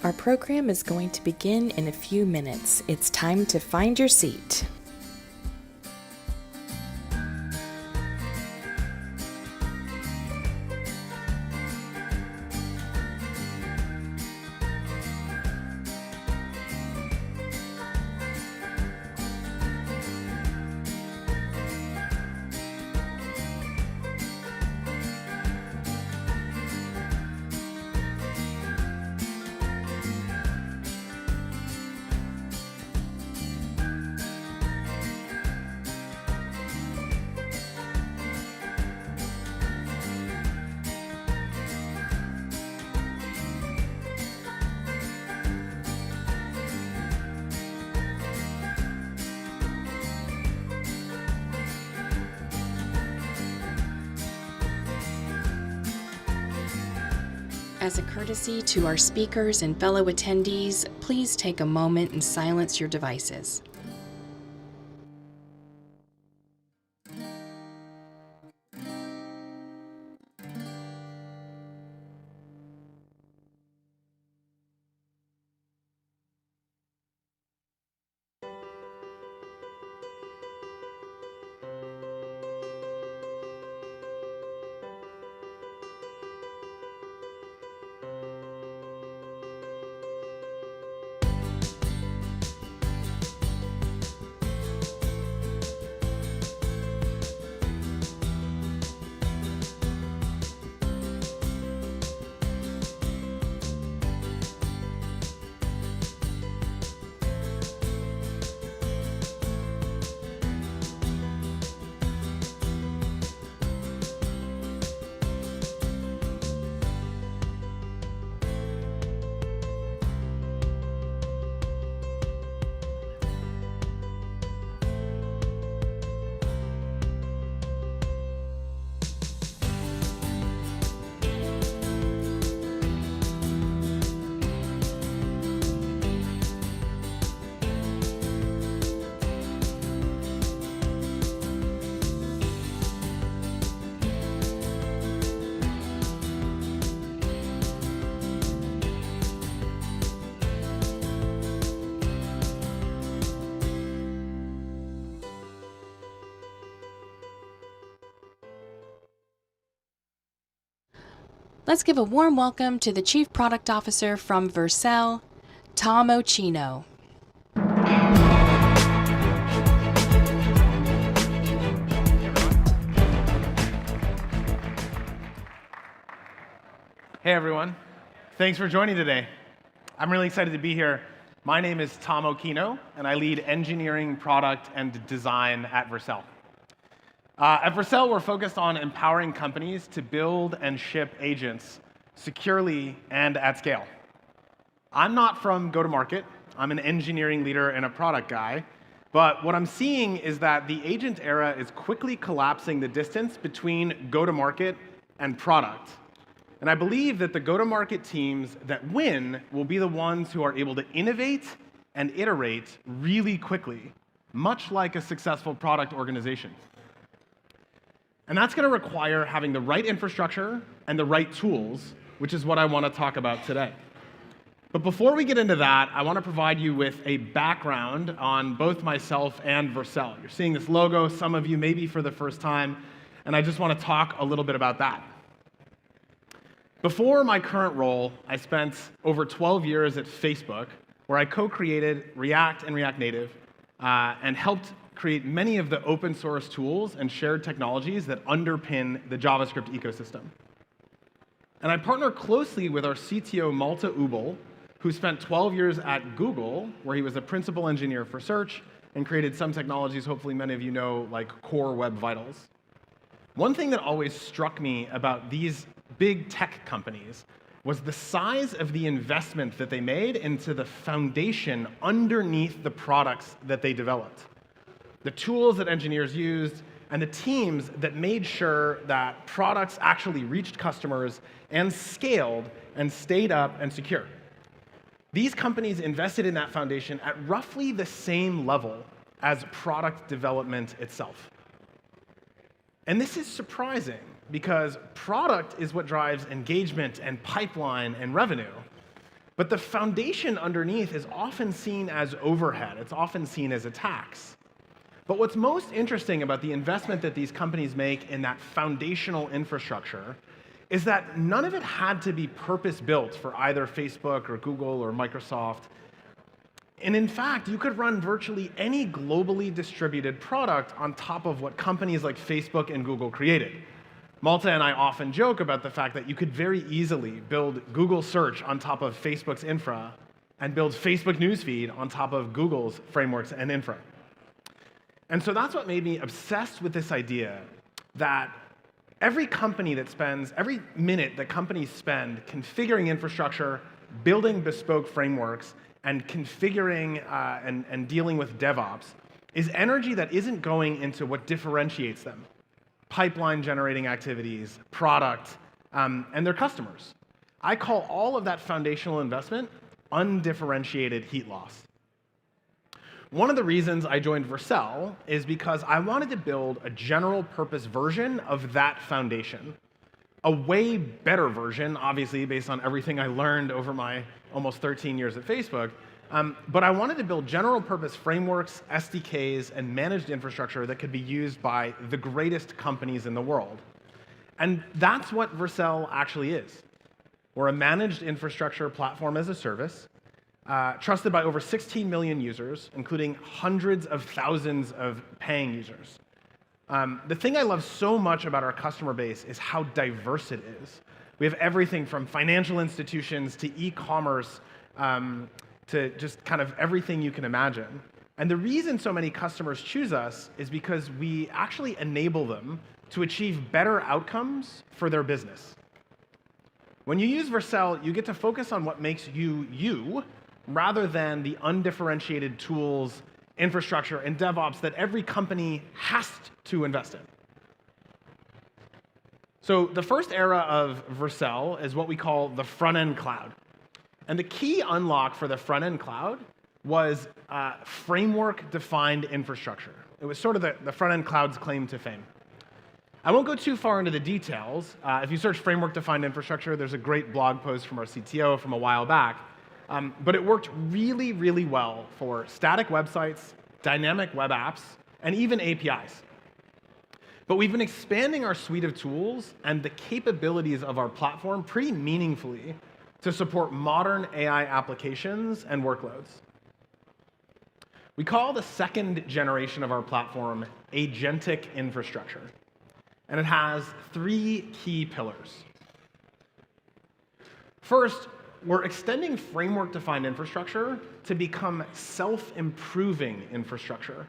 Our program is going to begin in a few minutes. It's time to find your seat. As a courtesy to our speakers and fellow attendees, please take a moment and silence your devices. Let's give a warm welcome to the Chief Product Officer from Vercel, Tom Ochino. Hey everyone, thanks for joining today. I'm really excited to be here. My name is Tom Ochino, and I lead engineering, product, and design at Vercel. At Vercel, we're focused on empowering companies to build and ship agents securely and at scale. I'm not from go-to-market. I'm an engineering leader and a product guy. But what I'm seeing is that the agent era is quickly collapsing the distance between go-to-market and product. And I believe that the go-to-market teams that win will be the ones who are able to innovate and iterate really quickly, much like a successful product organization. And that's going to require having the right infrastructure and the right tools, which is what I want to talk about today. But before we get into that, I want to provide you with a background on both myself and Vercel. You're seeing this logo, some of you maybe for the first time, and I just want to talk a little bit about that. Before my current role, I spent over 12 years at Facebook, where I co-created React and React Native and helped create many of the open source tools and shared technologies that underpin the JavaScript ecosystem. And I partner closely with our CTO, Malte Ubel, who spent 12 years at Google, where he was a principal engineer for search and created some technologies hopefully many of you know, like Core Web Vitals. One thing that always struck me about these big tech companies was the size of the investment that they made into the foundation underneath the products that they developed. The tools that engineers used, and the teams that made sure that products actually reached customers and scaled and stayed up and secure. These companies invested in that foundation at roughly the same level as product development itself. And this is surprising because product is what drives engagement and pipeline and revenue. But the foundation underneath is often seen as overhead. It's often seen as a tax. But what's most interesting about the investment that these companies make in that foundational infrastructure is that none of it had to be purpose-built for either Facebook or Google or Microsoft. And in fact, you could run virtually any globally distributed product on top of what companies like Facebook and Google created. Malta and I often joke about the fact that you could very easily build Google Search on top of Facebook's infra and build Facebook Newsfeed on top of Google's frameworks and infra. And so that's what made me obsessed with this idea that every minute that companies spend configuring infrastructure, building bespoke frameworks, and configuring and dealing with DevOps is energy that isn't going into what differentiates them: pipeline generating activities, product, and their customers. I call all of that foundational investment undifferentiated heat loss. One of the reasons I joined Vercel is because I wanted to build a general purpose version of that foundation. A way better version, obviously, based on everything I learned over my almost 13 years at Facebook. But I wanted to build general purpose frameworks, SDKs, and managed infrastructure that could be used by the greatest companies in the world. And that's what Vercel actually is. We're a managed infrastructure platform as a service, trusted by over 16 million users, including hundreds of thousands of paying users. The thing I love so much about our customer base is how diverse it is. We have everything from financial institutions to e-commerce to just kind of everything you can imagine. And the reason so many customers choose us is because we actually enable them to achieve better outcomes for their business. When you use Vercel, you get to focus on what makes you, you, rather than the undifferentiated tools, infrastructure, and DevOps that every company has to invest in. So the first era of Vercel is what we call the front-end cloud. And the key unlock for the front-end cloud was framework-defined infrastructure. It was sort of the front-end cloud's claim to fame. I won't go too far into the details. If you search framework-defined infrastructure, there's a great blog post from our CTO from a while back. But it worked really, really well for static websites, dynamic web apps, and even APIs. But we've been expanding our suite of tools and the capabilities of our platform pretty meaningfully to support modern AI applications and workloads. We call the second generation of our platform Agentic infrastructure. And it has three key pillars. First, we're extending framework-defined infrastructure to become self-improving infrastructure.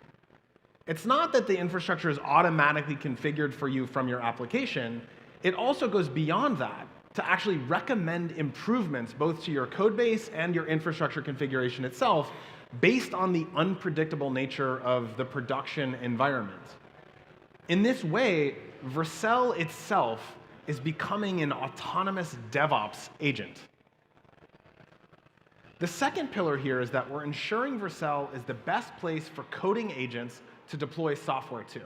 It's not that the infrastructure is automatically configured for you from your application. It also goes beyond that to actually recommend improvements both to your code base and your infrastructure configuration itself based on the unpredictable nature of the production environment. In this way, Vercel itself is becoming an autonomous DevOps agent. The second pillar here is that we're ensuring Vercel is the best place for coding agents to deploy software to.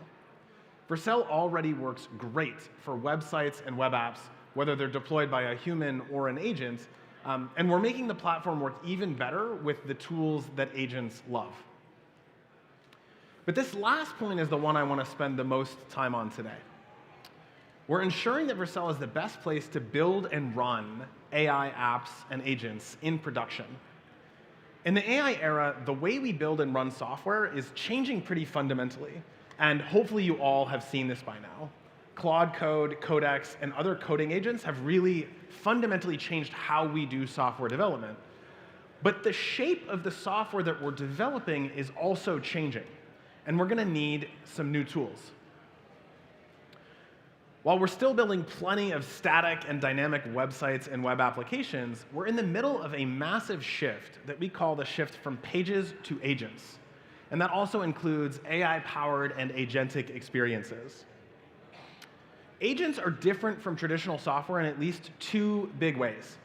Vercel already works great for websites and web apps, whether they're deployed by a human or an agent, and we're making the platform work even better with the tools that agents love. But this last point is the one I want to spend the most time on today. We're ensuring that Vercel is the best place to build and run AI apps and agents in production. In the AI era, the way we build and run software is changing pretty fundamentally, and hopefully you all have seen this by now. Claude Code, Codex, and other coding agents have really fundamentally changed how we do software development. But the shape of the software that we're developing is also changing, and we're going to need some new tools. While we're still building plenty of static and dynamic websites and web applications, we're in the middle of a massive shift that we call the shift from pages to agents. And that also includes AI-powered and agentic experiences. Agents are different from traditional software in at least two big ways.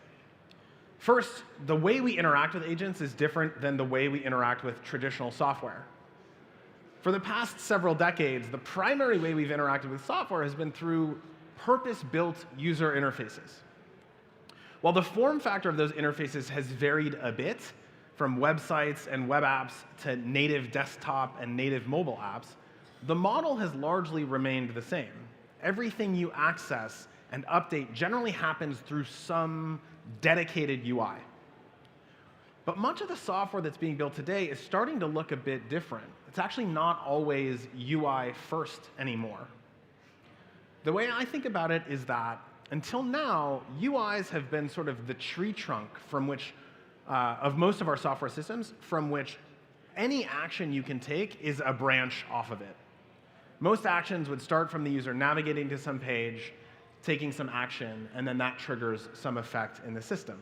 First, the way we interact with agents is different than the way we interact with traditional software. For the past several decades, the primary way we've interacted with software has been through purpose-built user interfaces. While the form factor of those interfaces has varied a bit, from websites and web apps to native desktop and native mobile apps, the model has largely remained the same. Everything you access and update generally happens through some dedicated UI. But much of the software that's being built today is starting to look a bit different. It's actually not always UI first anymore. The way I think about it is that until now, UIs have been sort of the tree trunk from which, of most of our software systems, from which any action you can take is a branch off of it. Most actions would start from the user navigating to some page, taking some action, and then that triggers some effect in the system.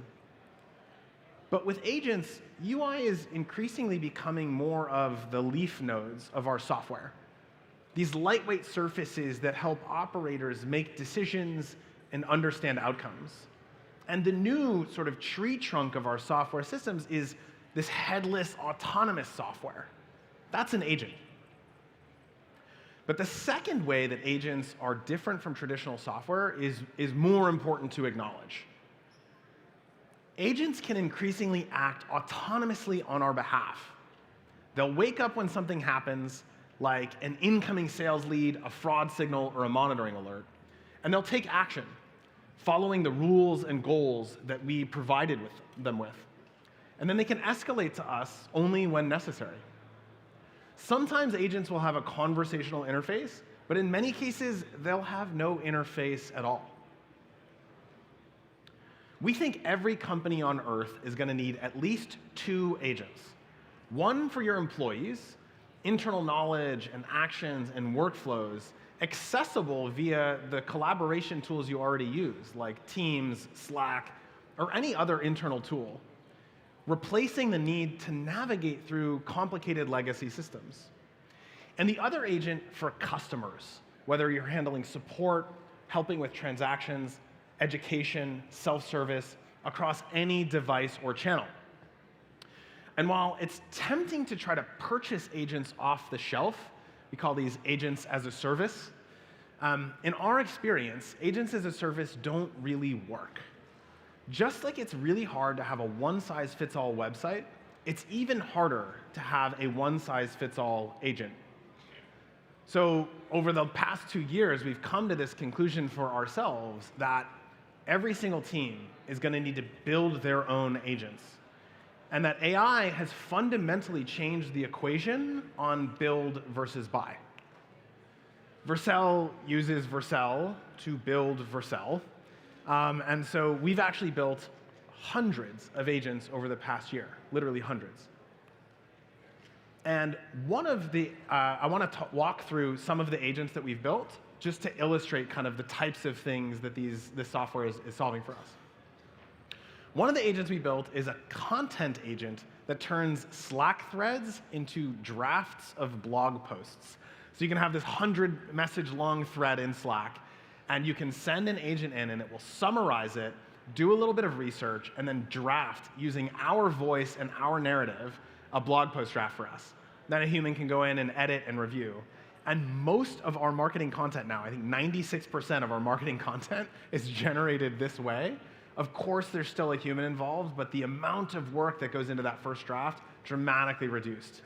But with agents, UI is increasingly becoming more of the leaf nodes of our software. These lightweight surfaces that help operators make decisions and understand outcomes. And the new sort of tree trunk of our software systems is this headless, autonomous software. That's an agent. But the second way that agents are different from traditional software is more important to acknowledge. Agents can increasingly act autonomously on our behalf. They'll wake up when something happens, like an incoming sales lead, a fraud signal, or a monitoring alert, and they'll take action, following the rules and goals that we provided them with. And then they can escalate to us only when necessary. Sometimes agents will have a conversational interface, but in many cases, they'll have no interface at all. We think every company on Earth is going to need at least 2 agents. One for your employees, internal knowledge and actions and workflows, accessible via the collaboration tools you already use, like Teams, Slack, or any other internal tool, replacing the need to navigate through complicated legacy systems. And the other agent for customers, whether you're handling support, helping with transactions, education, self-service, across any device or channel. And while it's tempting to try to purchase agents off the shelf, we call these agents as a service, in our experience, agents as a service don't really work. Just like it's really hard to have a one-size-fits-all website, it's even harder to have a one-size-fits-all agent. So over the past 2 years, we've come to this conclusion for ourselves that every single team is going to need to build their own agents, and that AI has fundamentally changed the equation on build versus buy. Vercel uses Vercel to build Vercel, and so we've actually built hundreds of agents over the past year, literally hundreds. And one of the, I want to walk through some of the agents that we've built just to illustrate kind of the types of things that this software is solving for us. One of the agents we built is a content agent that turns Slack threads into drafts of blog posts. So you can have this 100-message-long thread in Slack, and you can send an agent in, and it will summarize it, do a little bit of research, and then draft, using our voice and our narrative, a blog post draft for us. Then a human can go in and edit and review. And most of our marketing content now, I think 96% of our marketing content is generated this way. Of course, there's still a human involved, but the amount of work that goes into that first draft dramatically reduced.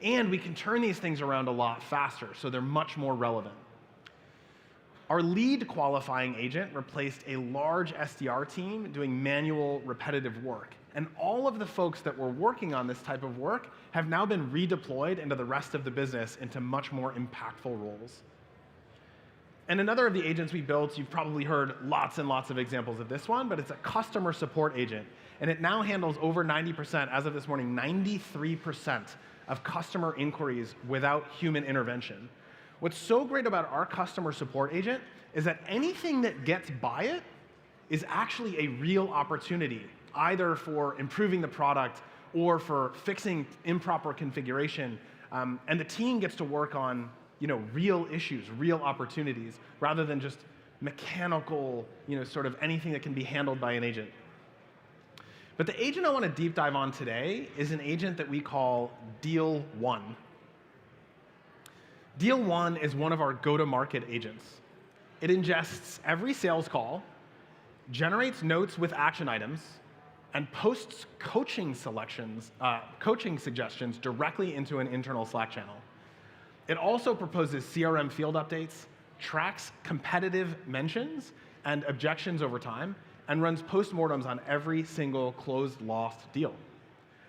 And we can turn these things around a lot faster, so they're much more relevant. Our lead qualifying agent replaced a large SDR team doing manual, repetitive work. And all of the folks that were working on this type of work have now been redeployed into the rest of the business into much more impactful roles. And another of the agents we built, you've probably heard lots and lots of examples of this one, but it's a customer support agent. And it now handles over 90%, as of this morning, 93% of customer inquiries without human intervention. What's so great about our customer support agent is that anything that gets by it is actually a real opportunity, either for improving the product or for fixing improper configuration. And the team gets to work on real issues, real opportunities, rather than just mechanical, sort of anything that can be handled by an agent. But the agent I want to deep dive on today is an agent that we call Deal One. Deal One is one of our go-to-market agents. It ingests every sales call generates notes with action items, and posts coaching suggestions directly into an internal Slack channel. It also proposes CRM field updates, tracks competitive mentions and objections over time, and runs postmortems on every single closed lost deal.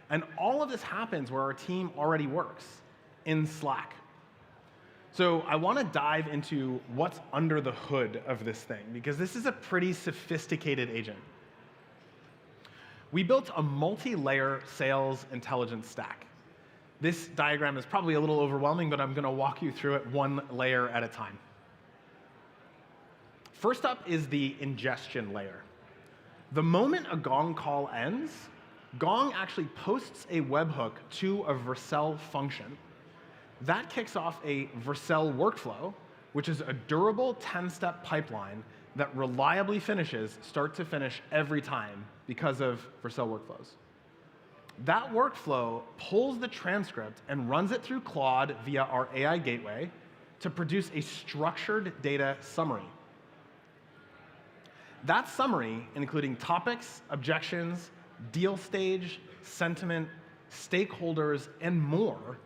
And all of this happens where our team already works, in Slack. So I want to dive into what's under the hood of this thing, because this is a pretty sophisticated agent. We built a multi-layer sales intelligence stack. This diagram is probably a little overwhelming, but I'm going to walk you through it one layer at a time. First up is the ingestion layer. The moment a Gong call ends, Gong actually posts a webhook to a Vercel function. That kicks off a Vercel workflow, which is a durable 10-step pipeline that reliably finishes start to finish every time because of Vercel workflows. That workflow pulls the transcript and runs it through Claude via our AI gateway to produce a structured data summary. That summary, including topics, objections, deal stage, sentiment, stakeholders, and more,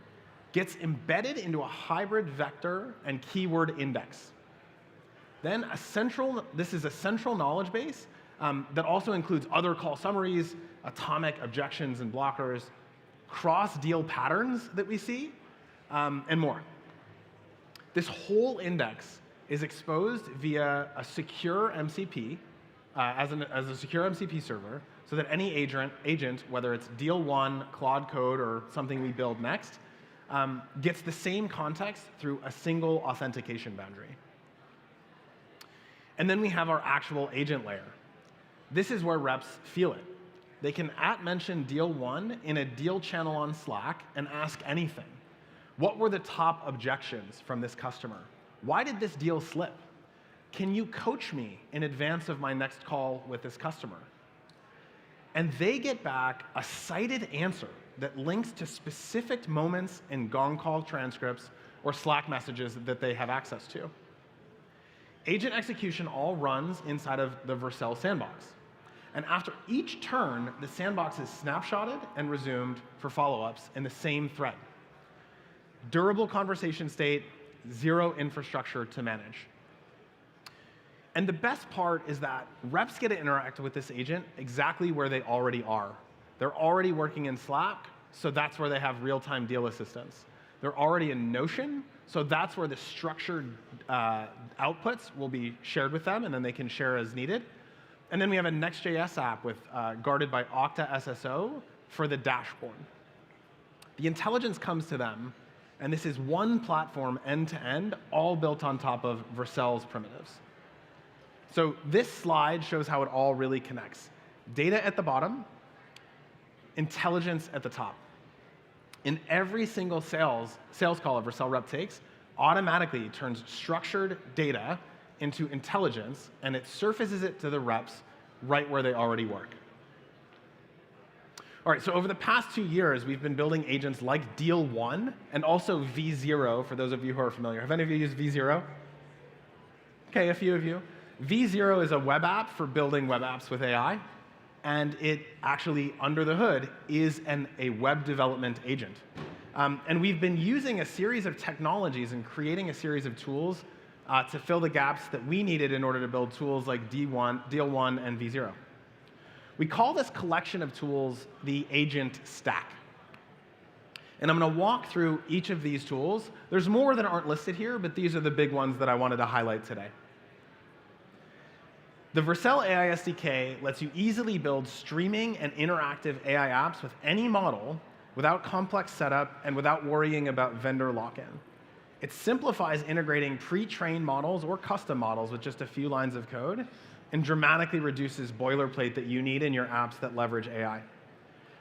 gets embedded into a hybrid vector and keyword index. Then this is a central knowledge base that also includes other call summaries, atomic objections and blockers, cross-deal patterns that we see, and more. This whole index is exposed via a secure MCP, as a secure MCP server, so that any agent, whether it's deal one, Claude Code, or something we build next, gets the same context through a single authentication boundary. And then we have our actual agent layer. This is where reps feel it. They can @mention deal one in a deal channel on Slack and ask anything. What were the top objections from this customer? Why did this deal slip? Can you coach me in advance of my next call with this customer? And they get back a cited answer that links to specific moments in Gong call transcripts or Slack messages that they have access to. Agent execution all runs inside of the Vercel sandbox. And after each turn, the sandbox is snapshotted and resumed for follow-ups in the same thread. Durable conversation state, zero infrastructure to manage. And the best part is that reps get to interact with this agent exactly where they already are. They're already working in Slack, so that's where they have real-time deal assistance. They're already in Notion, so that's where the structured outputs will be shared with them, and then they can share as needed. And then we have a Next.js app guarded by Okta SSO for the dashboard. The intelligence comes to them, and this is one platform end-to-end, all built on top of Vercel's primitives. So this slide shows how it all really connects. Data at the bottom, intelligence at the top. In every single sales call a Vercel rep takes, automatically turns structured data into intelligence, and it surfaces it to the reps right where they already work. All right, so over the past 2 years, we've been building agents like Deal One and also V0, for those of you who are familiar. Have any of you used V0? Okay, a few of you. V0 is a web app for building web apps with AI, and it actually, under the hood, is a web development agent. And we've been using a series of technologies and creating a series of tools to fill the gaps that we needed in order to build tools like Deal One and V0. We call this collection of tools the agent stack. And I'm going to walk through each of these tools. There's more that aren't listed here, but these are the big ones that I wanted to highlight today. The Vercel AI SDK lets you easily build streaming and interactive AI apps with any model without complex setup and without worrying about vendor lock-in. It simplifies integrating pre-trained models or custom models with just a few lines of code and dramatically reduces boilerplate that you need in your apps that leverage AI.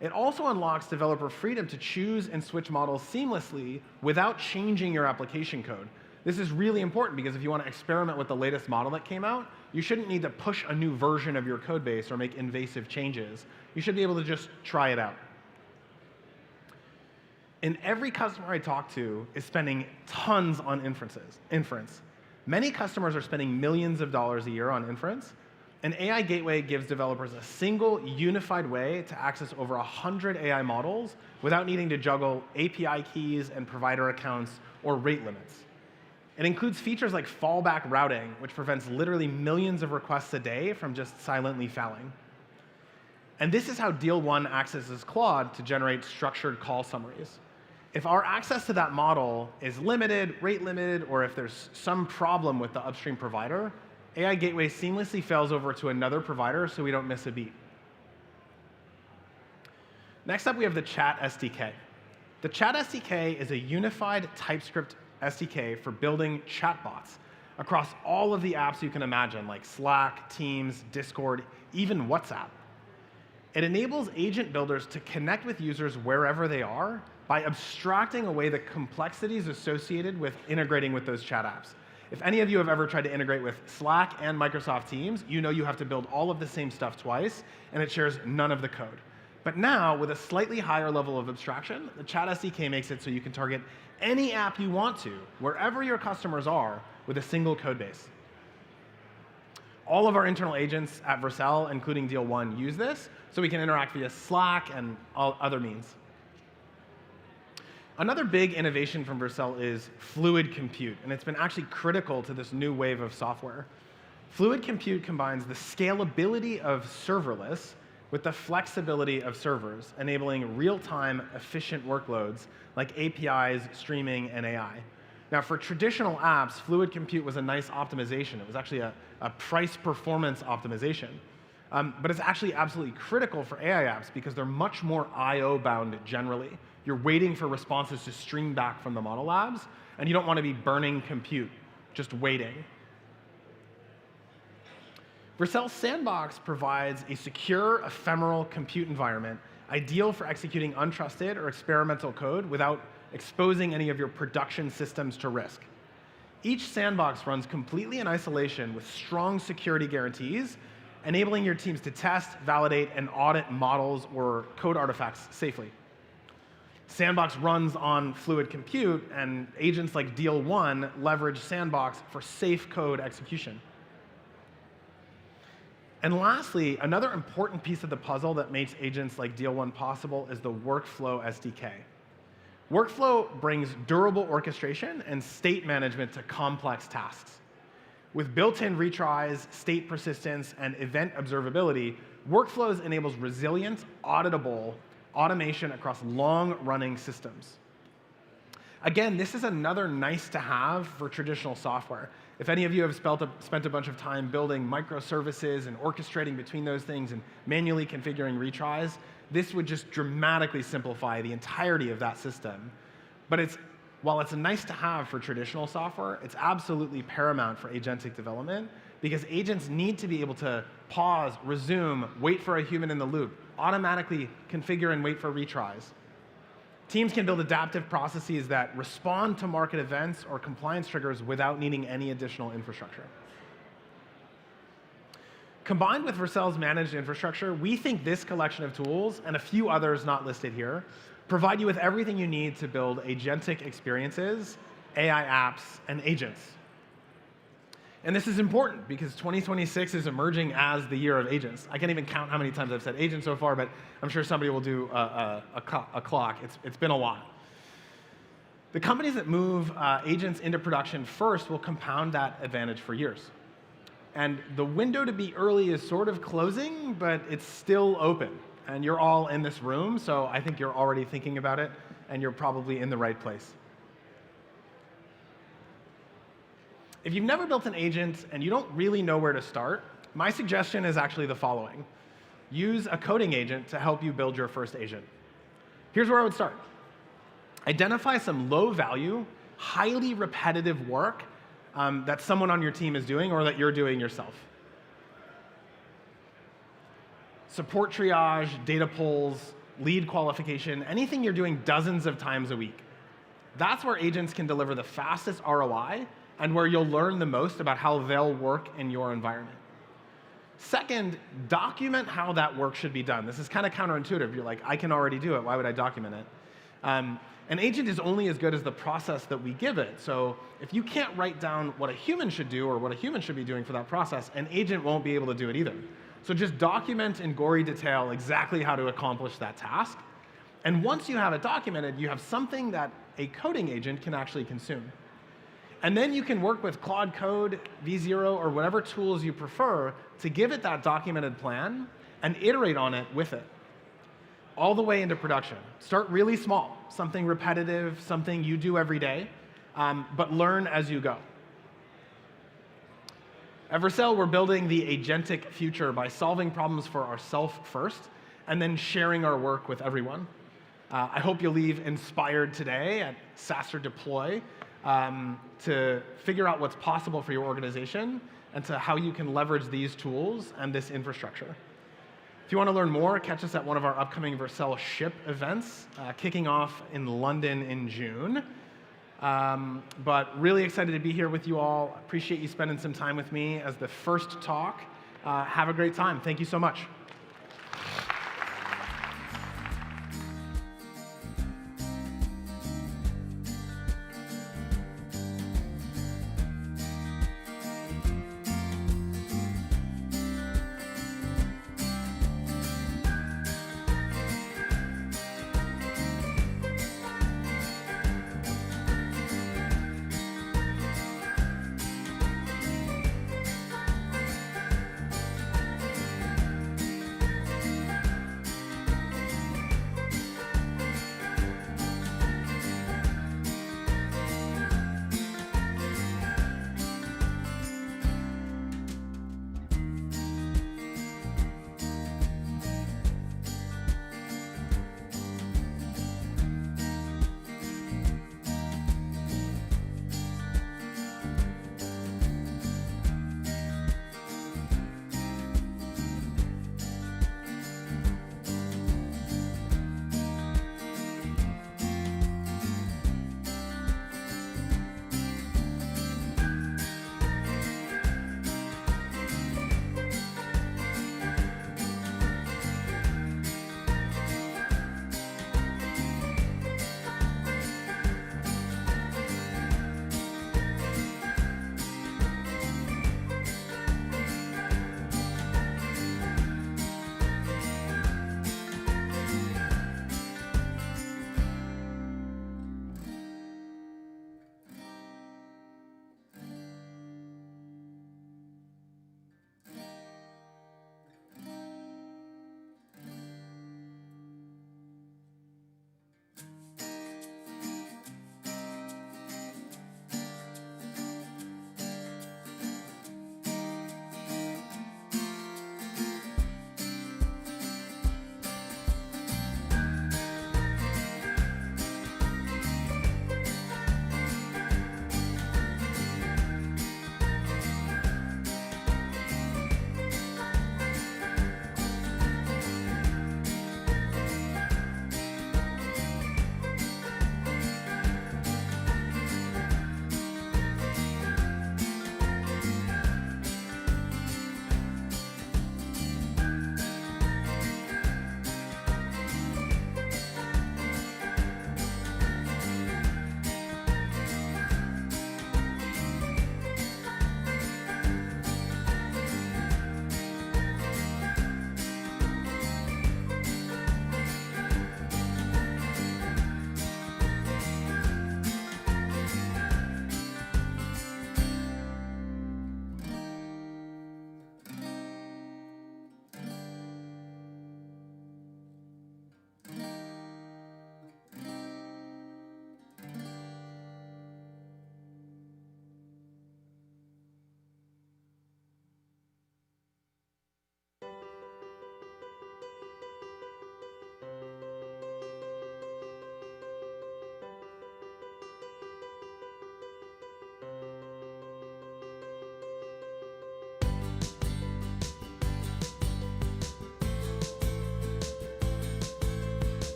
It also unlocks developer freedom to choose and switch models seamlessly without changing your application code. This is really important because if you want to experiment with the latest model that came out, you shouldn't need to push a new version of your code base or make invasive changes. You should be able to just try it out. And every customer I talk to is spending tons on inference. Many customers are spending millions of dollars a year on inference, An AI gateway gives developers a single, unified way to access over 100 AI models without needing to juggle API keys and provider accounts or rate limits. It includes features like fallback routing, which prevents literally millions of requests a day from just silently failing. And this is how Deal 1 accesses Claude to generate structured call summaries. If our access to that model is limited, rate limited, or if there's some problem with the upstream provider, AI Gateway seamlessly fails over to another provider so we don't miss a beat. Next up, we have the Chat SDK. The Chat SDK is a unified TypeScript SDK for building chatbots across all of the apps you can imagine, like Slack, Teams, Discord, even WhatsApp. It enables agent builders to connect with users wherever they are by abstracting away the complexities associated with integrating with those chat apps. If any of you have ever tried to integrate with Slack and Microsoft Teams, you know you have to build all of the same stuff twice, and it shares none of the code. But now, with a slightly higher level of abstraction, the Chat SDK makes it so you can target any app you want to, wherever your customers are, with a single code base. All of our internal agents at Vercel, including Deal 1, use this, so we can interact via Slack and all other means. Another big innovation from Vercel is fluid compute, and it's been actually critical to this new wave of software. Fluid compute combines the scalability of serverless with the flexibility of servers, enabling real-time, efficient workloads like APIs, streaming, and AI. Now, for traditional apps, fluid compute was a nice optimization. It was actually a price-performance optimization. But it's actually absolutely critical for AI apps because they're much more I/O-bound generally. You're waiting for responses to stream back from the model labs, and you don't want to be burning compute, just waiting. Vercel Sandbox provides a secure, ephemeral compute environment ideal for executing untrusted or experimental code without exposing any of your production systems to risk. Each sandbox runs completely in isolation with strong security guarantees, enabling your teams to test, validate, and audit models or code artifacts safely. Sandbox runs on fluid compute, and agents like Deal 1 leverage Sandbox for safe code execution. And lastly, another important piece of the puzzle that makes agents like Deal 1 possible is the Workflow SDK. Workflow brings durable orchestration and state management to complex tasks. With built-in retries, state persistence, and event observability, Workflows enables resilient, auditable automation across long-running systems. Again, this is another nice-to-have for traditional software. If any of you have spent a bunch of time building microservices and orchestrating between those things and manually configuring retries, this would just dramatically simplify the entirety of that system. But while it's a nice-to-have for traditional software, it's absolutely paramount for agentic development because agents need to be able to pause, resume, wait for a human in the loop, automatically configure and wait for retries. Teams can build adaptive processes that respond to market events or compliance triggers without needing any additional infrastructure. Combined with Vercel's managed infrastructure, we think this collection of tools, and a few others not listed here, provide you with everything you need to build agentic experiences, AI apps, and agents. And this is important because 2026 is emerging as the year of agents. I can't even count how many times I've said agent so far, but I'm sure somebody will do a clock. It's been a lot. The companies that move agents into production first will compound that advantage for years. And the window to be early is sort of closing, but it's still open. And you're all in this room, so I think you're already thinking about it, and you're probably in the right place. If you've never built an agent and you don't really know where to start, my suggestion is actually the following. Use a coding agent to help you build your first agent. Here's where I would start. Identify some low-value, highly repetitive work that someone on your team is doing or that you're doing yourself. Support triage, data pulls, lead qualification, anything you're doing dozens of times a week. That's where agents can deliver the fastest ROI and where you'll learn the most about how they'll work in your environment. Second, document how that work should be done. This is kind of counterintuitive. You're like, I can already do it. Why would I document it? An agent is only as good as the process that we give it. So if you can't write down what a human should do or what a human should be doing for that process, an agent won't be able to do it either. So just document in gory detail exactly how to accomplish that task. And once you have it documented, you have something that a coding agent can actually consume. And then you can work with Claude Code, V0, or whatever tools you prefer to give it that documented plan and iterate on it with it, all the way into production. Start really small, something repetitive, something you do every day, but learn as you go. At Vercel, we're building the agentic future by solving problems for ourselves first, and then sharing our work with everyone. I hope you'll leave inspired today at SaaStr Deploy to figure out what's possible for your organization and to how you can leverage these tools and this infrastructure. If you want to learn more, catch us at one of our upcoming Vercel Ship events, kicking off in London in June. But really excited to be here with you all. Appreciate you spending some time with me as the first talk. Have a great time. Thank you so much.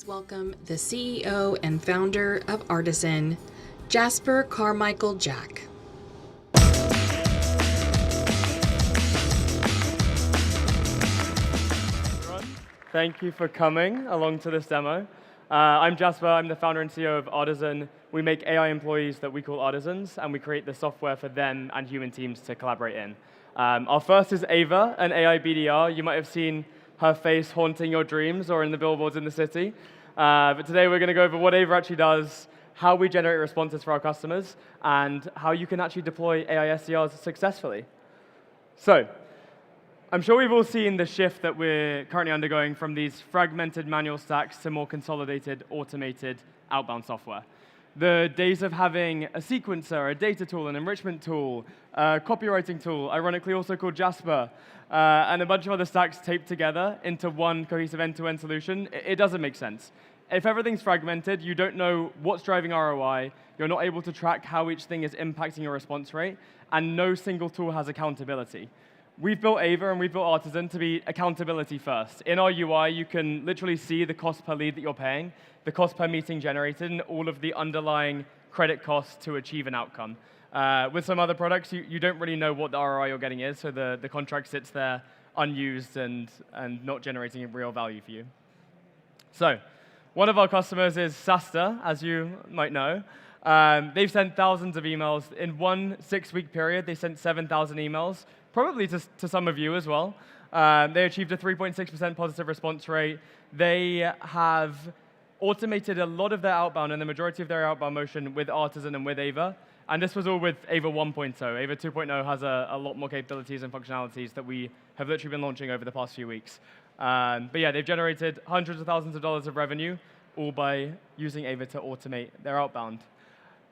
Please welcome the CEO and founder of Artisan, Jasper Carmichael Jack. Thank you for coming along to this demo. I'm Jasper, I'm the founder and CEO of Artisan. We make AI employees that we call artisans, and we create the software for them and human teams to collaborate in. Our first is Ava, an AI BDR. You might have seen her face haunting your dreams or in the billboards in the city. But today we're going to go over what Ava actually does, how we generate responses for our customers, and how you can actually deploy AI SDRs successfully. So, I'm sure we've all seen the shift that we're currently undergoing from these fragmented manual stacks to more consolidated, automated outbound software. The days of having a sequencer, a data tool, an enrichment tool, a copywriting tool, ironically also called Jasper, and a bunch of other stacks taped together into one cohesive end-to-end solution, it doesn't make sense. If everything's fragmented, you don't know what's driving ROI, you're not able to track how each thing is impacting your response rate, and no single tool has accountability. We've built Ava and we've built Artisan to be accountability first. In our UI, you can literally see the cost per lead that you're paying, the cost per meeting generated, and all of the underlying credit costs to achieve an outcome. With some other products, you don't really know what the ROI you're getting is, so the contract sits there unused and not generating real value for you. So, one of our customers is SaaStr, as you might know. They've sent thousands of emails. In one 6-week period, they sent 7,000 emails, probably to some of you as well. They achieved a 3.6% positive response rate. They have automated a lot of their outbound and the majority of their outbound motion with Artisan and with Ava. And this was all with Ava 1.0. Ava 2.0 has a lot more capabilities and functionalities that we have literally been launching over the past few weeks. But yeah, they've generated hundreds of thousands of dollars of revenue, all by using Ava to automate their outbound.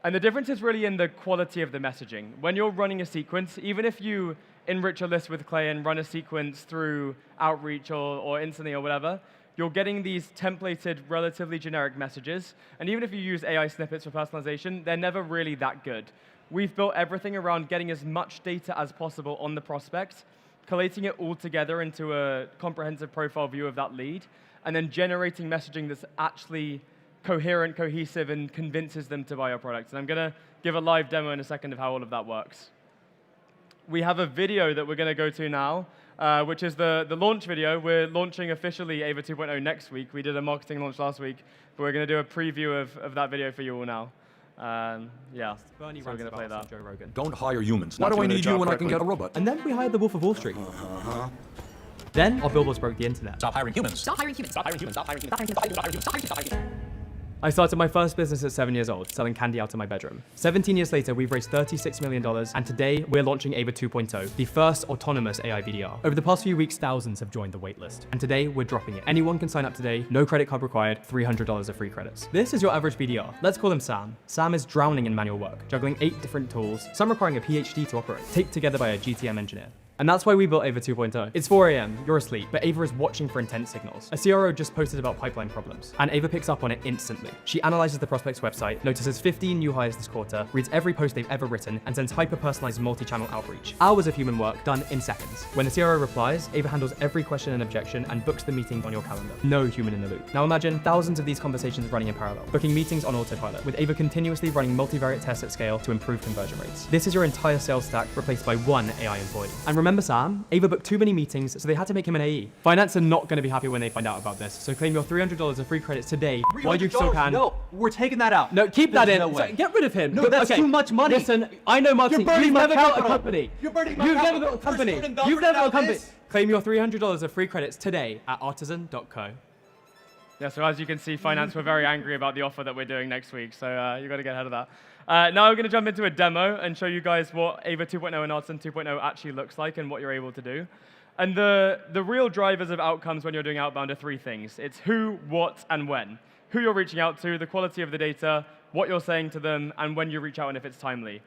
And the difference is really in the quality of the messaging. When you're running a sequence, even if you enrich a list with Clay and run a sequence through Outreach or Instantly or whatever, you're getting these templated, relatively generic messages. And even if you use AI snippets for personalization, they're never really that good. We've built everything around getting as much data as possible on the prospect, collating it all together into a comprehensive profile view of that lead, and then generating messaging that's actually coherent, cohesive, and convinces them to buy our products. And I'm going to give a live demo in a second of how all of that works. We have a video that we're going to go to now, which is the launch video. We're launching officially Ava 2.0 next week. We did a marketing launch last week, but we're going to do a preview of that video for you all now. Yeah, Bernie so we're going to play that. Joe Rogan. Don't hire humans. Why do I need you when I can get a robot? And then we hired the Wolf of Wall Street. Then our billboards broke the internet. Stop hiring humans. Stop hiring humans. Stop hiring humans. Stop hiring humans. Stop hiring humans. Stop hiring humans. Stop hiring humans. I started my first business at 7 years old, selling candy out of my bedroom. 17 years later, we've raised $36 million, and today we're launching Ava 2.0, the first autonomous AI BDR. Over the past few weeks, thousands have joined the waitlist. And today, we're dropping it. Anyone can sign up today, no credit card required, $300 of free credits. This is your average BDR. Let's call him Sam. Sam is drowning in manual work, juggling 8 different tools, some requiring a PhD to operate, taped together by a GTM engineer. And that's why we built Ava 2.0. It's 4 a.m., you're asleep, but Ava is watching for intent signals. A CRO just posted about pipeline problems, and Ava picks up on it instantly. She analyzes the prospect's website, notices 15 new hires this quarter, reads every post they've ever written, and sends hyper-personalized multi-channel outreach. Hours of human work done in seconds. When the CRO replies, Ava handles every question and objection and books the meeting on your calendar. No human in the loop. Now imagine thousands of these conversations running in parallel, booking meetings on autopilot, with Ava continuously running multivariate tests at scale to improve conversion rates. This is your entire sales stack replaced by one AI employee. And remember Sam? Ava booked too many meetings, so they had to make him an AE. Finance are not going to be happy when they find out about this, so claim your $300 of free credits today while you still can. No, we're taking that out. No, keep that in. No way. So get rid of him. No, that's too much money. Listen, I know marketing. You're burning You've my never built a capital. company. You're burning my You've never capital. built a company. First student You've never built a company. this. Claim your $300 of free credits today at artisan.co. Yeah, so as you can see, finance were very angry about the offer that we're doing next week, so you've got to get ahead of that. Now we're going to jump into a demo and show you guys what Ava 2.0 and Artisan 2.0 actually looks like and what you're able to do. And the real drivers of outcomes when you're doing outbound are 3 things. It's who, what, and when. Who you're reaching out to, the quality of the data, what you're saying to them, and when you reach out and if it's timely.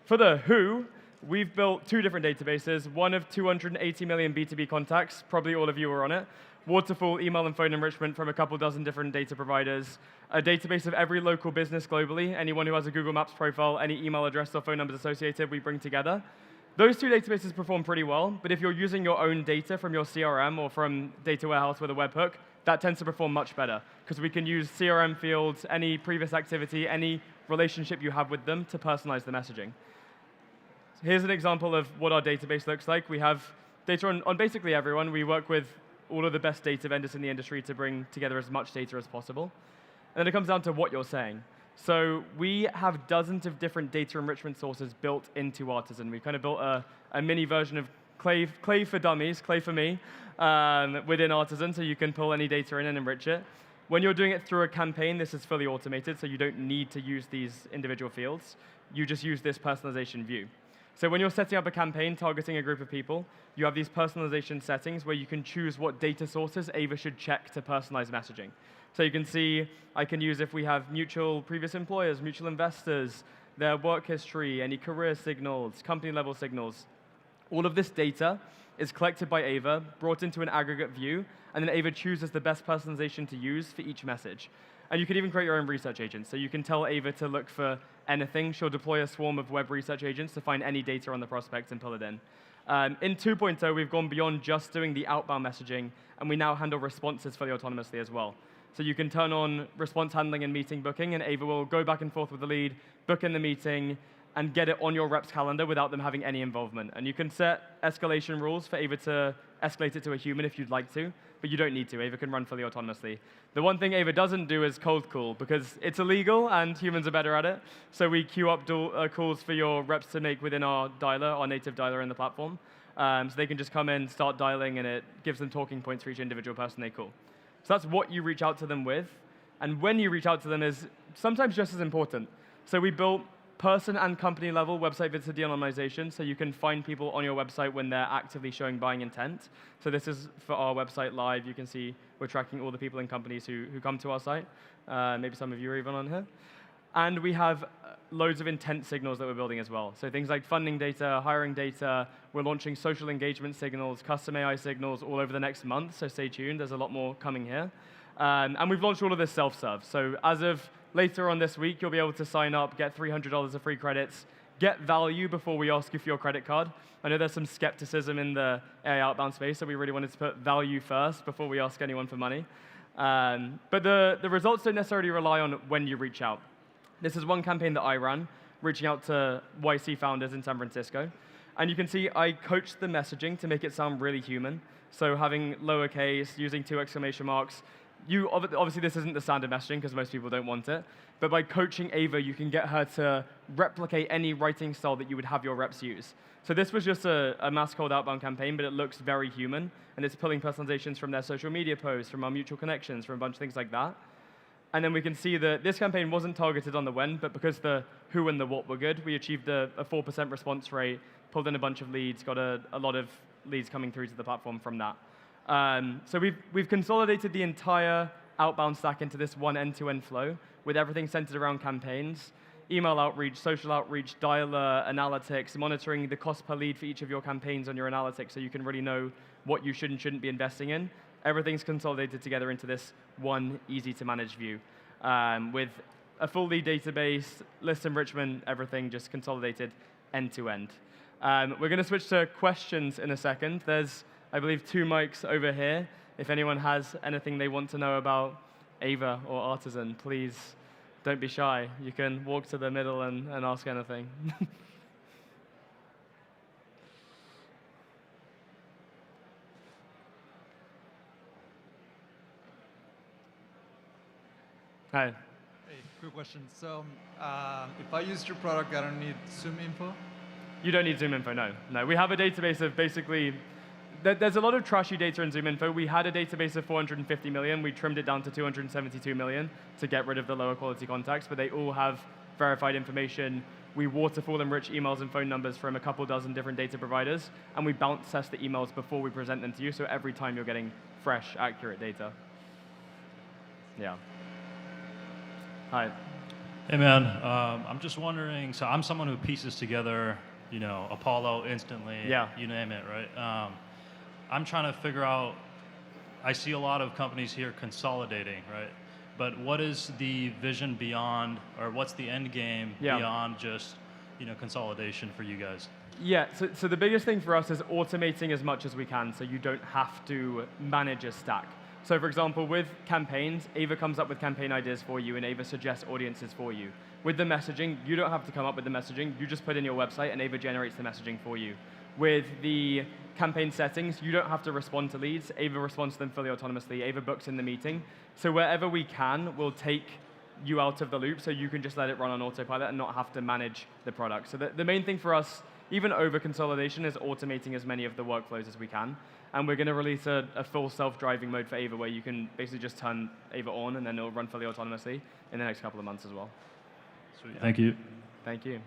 For the who, we've built 2 different databases, one of 280 million B2B contacts, probably all of you are on it, waterfall email and phone enrichment from a couple dozen different data providers, a database of every local business globally, anyone who has a Google Maps profile, any email address or phone numbers associated, we bring together. Those two databases perform pretty well, but if you're using your own data from your CRM or from data warehouse with a webhook, that tends to perform much better, because we can use CRM fields, any previous activity, any relationship you have with them to personalize the messaging. So here's an example of what our database looks like. We have data on basically everyone. We work with all of the best data vendors in the industry to bring together as much data as possible. And then it comes down to what you're saying. So we have dozens of different data enrichment sources built into Artisan. We've kind of built a mini version of Clay for dummies, Clay for me, within Artisan, so you can pull any data in and enrich it. When you're doing it through a campaign, this is fully automated, so you don't need to use these individual fields. You just use this personalization view. So when you're setting up a campaign targeting a group of people, you have these personalization settings where you can choose what data sources Ava should check to personalize messaging. So you can see, I can use if we have mutual previous employers, mutual investors, their work history, any career signals, company level signals. All of this data is collected by Ava, brought into an aggregate view, and then Ava chooses the best personalization to use for each message. And you can even create your own research agents. So you can tell Ava to look for anything. She'll deploy a swarm of web research agents to find any data on the prospect and pull it in. In 2.0, we've gone beyond just doing the outbound messaging, and we now handle responses fully autonomously as well. So you can turn on response handling and meeting booking, and Ava will go back and forth with the lead, book in the meeting, and get it on your rep's calendar without them having any involvement. And you can set escalation rules for Ava to escalate it to a human if you'd like to, but you don't need to. Ava can run fully autonomously. The one thing Ava doesn't do is cold call, because it's illegal and humans are better at it. So we queue up calls for your reps to make within our dialer, our native dialer in the platform. So they can just come in, start dialing, and it gives them talking points for each individual person they call. So that's what you reach out to them with. And when you reach out to them is sometimes just as important. So we built person and company level website visitor de-anonymization, so you can find people on your website when they're actively showing buying intent. So this is for our website live. You can see we're tracking all the people and companies who come to our site. Maybe some of you are even on here. And we have loads of intent signals that we're building as well. So things like funding data, hiring data. We're launching social engagement signals, custom AI signals all over the next month, so stay tuned. There's a lot more coming here. And we've launched all of this self-serve. So as of later on this week, you'll be able to sign up, get $300 of free credits, get value before we ask you for your credit card. I know there's some skepticism in the AI outbound space, so we really wanted to put value first before we ask anyone for money. But the results don't necessarily rely on when you reach out. This is one campaign that I ran, reaching out to YC founders in San Francisco. And you can see I coached the messaging to make it sound really human. So having lowercase, using 2 exclamation marks. Obviously, this isn't the standard messaging because most people don't want it. But by coaching Ava, you can get her to replicate any writing style that you would have your reps use. So this was just a mass cold outbound campaign, but it looks very human. And it's pulling personalizations from their social media posts, from our mutual connections, from a bunch of things like that. And then we can see that this campaign wasn't targeted on the when, but because the who and the what were good, we achieved a 4% response rate, pulled in a bunch of leads, got a lot of leads coming through to the platform from that. So we've consolidated the entire outbound stack into this one end-to-end flow with everything centered around campaigns, email outreach, social outreach, dialer, analytics, monitoring the cost per lead for each of your campaigns on your analytics so you can really know what you should and shouldn't be investing in. Everything's consolidated together into this one easy-to-manage view with a full lead database, list enrichment, everything just consolidated end-to-end. We're going to switch to questions in a second. There's, I believe, 2 mics over here. If anyone has anything they want to know about Ava or Artisan, please don't be shy. You can walk to the middle and ask anything. Hi. Hey, quick question. So if I used your product, I don't need Zoom info? You don't need Zoom info, no. No, we have a database of basically, there's a lot of trashy data in Zoom info. We had a database of 450 million. We trimmed it down to 272 million to get rid of the lower quality contacts, but they all have verified information. We waterfall enrich emails and phone numbers from a couple dozen different data providers, and we bounce test the emails before we present them to you, so every time you're getting fresh, accurate data. Yeah. Hi. Hey man, I'm just wondering, so I'm someone who pieces together, you know, Apollo instantly, yeah. You name it, right? I'm trying to figure out, I see a lot of companies here consolidating, right? But what is the vision beyond, or what's the end game beyond just, you know, consolidation for you guys? Yeah, so the biggest thing for us is automating as much as we can so you don't have to manage a stack. So for example, with campaigns, Ava comes up with campaign ideas for you and Ava suggests audiences for you. With the messaging, you don't have to come up with the messaging, you just put in your website and Ava generates the messaging for you. With the campaign settings, you don't have to respond to leads, Ava responds to them fully autonomously, Ava books in the meeting. So wherever we can, we'll take you out of the loop so you can just let it run on autopilot and not have to manage the product. So the main thing for us, even over consolidation, is automating as many of the workflows as we can. And we're going to release a full self-driving mode for Ava where you can basically just turn Ava on and then it'll run fully autonomously in the next couple of months as well. Sweet. Thank you. Thank you.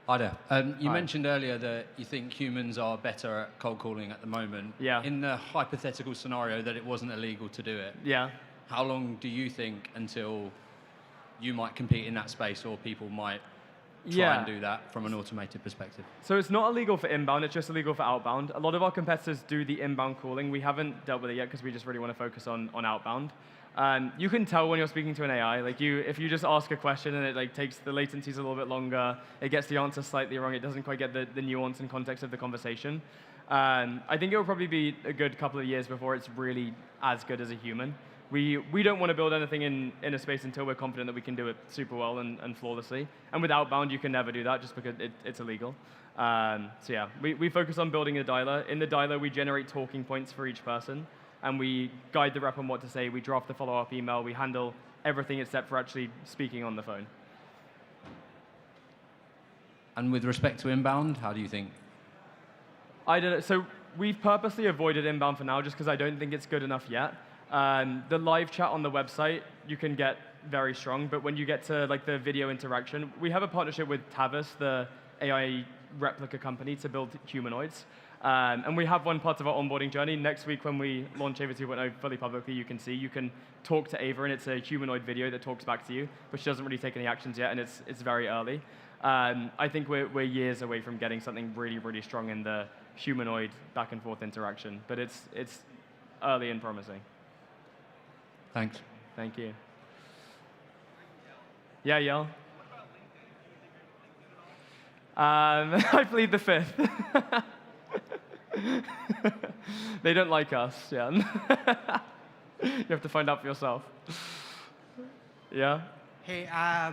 Hi there. You mentioned earlier that you think humans are better at cold calling at the moment. Yeah. In the hypothetical scenario that it wasn't illegal to do it, Yeah. how long do you think until you might compete in that space or people might try and do that from an automated perspective? So it's not illegal for inbound, it's just illegal for outbound. A lot of our competitors do the inbound calling. We haven't dealt with it yet because we just really want to focus on outbound. You can tell when you're speaking to an AI. Like if you just ask a question and it takes the latency's a little bit longer, it gets the answer slightly wrong, it doesn't quite get the nuance and context of the conversation. I think it will probably be a good couple of years before it's really as good as a human. We don't want to build anything in a space until we're confident that we can do it super well and flawlessly. And with outbound, you can never do that just because it's illegal. So yeah, we focus on building a dialer. In the dialer, we generate talking points for each person, and we guide the rep on what to say. We draft the follow-up email. We handle everything except for actually speaking on the phone. And with respect to inbound, how do you think? I don't know. So we've purposely avoided inbound for now just because I don't think it's good enough yet. The live chat on the website, you can get very strong, but when you get to the video interaction, we have a partnership with Tavis, the AI replica company, to build humanoids. And we have one part of our onboarding journey. Next week when we launch Ava 2.0 fully publicly, you can talk to Ava, and it's a humanoid video that talks back to you, which doesn't really take any actions yet, and it's very early. I think we're years away from getting something really, really strong in the humanoid back and forth interaction, but it's early and promising. Thanks. Thank you. Yeah, Yell. I plead the fifth. They don't like us, yeah. You have to find out for yourself. Yeah? Hey,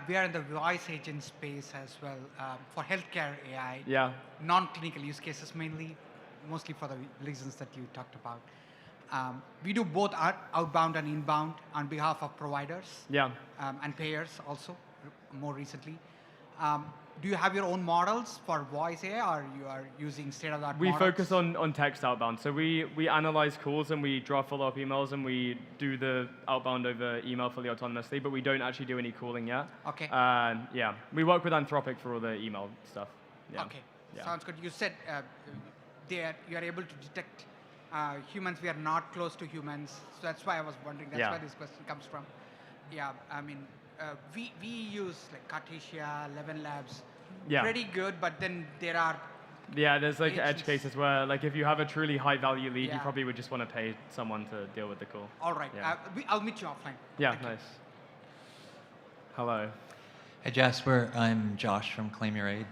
we are in the voice agent space as well for healthcare AI. Yeah. Non-clinical use cases mainly, mostly for the reasons that you talked about. We do both outbound and inbound on behalf of providers. Yeah. And payers also, more recently. Do you have your own models for voice AI, or you are using state-of-the-art models? We focus on text outbound. So we analyze calls and we draft follow-up emails and we do the outbound over email fully autonomously, but we don't actually do any calling yet. Okay. Yeah. We work with Anthropic for all the email stuff. Yeah. Okay. Yeah. Sounds good. You said you are able to detect humans. We are not close to humans. So that's why I was wondering. That's where this question comes from. Yeah, I mean, we use Cartesia, Eleven Labs. Yeah. Pretty good, but then there are there's edge cases where if you have a truly high value lead, you Yeah. probably would just want to pay someone to deal with the call. All right. Yeah. I'll meet you offline. Yeah, Thank you. nice. Hello. Hey Jasper, I'm Josh from Claim Your Aid.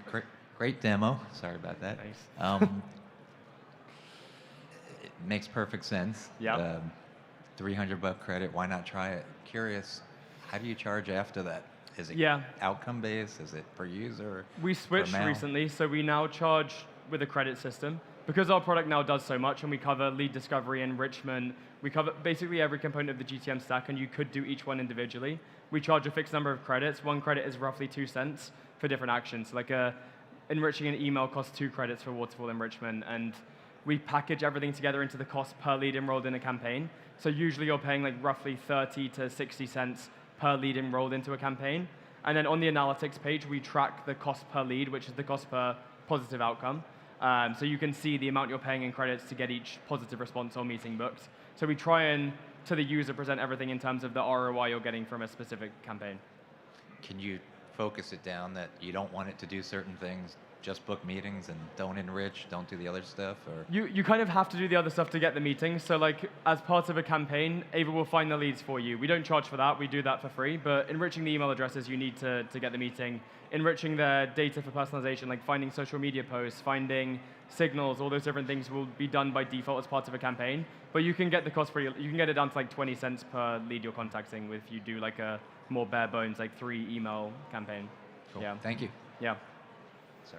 Great demo. Sorry about that. Thanks. It makes perfect sense. Yeah. $300 credit. Why not try it? Curious. How do you charge after that? Is it outcome based? Is it per user? We switched recently, so we now charge with a credit system. Because our product now does so much and we cover lead discovery, enrichment, we cover basically every component of the GTM stack, and you could do each one individually. We charge a fixed number of credits. One credit is roughly 2 cents for different actions. Enriching an email costs 2 credits for waterfall enrichment, and we package everything together into the cost per lead enrolled in a campaign. So usually you're paying roughly 30 to 60 cents per lead enrolled into a campaign. And then on the analytics page, we track the cost per lead, which is the cost per positive outcome. So you can see the amount you're paying in credits to get each positive response or meeting booked. So we try and, to the user, present everything in terms of the ROI you're getting from a specific campaign. Can you focus it down that you don't want it to do certain things just book meetings and don't enrich, don't do the other stuff? Or You kind of have to do the other stuff to get the meetings. So like as part of a campaign, Ava will find the leads for you. We don't charge for that. We do that for free. But enriching the email addresses, you need to get the meeting. Enriching their data for personalization, like finding social media posts, finding signals, all those different things will be done by default as part of a campaign. But you can get the cost you can get it down to like 20 cents per lead you're contacting if you do like a more bare bones, like 3 email campaign. cool. Yeah. Thank you. Yeah. Sir.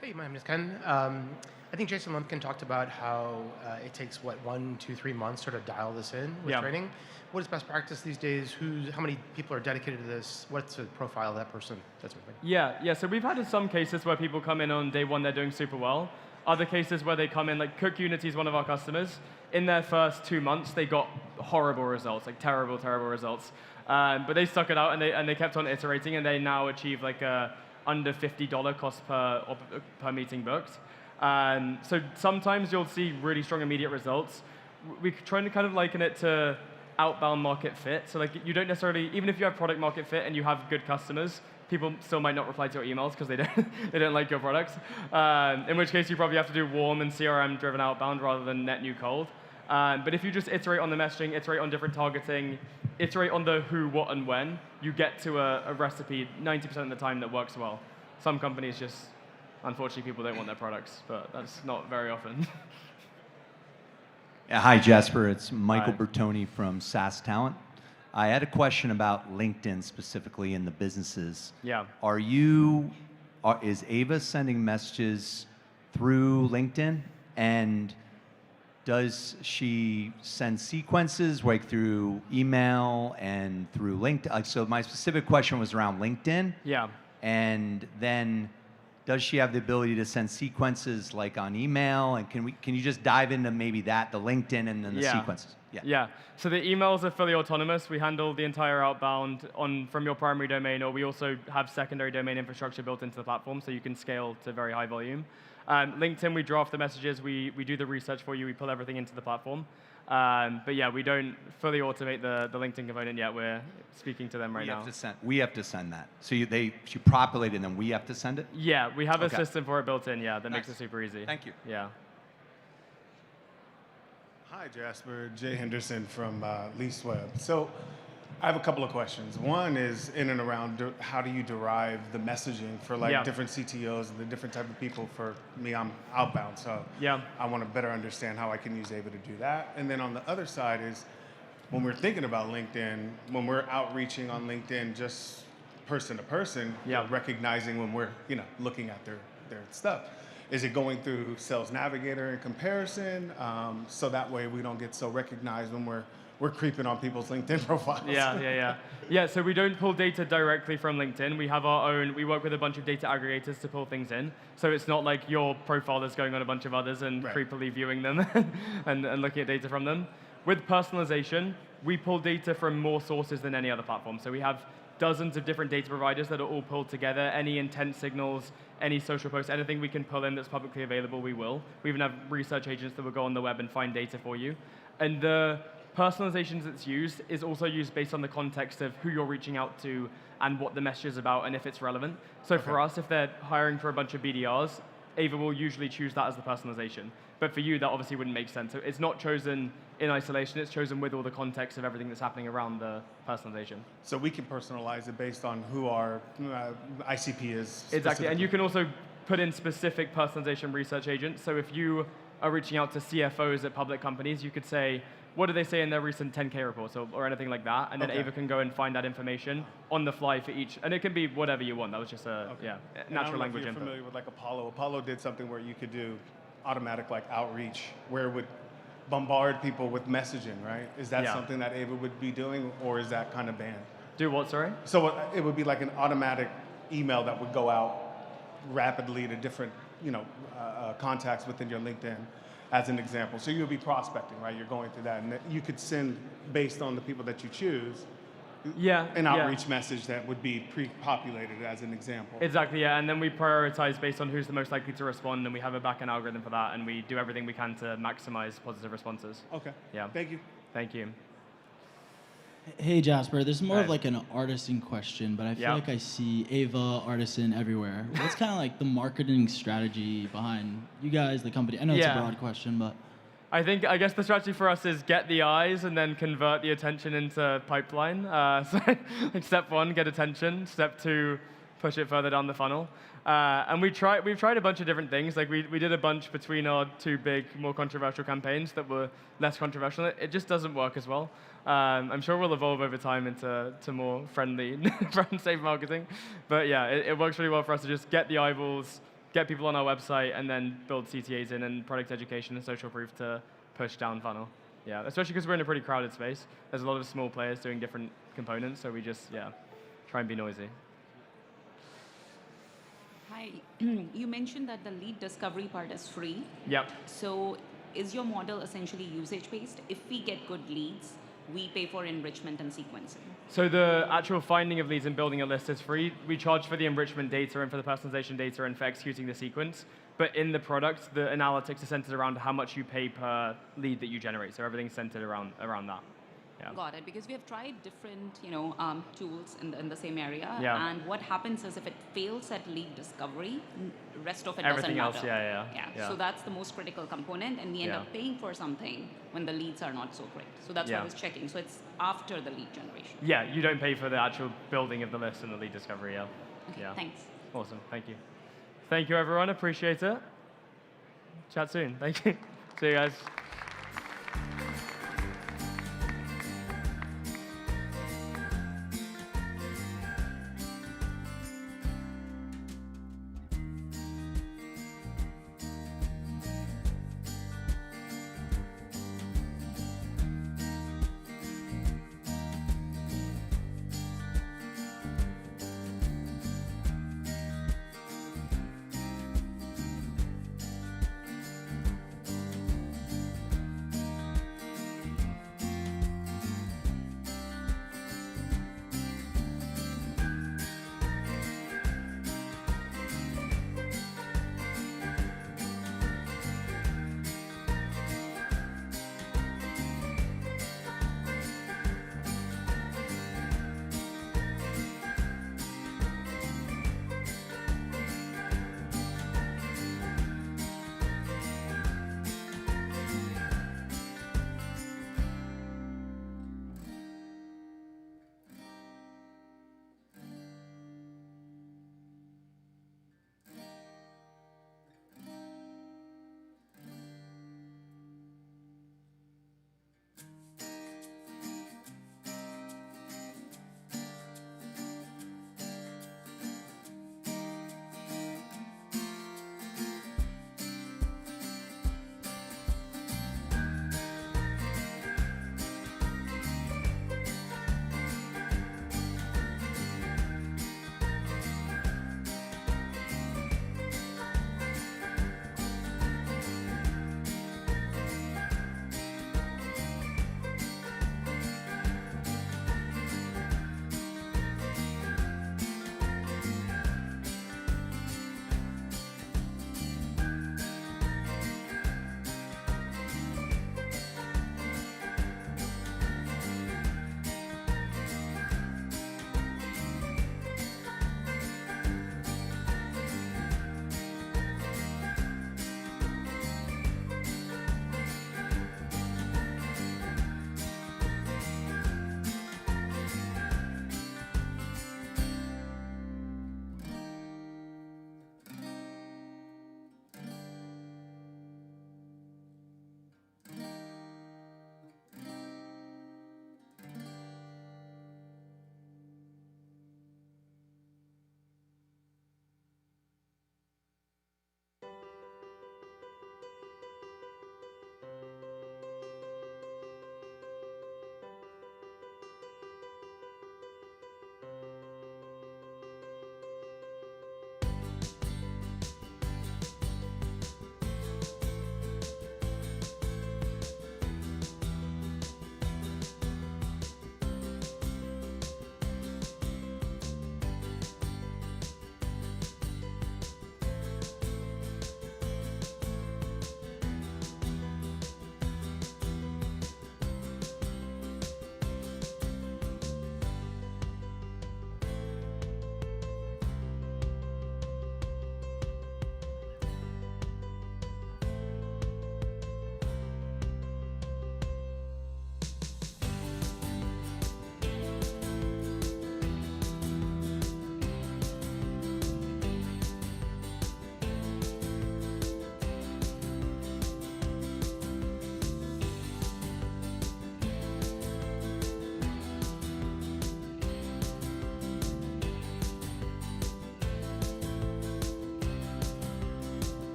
Hey, my name is Ken. I think Jason Lumpkin talked about how it takes, what, 1, 2, 3 months sort of dial this in with training. What is best practice these days? How many people are dedicated to this? What's the profile of that person? That sort of thing. Yeah. So we've had some cases where people come in on day 1, they're doing super well. Other cases where they come in, like Cook Unity is one of our customers. In their first 2 months, they got horrible results, like terrible results. But they stuck it out and they kept on iterating, and they now achieve like a under $50 cost per meeting booked. So sometimes you'll see really strong immediate results. We're trying to kind of liken it to outbound market fit. So like you don't necessarily, even if you have product market fit and you have good customers, people still might not reply to your emails because they don't like your products. In which case you probably have to do warm and CRM driven outbound rather than net new cold. But if you just iterate on the messaging, iterate on different targeting, iterate on the who, what, and when, you get to a recipe 90% of the time that works well. Some companies just, unfortunately, people don't want their products, but that's not very often. Yeah, hi, Jasper. It's Michael Bertoni from SaaS Talent. I had a question about LinkedIn specifically in the businesses. Yeah. Is Ava sending messages through LinkedIn? And does she send sequences like through email and through LinkedIn? So my specific question was around LinkedIn. Yeah. And then does she have the ability to send sequences like on email? And can you just dive into maybe the LinkedIn and then the sequences? Yeah. So the emails are fully autonomous. We handle the entire outbound from your primary domain, or we also have secondary domain infrastructure built into the platform, so you can scale to very high volume. LinkedIn, we draft the messages, we do the research for you, we pull everything into the platform. But yeah, we don't fully automate the LinkedIn component yet. We're speaking to them right now. We have to send that. So she populated and then we have to send it? Yeah, we have a system for it built in, that makes it super easy. Thank you. Yeah. Hi, Jasper. Jay Henderson from LeaseWeb. So I have a couple of questions. One is in and around how do you derive the messaging for different CTOs and the different type of people. For me, I'm outbound, so I want to better understand how I can use Ava to do that. And then on the other side is when we're thinking about LinkedIn, when we're outreaching on LinkedIn just person to person, recognizing when we're looking at their stuff. Is it going through Sales Navigator in comparison? So that way we don't get so recognized when we're creeping on people's LinkedIn profiles. Yeah, so we don't pull data directly from LinkedIn. We have our own, we work with a bunch of data aggregators to pull things in. So it's not like your profile that's going on a bunch of others and creepily viewing them and looking at data from them. With personalization, we pull data from more sources than any other platform. So we have dozens of different data providers that are all pulled together. Any intent signals, any social posts, anything we can pull in that's publicly available, we will. We even have research agents that will go on the web and find data for you. And the personalizations that's used is also used based on the context of who you're reaching out to and what the message is about and if it's relevant. So for us, if they're hiring for a bunch of BDRs, Ava will usually choose that as the personalization. But for you, that obviously wouldn't make sense. So it's not chosen in isolation, it's chosen with all the context of everything that's happening around the personalization. So we can personalize it based on who our ICP is. Exactly, and you can also put in specific personalization research agents. So if you are reaching out to CFOs at public companies, you could say, what do they say in their recent 10K reports or anything like that? And then Ava can go and find that information on the fly for each. And it can be whatever you want. That was just natural language input. If you're familiar with Apollo. Apollo did something where you could do automatic outreach where it would bombard people with messaging, right? Is that something that Ava would be doing, or is that kind of banned? Do what, sorry? So it would be like an automatic email that would go out rapidly to different contacts within your LinkedIn, as an example. So you'll be prospecting, right? You're going through that, and you could send, based on the people that you choose, an outreach message that would be pre-populated, as an example. Exactly, and then we prioritize based on who's the most likely to respond, and we have a back-end algorithm for that, and we do everything we can to maximize positive responses. Okay. Yeah. Thank you. Thank you. Hey Jasper, this is more of like an artisan question, but I feel like I see Ava, Artisan everywhere. What's kind of like the marketing strategy behind you guys, the company? I know it's a broad question, but I guess the strategy for us is get the eyes and then convert the attention into pipeline. So like step 1, get attention. Step 2, push it further down the funnel. And we've tried a bunch of different things. Like we did a bunch between our 2 big, more controversial campaigns that were less controversial. It just doesn't work as well. I'm sure we'll evolve over time into more friendly, safe marketing. But yeah, it works really well for us to just get the eyeballs, get people on our website, and then build CTAs in and product education and social proof to push down funnel. Yeah, especially because we're in a pretty crowded space. There's a lot of small players doing different components, so we just, try and be noisy. Hi, you mentioned that the lead discovery part is free. Yep. So is your model essentially usage-based? If we get good leads, we pay for enrichment and sequencing. So the actual finding of leads and building a list is free. We charge for the enrichment data and for the personalization data and for executing the sequence. But in the product, the analytics are centered around how much you pay per lead that you generate. So everything's centered around that. Yeah. Got it, because we have tried different tools in the same area, and what happens is if it fails at lead discovery, rest of it Everything doesn't matter. else, yeah. So that's the most critical component, and we end up paying for something when the leads are not so great. So that's what I was checking. So it's after the lead generation. Yeah, you don't pay for the actual building of the list and the lead discovery, Okay, thanks. Awesome, thank you. Thank you, everyone, appreciate it. Chat soon, thank you. See you guys.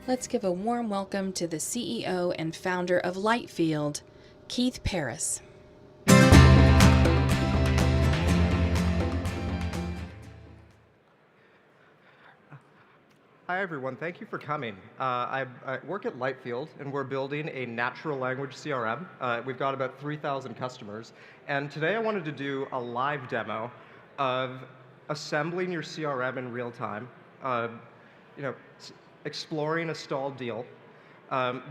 Let's give a warm welcome to the CEO and founder of Lightfield, Keith Paris. Hi, everyone. Thank you for coming. I work at Lightfield, and we're building a natural language CRM. We've got about 3,000 customers. And today I wanted to do a live demo of assembling your CRM in real time, exploring a stalled deal,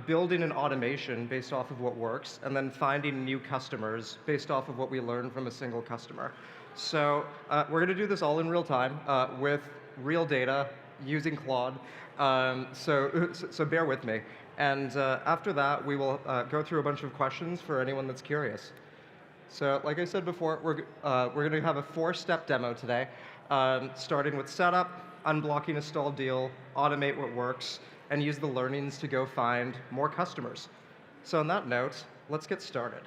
building an automation based off of what works, and then finding new customers based off of what we learned from a single customer. So we're going to do this all in real time with real data, using Claude, so bear with me. And after that, we will go through a bunch of questions for anyone that's curious. So like I said before, we're going to have a 4-step demo today, starting with setup, unblocking a stalled deal, automate what works, and use the learnings to go find more customers. So on that note, let's get started.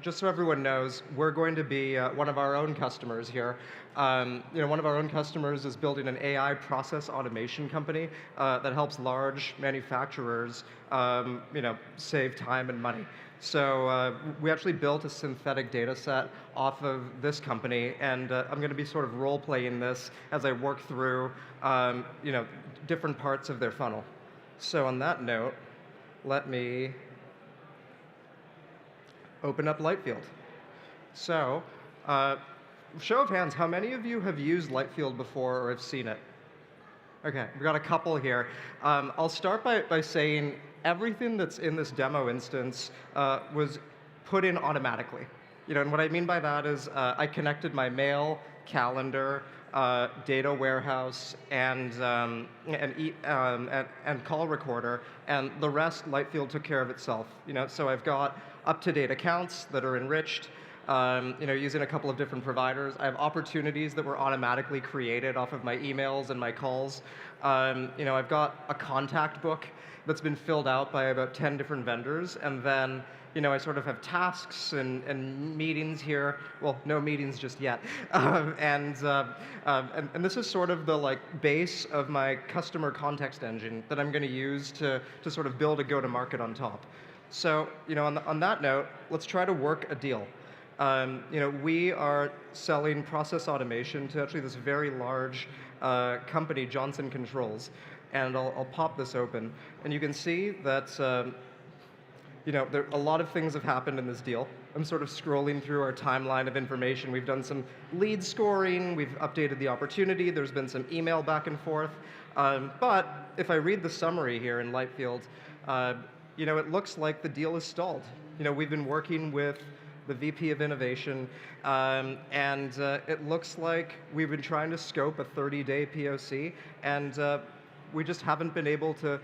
Just so everyone knows, we're going to be one of our own customers here. One of our own customers is building an AI process automation company that helps large manufacturers, save time and money. So we actually built a synthetic data set off of this company, and I'm going to be sort of role-playing this as I work through, different parts of their funnel. So on that note, let me open up Lightfield. So, show of hands, how many of you have used Lightfield before or have seen it? Okay, we've got a couple here. I'll start by saying everything that's in this demo instance was put in automatically. And what I mean by that is I connected my mail, calendar, data warehouse, and call recorder, and the rest Lightfield took care of itself. So I've got up-to-date accounts that are enriched, using a couple of different providers. I have opportunities that were automatically created off of my emails and my calls. I've got a contact book that's been filled out by about 10 different vendors, and then I sort of have tasks and meetings here. Well, no meetings just yet. And this is sort of the base of my customer context engine that I'm going to use to sort of build a go-to-market on top. So on that note, let's try to work a deal. We are selling process automation to actually this very large company, Johnson Controls. And I'll pop this open. And you can see that a lot of things have happened in this deal. I'm sort of scrolling through our timeline of information. We've done some lead scoring. We've updated the opportunity. There's been some email back and forth. But if I read the summary here in Lightfield, it looks like the deal is stalled. We've been working with the VP of Innovation, and it looks like we've been trying to scope a 30-day POC, and we just haven't been able to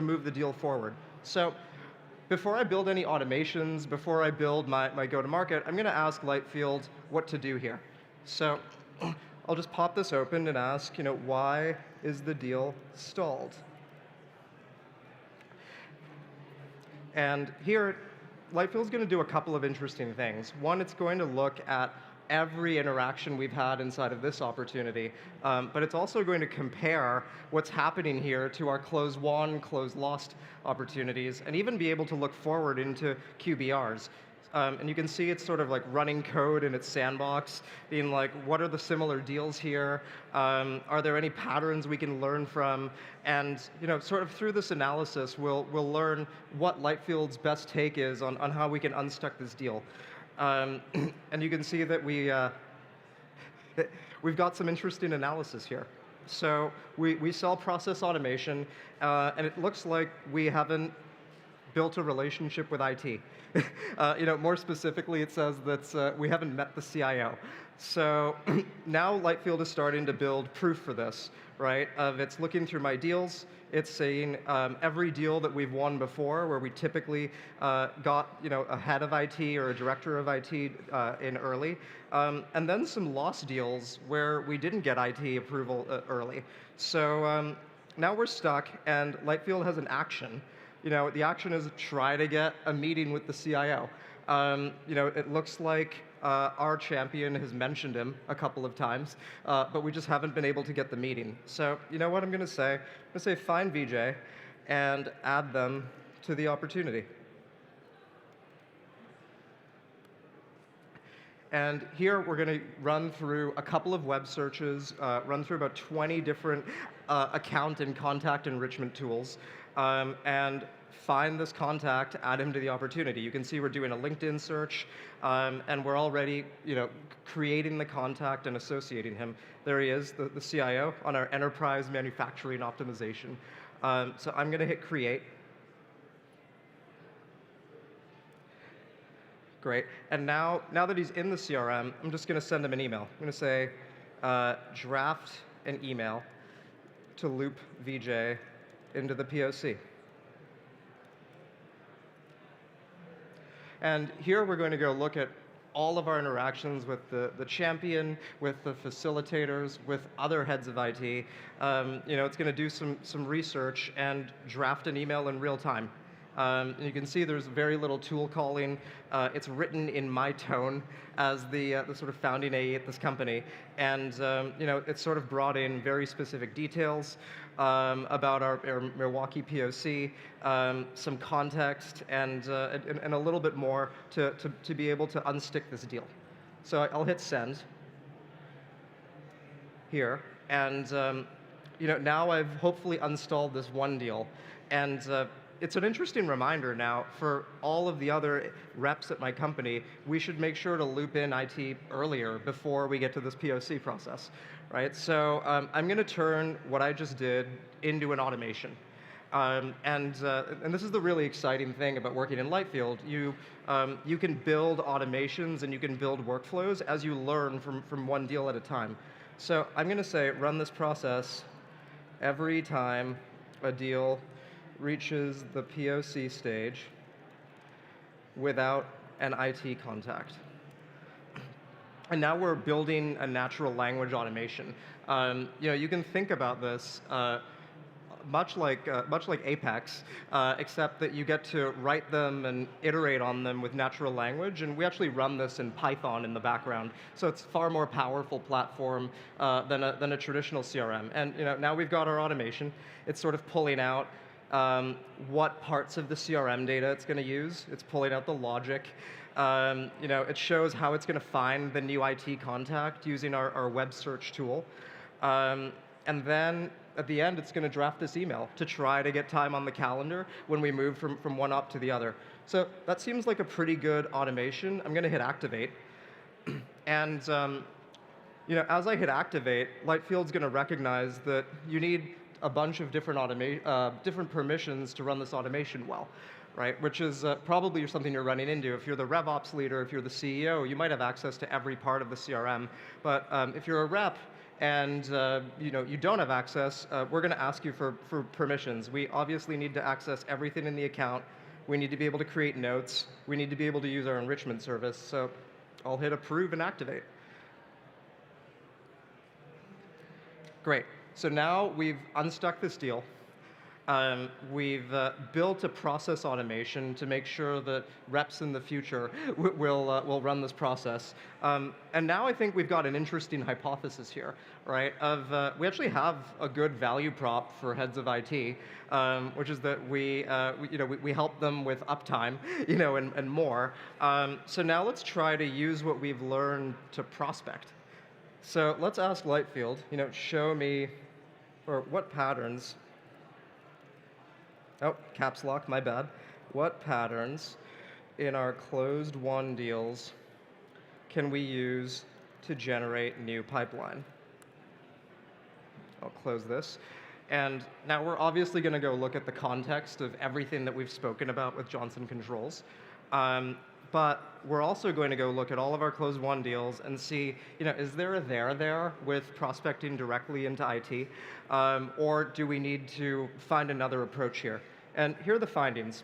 move the deal forward. So before I build any automations, before I build my go-to-market, I'm going to ask Lightfield what to do here. So I'll just pop this open and ask, why is the deal stalled? And here, Lightfield's going to do a couple of interesting things. One, it's going to look at every interaction we've had inside of this opportunity, but it's also going to compare what's happening here to our close won, close lost opportunities, and even be able to look forward into QBRs. And you can see it's sort of like running code in its sandbox, being like, what are the similar deals here? Are there any patterns we can learn from? And sort of through this analysis, we'll learn what Lightfield's best take is on how we can unstuck this deal. And you can see that we've got some interesting analysis here. So we sell process automation, and it looks like we haven't built a relationship with IT. More specifically, it says that we haven't met the CIO. So now Lightfield is starting to build proof for this, right? It's looking through my deals. It's saying every deal that we've won before, where we typically got a head of IT or a director of IT in early, and then some lost deals where we didn't get IT approval early. So now we're stuck, and Lightfield has an action. The action is try to get a meeting with the CIO. It looks like Our champion has mentioned him a couple of times, but we just haven't been able to get the meeting. So you know what I'm going to say? I'm going to say find VJ and add them to the opportunity. And here we're going to run through a couple of web searches, run through about 20 different account and contact enrichment tools, and find this contact, add him to the opportunity. You can see we're doing a LinkedIn search, and we're already creating the contact and associating him. There he is, the CIO on our enterprise manufacturing optimization. So I'm going to hit create. Great. And now that he's in the CRM, I'm just going to send him an email. I'm going to say, draft an email to loop VJ into the POC. And here we're going to go look at all of our interactions with the champion, with the facilitators, with other heads of IT. It's going to do some research and draft an email in real time. And you can see there's very little tool calling. It's written in my tone as the sort of founding AE at this company. And it's sort of brought in very specific details about our Milwaukee POC, some context, and a little bit more to be able to unstick this deal. So I'll hit send here. And now I've hopefully installed this one deal. And it's an interesting reminder now for all of the other reps at my company, we should make sure to loop in IT earlier before we get to this POC process, right? So I'm going to turn what I just did into an automation. And this is the really exciting thing about working in Lightfield. You can build automations and you can build workflows as you learn from one deal at a time. So I'm going to say run this process every time a deal reaches the POC stage without an IT contact. And now we're building a natural language automation. You can think about this much like Apex, except that you get to write them and iterate on them with natural language. And we actually run this in Python in the background, so it's a far more powerful platform than a traditional CRM. And now we've got our automation. It's sort of pulling out what parts of the CRM data it's going to use. It's pulling out the logic. It shows how it's going to find the new IT contact using our web search tool. And then at the end, it's going to draft this email to try to get time on the calendar when we move from one op to the other. So that seems like a pretty good automation. I'm going to hit activate. And as I hit activate, Lightfield's going to recognize that you need a bunch of different permissions to run this automation well, right? Which is probably something you're running into. If you're the RevOps leader, if you're the CEO, you might have access to every part of the CRM. But if you're a rep and you don't have access, we're going to ask you for permissions. We obviously need to access everything in the account. We need to be able to create notes. We need to be able to use our enrichment service. So I'll hit approve and activate. Great. So now we've unstuck this deal. We've built a process automation to make sure that reps in the future will run this process. And now I think we've got an interesting hypothesis here, right? We actually have a good value prop for heads of IT, which is that we help them with uptime, and more. So now let's try to use what we've learned to prospect. So let's ask Lightfield, show me, or what patterns, oh, caps lock, my bad. What patterns in our closed won deals can we use to generate new pipeline? I'll close this. And now we're obviously going to go look at the context of everything that we've spoken about with Johnson Controls. But we're also going to go look at all of our closed won deals and see, is there a there with prospecting directly into IT? Or do we need to find another approach here? And here are the findings.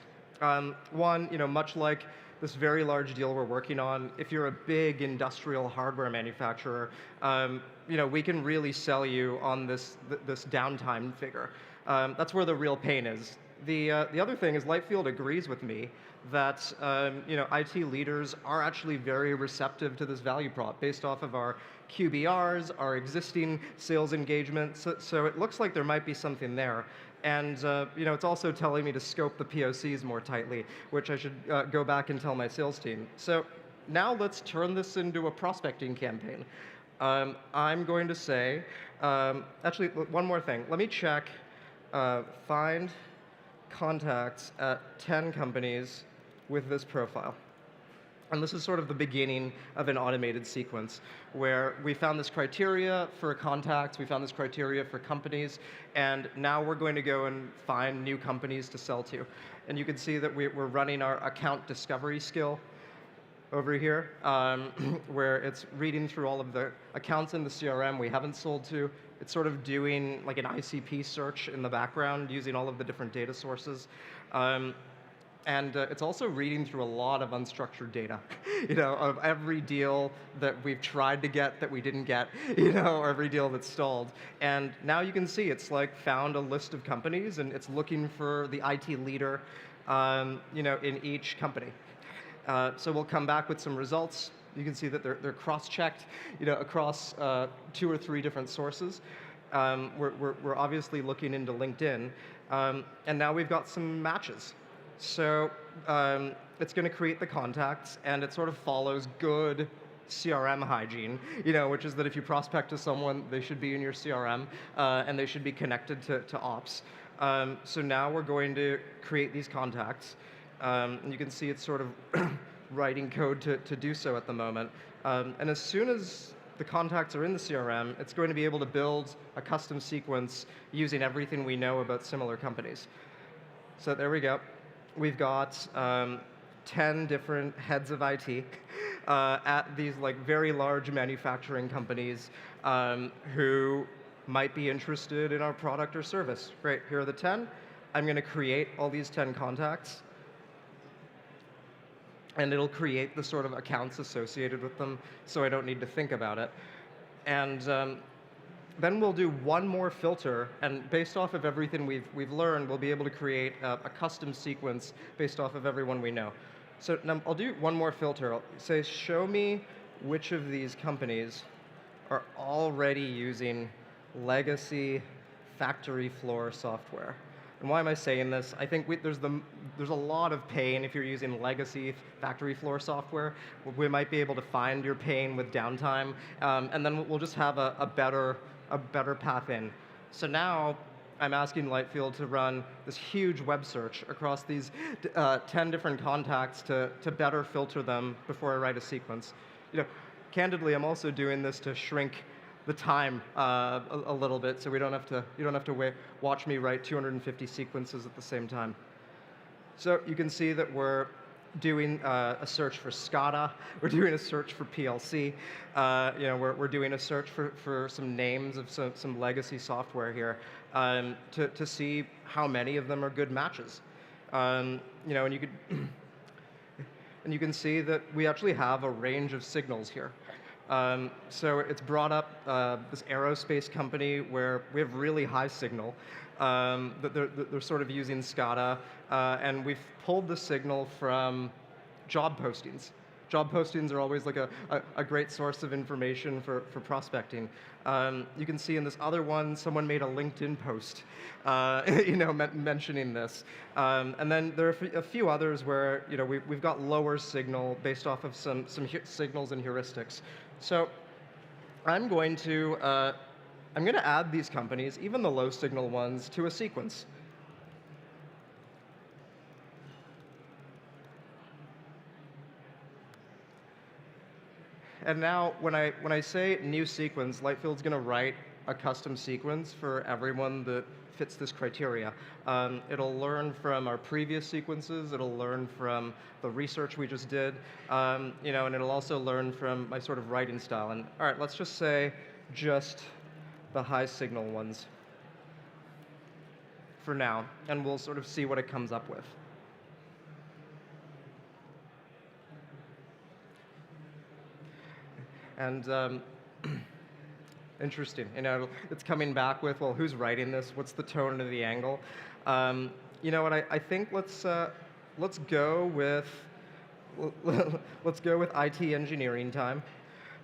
One, much like this very large deal we're working on, if you're a big industrial hardware manufacturer, we can really sell you on this downtime figure. That's where the real pain is. The other thing is Lightfield agrees with me that IT leaders are actually very receptive to this value prop based off of our QBRs, our existing sales engagement. So it looks like there might be something there. And it's also telling me to scope the POCs more tightly, which I should go back and tell my sales team. So now let's turn this into a prospecting campaign. I'm going to say, actually, one more thing. Let me check, find contacts at 10 companies with this profile. And this is sort of the beginning of an automated sequence where we found this criteria for contacts, we found this criteria for companies, and now we're going to go and find new companies to sell to. And you can see that we're running our account discovery skill over here, where it's reading through all of the accounts in the CRM we haven't sold to. It's sort of doing like an ICP search in the background using all of the different data sources. And it's also reading through a lot of unstructured data, of every deal that we've tried to get that we didn't get, or every deal that's stalled. And now you can see it's like found a list of companies and it's looking for the IT leader, in each company. So we'll come back with some results. You can see that they're cross-checked, across 2 or 3 different sources. We're obviously looking into LinkedIn, and now we've got some matches. So it's going to create the contacts, and it sort of follows good CRM hygiene, which is that if you prospect to someone, they should be in your CRM, and they should be connected to ops. So now we're going to create these contacts. And you can see it's sort of writing code to do so at the moment. And as soon as the contacts are in the CRM, it's going to be able to build a custom sequence using everything we know about similar companies. So there we go. We've got 10 different heads of IT at these very large manufacturing companies who might be interested in our product or service. Great, here are the 10. I'm going to create all these 10 contacts. And it'll create the sort of accounts associated with them, so I don't need to think about it. And then we'll do one more filter, and based off of everything we've learned, we'll be able to create a custom sequence based off of everyone we know. So now I'll do one more filter. I'll say, show me which of these companies are already using legacy factory floor software. And why am I saying this? I think there's a lot of pain if you're using legacy factory floor software. We might be able to find your pain with downtime, and then we'll just have a better path in. So now I'm asking Lightfield to run this huge web search across these 10 different contacts to better filter them before I write a sequence. Candidly, I'm also doing this to shrink the time a little bit, so you don't have to watch me write 250 sequences at the same time. So you can see that we're doing a search for SCADA, we're doing a search for PLC, we're doing a search for some names of some legacy software here to see how many of them are good matches. And you could and you can see that we actually have a range of signals here. So it's brought up this aerospace company where we have really high signal. That they're sort of using SCADA, and we've pulled the signal from job postings. Job postings are always like a great source of information for prospecting. You can see in this other one, someone made a LinkedIn post, mentioning this. And then there are a few others where we've got lower signal based off of some signals and heuristics. So I'm going to add these companies, even the low signal ones, to a sequence. And now, when I say new sequence, Lightfield's going to write a custom sequence for everyone that fits this criteria. It'll learn from our previous sequences. It'll learn from the research we just did, and it'll also learn from my sort of writing style. And all right, let's just say just the high signal ones for now, and we'll sort of see what it comes up with. And interesting, it's coming back with, well, who's writing this? What's the tone of the angle? you know what? I think let's go with let's go with IT engineering time.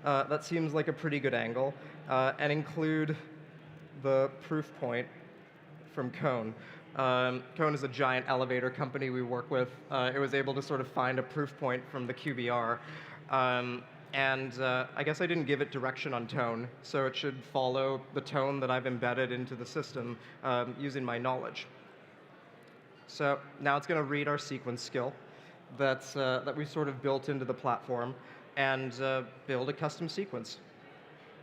That seems like a pretty good angle, and include the proof point from Cone. Cone is a giant elevator company we work with. It was able to sort of find a proof point from the QBR. And I guess I didn't give it direction on tone, so it should follow the tone that I've embedded into the system using my knowledge. So now it's going to read our sequence skill that we sort of built into the platform and build a custom sequence.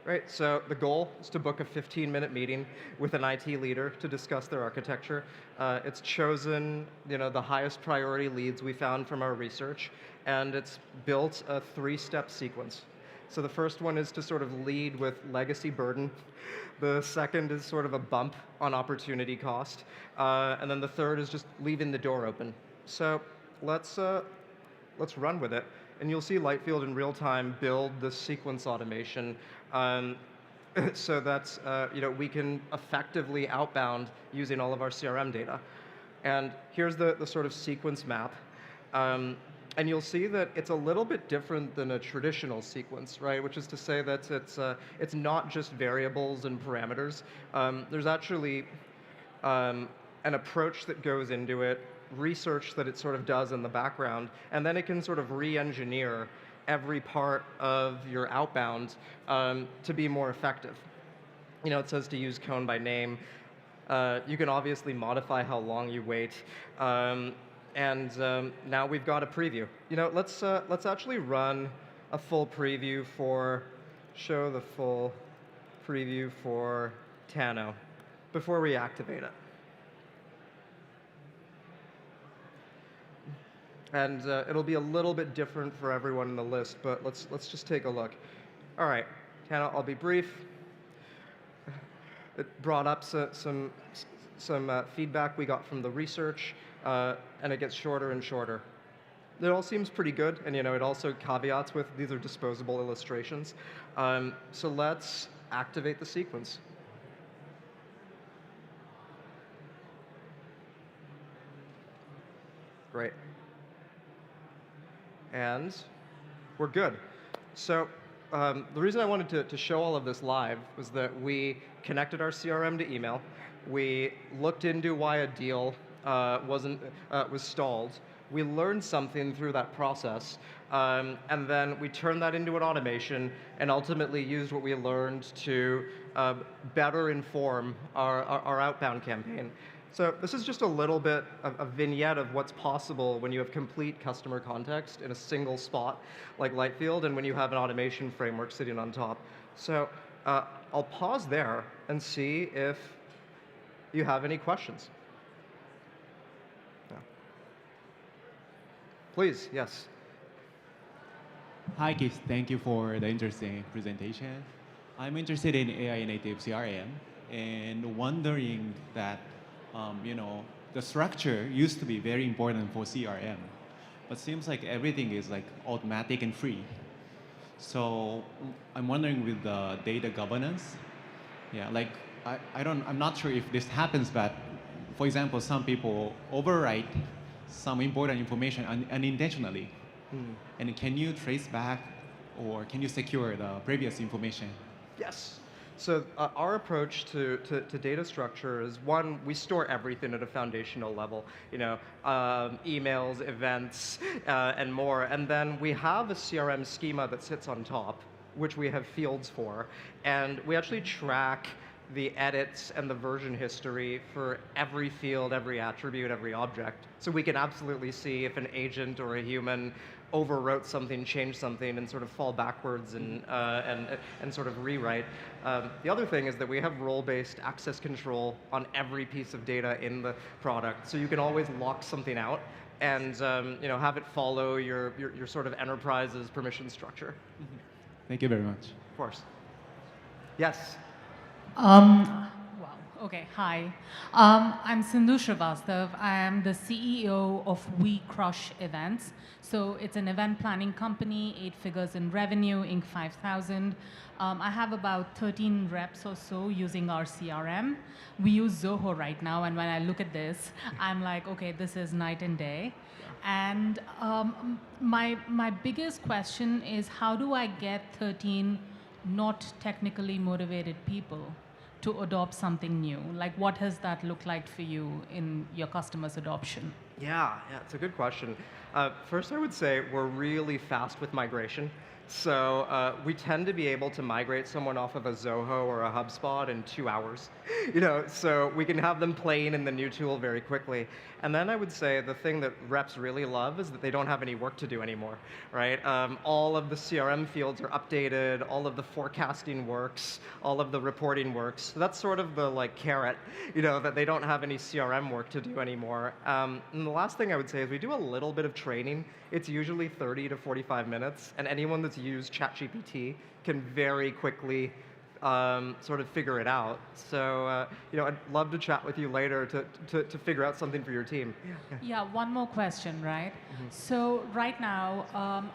Right, so the goal is to book a 15-minute meeting with an IT leader to discuss their architecture. It's chosen, the highest priority leads we found from our research, and it's built a 3-step sequence. So the first one is to sort of lead with legacy burden. The second is sort of a bump on opportunity cost, and then the third is just leaving the door open. So let's run with it. And you'll see Lightfield in real time build this sequence automation so that we can effectively outbound using all of our CRM data. And here's the sort of sequence map. And you'll see that it's a little bit different than a traditional sequence, right? Which is to say that it's not just variables and parameters. There's actually an approach that goes into it, research that it sort of does in the background, and then it can sort of re-engineer every part of your outbound to be more effective. It says to use Cone by name. You can obviously modify how long you wait, and now we've got a preview. Let's actually run a full preview show the full preview for Tano before we activate it. And it'll be a little bit different for everyone in the list, but let's just take a look. All right, Tana, I'll be brief. It brought up some feedback we got from the research, and it gets shorter and shorter. It all seems pretty good, and it also caveats with these are disposable illustrations. So let's activate the sequence. Great. And we're good. So the reason I wanted to show all of this live was that we connected our CRM to email. We looked into why a deal was stalled. We learned something through that process, and then we turned that into an automation and ultimately used what we learned to better inform our outbound campaign. So this is just a little bit of a vignette of what's possible when you have complete customer context in a single spot like Lightfield and when you have an automation framework sitting on top. So I'll pause there and see if you have any questions. Yeah. Please, yes. Hi, Keith. Thank you for the interesting presentation. I'm interested in AI native CRM and wondering that the structure used to be very important for CRM, but seems like everything is like automatic and free. So I'm wondering with the data governance, I'm not sure if this happens, but for example, some people overwrite some important information unintentionally. And can you trace back or can you secure the previous information? Yes. So our approach to data structure is, one, we store everything at a foundational level, emails, events, and more. And then we have a CRM schema that sits on top, which we have fields for. And we actually track the edits and the version history for every field, every attribute, every object. So we can absolutely see if an agent or a human overwrote something, changed something, and sort of fall backwards and sort of rewrite. The other thing is that we have role-based access control on every piece of data in the product, so you can always lock something out and have it follow your sort of enterprise's permission structure. Thank you very much. Of course. Yes. Wow. Okay, hi. I'm Sindhu Srivastav. I am the CEO of We Crush Events. So it's an event planning company, 8 figures in revenue, Inc. 5,000. I have about 13 reps or so using our CRM. We use Zoho right now, and when I look at this, I'm like, okay, this is night and day. And my biggest question is, how do I get 13 not technically motivated people to adopt something new? Like, what has that looked like for you in your customers' adoption? Yeah, it's a good question. First, I would say we're really fast with migration. So we tend to be able to migrate someone off of a Zoho or a HubSpot in 2 hours. So we can have them playing in the new tool very quickly. And then I would say the thing that reps really love is that they don't have any work to do anymore, right? All of the CRM fields are updated, all of the forecasting works, all of the reporting works. So that's sort of the like carrot, that they don't have any CRM work to do anymore. And the last thing I would say is we do a little bit of training. It's usually 30 to 45 minutes, and anyone that's used ChatGPT can very quickly sort of figure it out. So, I'd love to chat with you later to figure out something for your team. Yeah, one more question, right? So right now,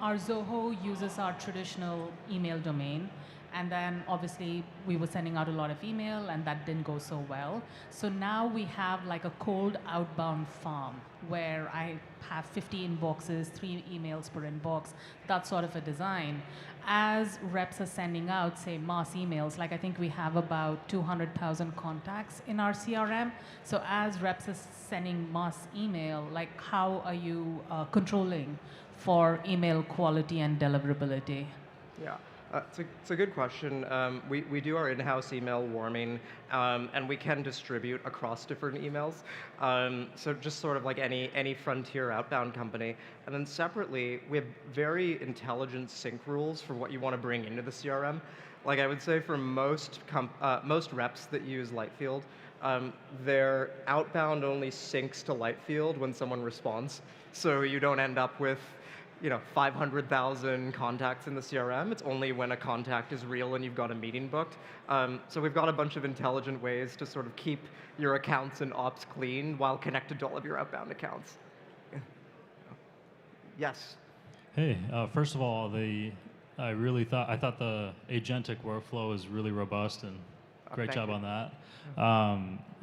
our Zoho uses our traditional email domain. And then obviously we were sending out a lot of email and that didn't go so well. So now we have like a cold outbound farm where I have 50 inboxes, 3 emails per inbox, that sort of a design. As reps are sending out, say, mass emails, like I think we have about 200,000 contacts in our CRM. So as reps are sending mass email, like how are you controlling for email quality and deliverability? Yeah. It's a good question. We do our in-house email warming, and we can distribute across different emails. So just sort of like any frontier outbound company. And then separately, we have very intelligent sync rules for what you want to bring into the CRM. Like I would say for most reps that use Lightfield, their outbound only syncs to Lightfield when someone responds. So you don't end up with 500,000 contacts in the CRM. It's only when a contact is real and you've got a meeting booked. So we've got a bunch of intelligent ways to sort of keep your accounts and ops clean while connected to all of your outbound accounts. Yes. Hey, first of all, I thought the Agentic workflow is really robust and great job on that.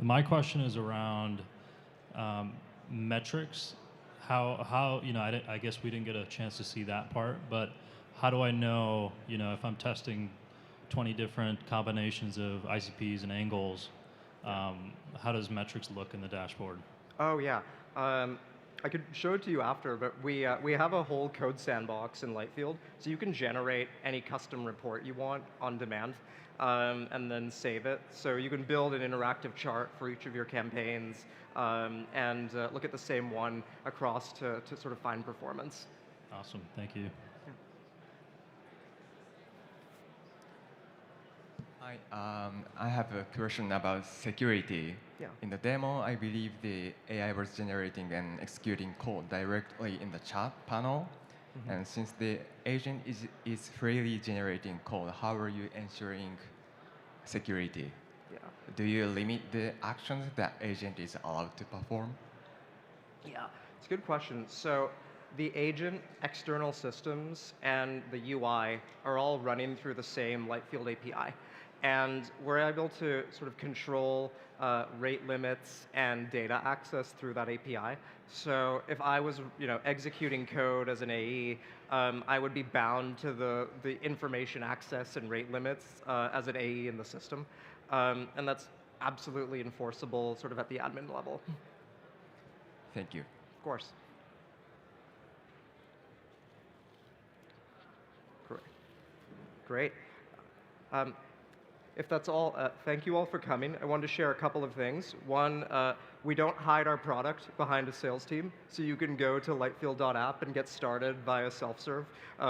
My question is around metrics. How I guess we didn't get a chance to see that part, but how do I know, if I'm testing 20 different combinations of ICPs and angles, how does metrics look in the dashboard? Oh yeah, I could show it to you after, but we have a whole code sandbox in Lightfield, so you can generate any custom report you want on demand. And then save it. So you can build an interactive chart for each of your campaigns and look at the same one across to sort of find performance. Awesome, thank you. Hi, I have a question about security. Yeah. In the demo, I believe the AI was generating and executing code directly in the chat panel. And since the agent is freely generating code, how are you ensuring security? Yeah. Do you limit the actions that agent is allowed to perform? Yeah, it's a good question. So the agent, external systems, and the UI are all running through the same Lightfield API. And we're able to sort of control rate limits and data access through that API. So if I was executing code as an AE, I would be bound to the information access and rate limits as an AE in the system. And that's absolutely enforceable sort of at the admin level. Thank you. Of course. Great. If that's all, thank you all for coming. I wanted to share a couple of things. One, We don't hide our product behind a sales team, so you can go to lightfield.app and get started via self-serve.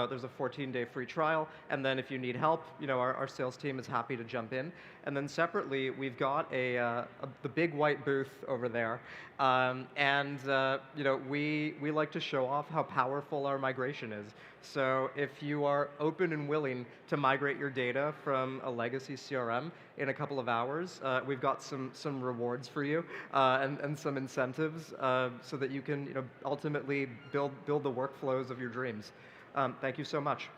There's a 14-day free trial, and then if you need help, our sales team is happy to jump in. And then separately, we've got the big white booth over there, we like to show off how powerful our migration is. So if you are open and willing to migrate your data from a legacy CRM in a couple of hours, we've got some rewards for you and some incentives so that you can ultimately build the workflows of your dreams. Thank you so much.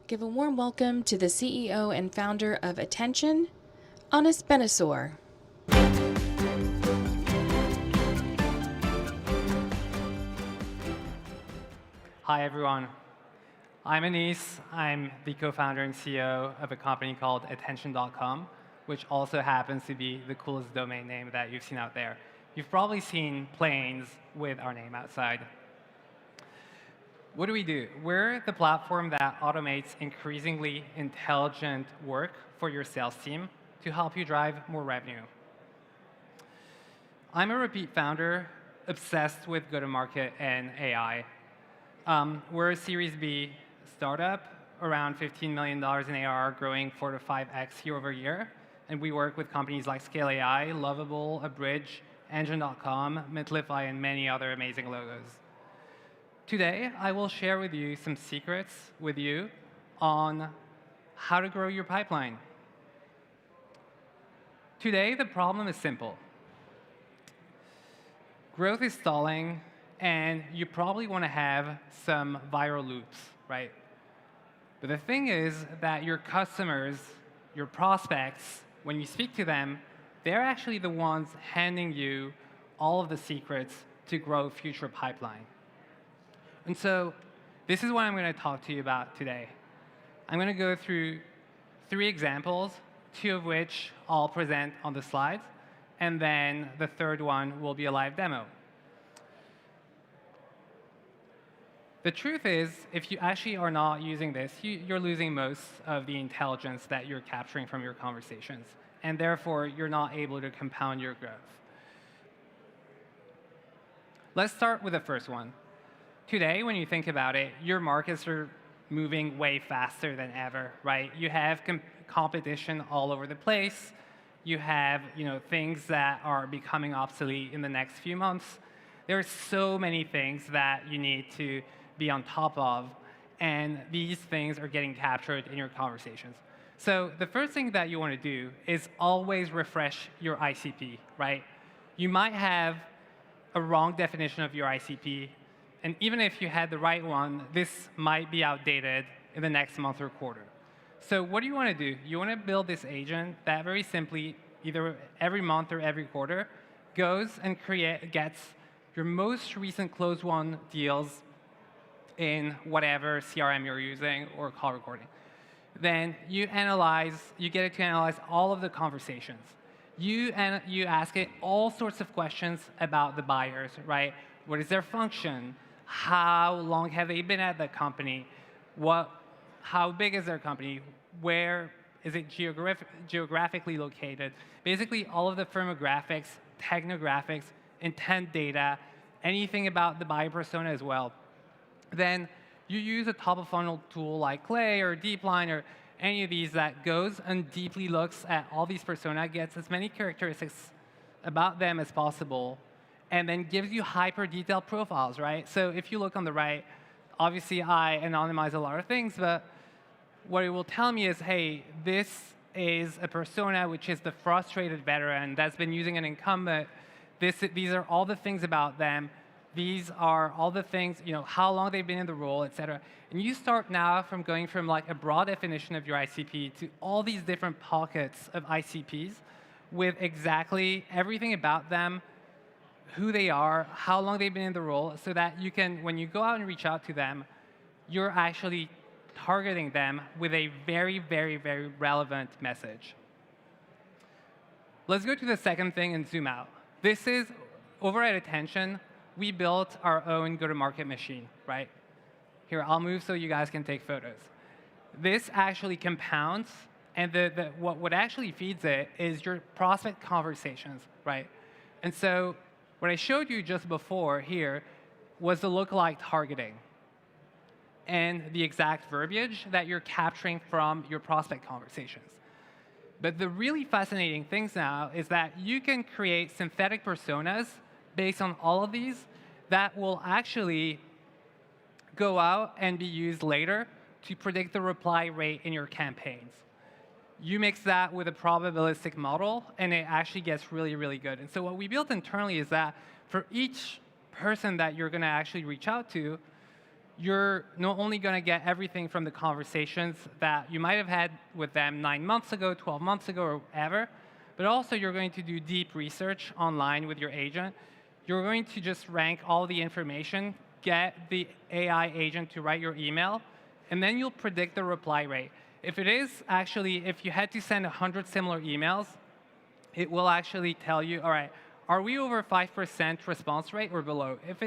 Give a warm welcome to the CEO and founder of Attention, Anis Benasour. Hi, everyone. I'm Anis. I'm the co-founder and CEO of a company called Attention.com, which also happens to be the coolest domain name that you've seen out there. You've probably seen planes with our name outside. What do? We're the platform that automates increasingly intelligent work for your sales team to help you drive more revenue. I'm a repeat founder, obsessed with go-to-market and AI. We're a Series B startup, around $15 million in ARR, growing 4 to 5x year over year. And we work with companies like Scale AI, Lovable, Abridge, Engine.com, Midlify, and many other amazing logos. Today, I will share with you some secrets with you on how to grow your pipeline. Today, the problem is simple. Growth is stalling, and you probably want to have some viral loops, right? But the thing is that your customers, your prospects, when you speak to them, they're actually the ones handing you all of the secrets to grow future pipeline. And so this is what I'm going to talk to you about today. I'm going to go through 3 examples, 2 of which I'll present on the slides, and then the third one will be a live demo. The truth is, if you actually are not using this, you're losing most of the intelligence that you're capturing from your conversations, and therefore, you're not able to compound your growth. Let's start with the first one. Today, when you think about it, your markets are moving way faster than ever, right? You have competition all over the place. You have things that are becoming obsolete in the next few months. There are so many things that you need to be on top of, and these things are getting captured in your conversations. So the first thing that you want to do is always refresh your ICP, right? You might have a wrong definition of your ICP, and even if you had the right one, this might be outdated in the next month or quarter. So what do you want to do? You want to build this agent that very simply, either every month or every quarter, goes and gets your most recent closed won deals in whatever CRM you're using or call recording. Then you get it to analyze all of the conversations. You ask it all sorts of questions about the buyers, right? What is their function? How long have they been at the company? How big is their company? Where is it geographically located? Basically, all of the firmographics, technographics, intent data, anything about the buyer persona as well. Then you use a top-of-funnel tool like Clay or DeepLine or any of these that goes and deeply looks at all these persona, gets as many characteristics about them as possible, and then gives you hyper-detailed profiles, right? So if you look on the right, obviously I anonymize a lot of things, but what it will tell me is, hey, this is a persona which is the frustrated veteran that's been using an incumbent. These are all the things about them. These are all the things, how long they've been in the role, et cetera. And you start now from going from like a broad definition of your ICP to all these different pockets of ICPs with exactly everything about them, who they are, how long they've been in the role, so that you can, when you go out and reach out to them, you're actually targeting them with a very, very, very relevant message. Let's go to the second thing and zoom out. This is, over at Attention, we built our own go-to-market machine, right? Here, I'll move so you guys can take photos. This actually compounds, and what actually feeds it is your prospect conversations, right? And so what I showed you just before here was the lookalike targeting and the exact verbiage that you're capturing from your prospect conversations. But the really fascinating things now is that you can create synthetic personas based on all of these that will actually go out and be used later to predict the reply rate in your campaigns. You mix that with a probabilistic model, and it actually gets really, really good. And so what we built internally is that for each person that you're going to actually reach out to, you're not only going to get everything from the conversations that you might have had with them 9 months ago, 12 months ago, or whatever, but also you're going to do deep research online with your agent. You're going to just rank all the information, get the AI agent to write your email, and then you'll predict the reply rate. If it is actually, if you had to send 100 similar emails, it will actually tell you, all right, are we over 5% response rate or below? If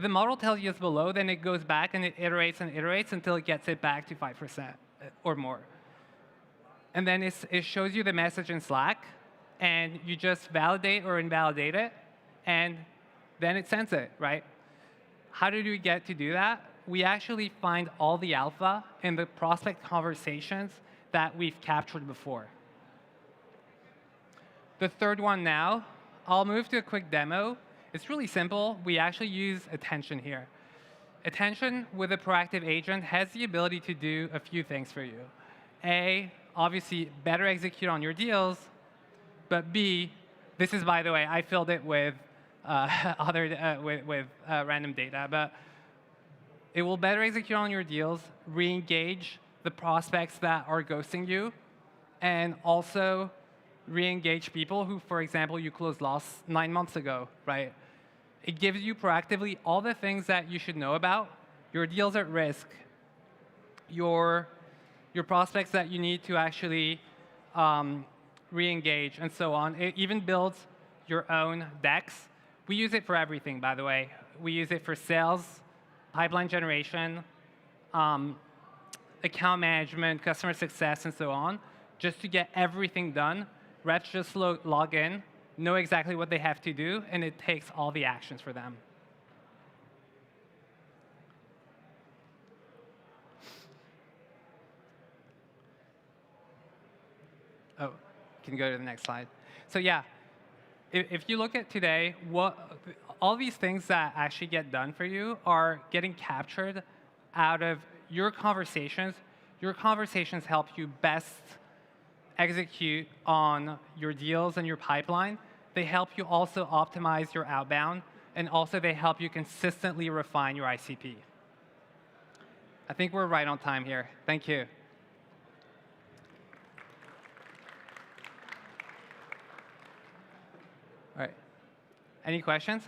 the model tells you it's below, then it goes back and it iterates and iterates until it gets it back to 5% or more. And then it shows you the message in Slack, and you just validate or invalidate it, and then it sends it, right? How did we get to do that? We actually find all the alpha in the prospect conversations that we've captured before. The third one now, I'll move to a quick demo. It's really simple. We actually use attention here. Attention with a proactive agent has the ability to do a few things for you. A, obviously, better execute on your deals. But B, this is, by the way, I filled it with random data. But it will better execute on your deals, re-engage the prospects that are ghosting you, and also re-engage people who, for example, you closed last 9 months ago, right? It gives you proactively all the things that you should know about, your deals at risk, your prospects that you need to actually re-engage, and so on. It even builds your own decks. We use it for everything, by the way. We use it for sales, pipeline generation, account management, customer success, and so on, just to get everything done. Reps just log in, know exactly what they have to do, and it takes all the actions for them. Oh, can you go to the next slide? So yeah, if you look at today, all these things that actually get done for you are getting captured out of your conversations. Your conversations help you best execute on your deals and your pipeline. They help you also optimize your outbound, and also they help you consistently refine your ICP. I think we're right on time here. Thank you. All right. Any questions?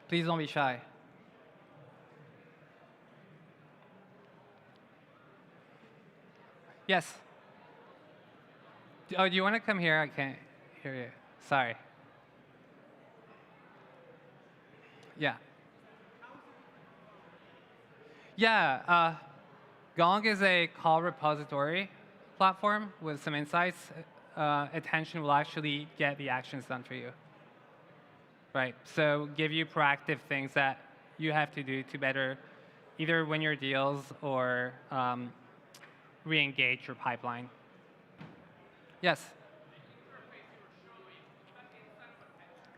Please don't be shy. Yes? Oh, do you want to come here? I can't hear you. Sorry. Yeah. Yeah. Gong is a call repository platform with some insights. Attention will actually get the actions done for you. Right, so give you proactive things that you have to do to better either win your deals or re-engage your pipeline. Yes?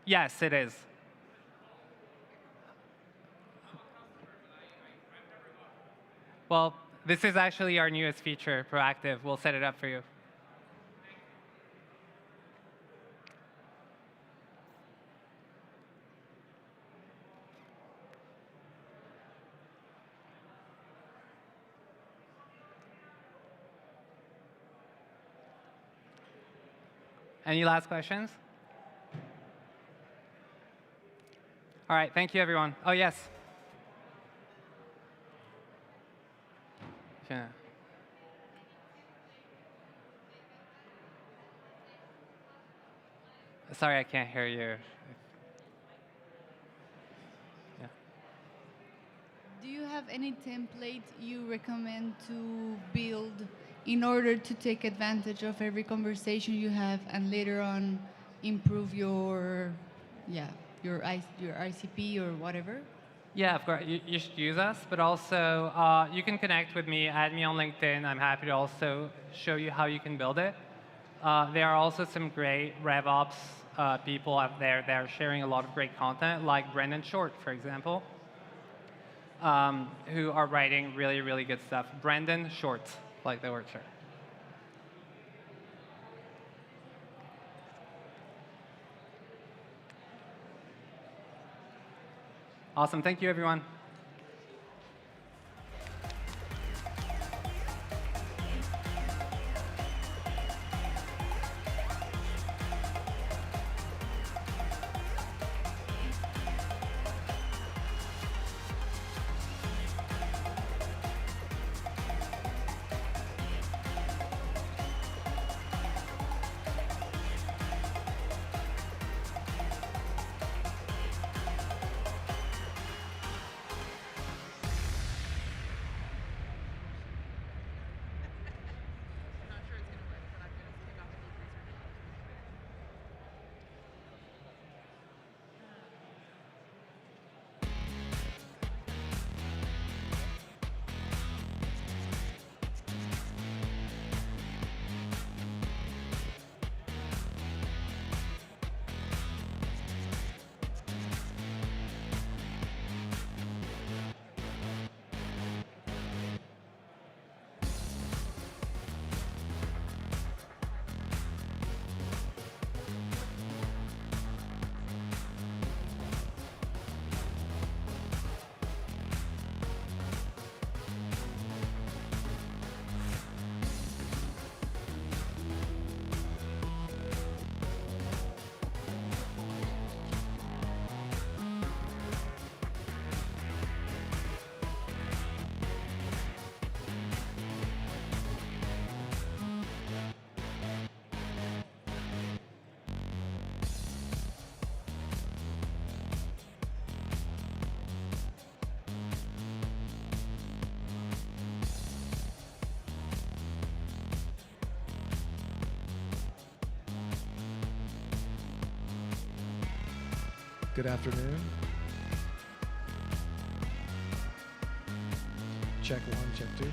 Yes, it is. Well, this is actually our newest feature, proactive. We'll set it up for you. Any last questions? All right, thank you, everyone. Oh, yes. Yeah. Sorry, I can't hear you. Yeah. Do you have any template you recommend to build in order to take advantage of every conversation you have and later on improve your ICP or whatever? Yeah, of course. You should use us, but also you can connect with me, add me on LinkedIn. I'm happy to also show you how you can build it. There are also some great RevOps people out there that are sharing a lot of great content, like Brendan Short, for example. who are writing really, really good stuff. Brandon Short, like the word short. Awesome. Thank you, everyone. Good afternoon. Check 1, check 2.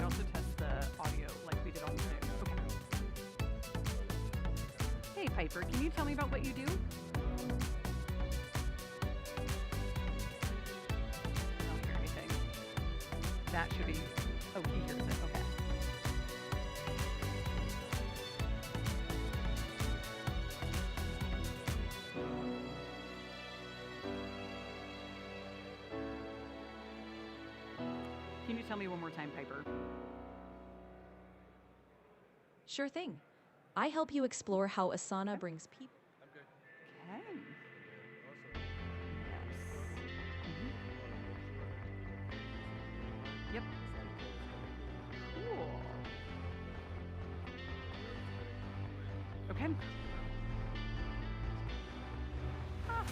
also test the audio like we did on Zoom. Okay. Hey, Piper, can you tell me about what you do? I don't hear anything. That should be, oh, he hears it, okay. Can you tell me one more time, Piper? Sure thing. I help you explore how Asana brings people. Okay. Yes. Yep. Cool. Okay. Ah.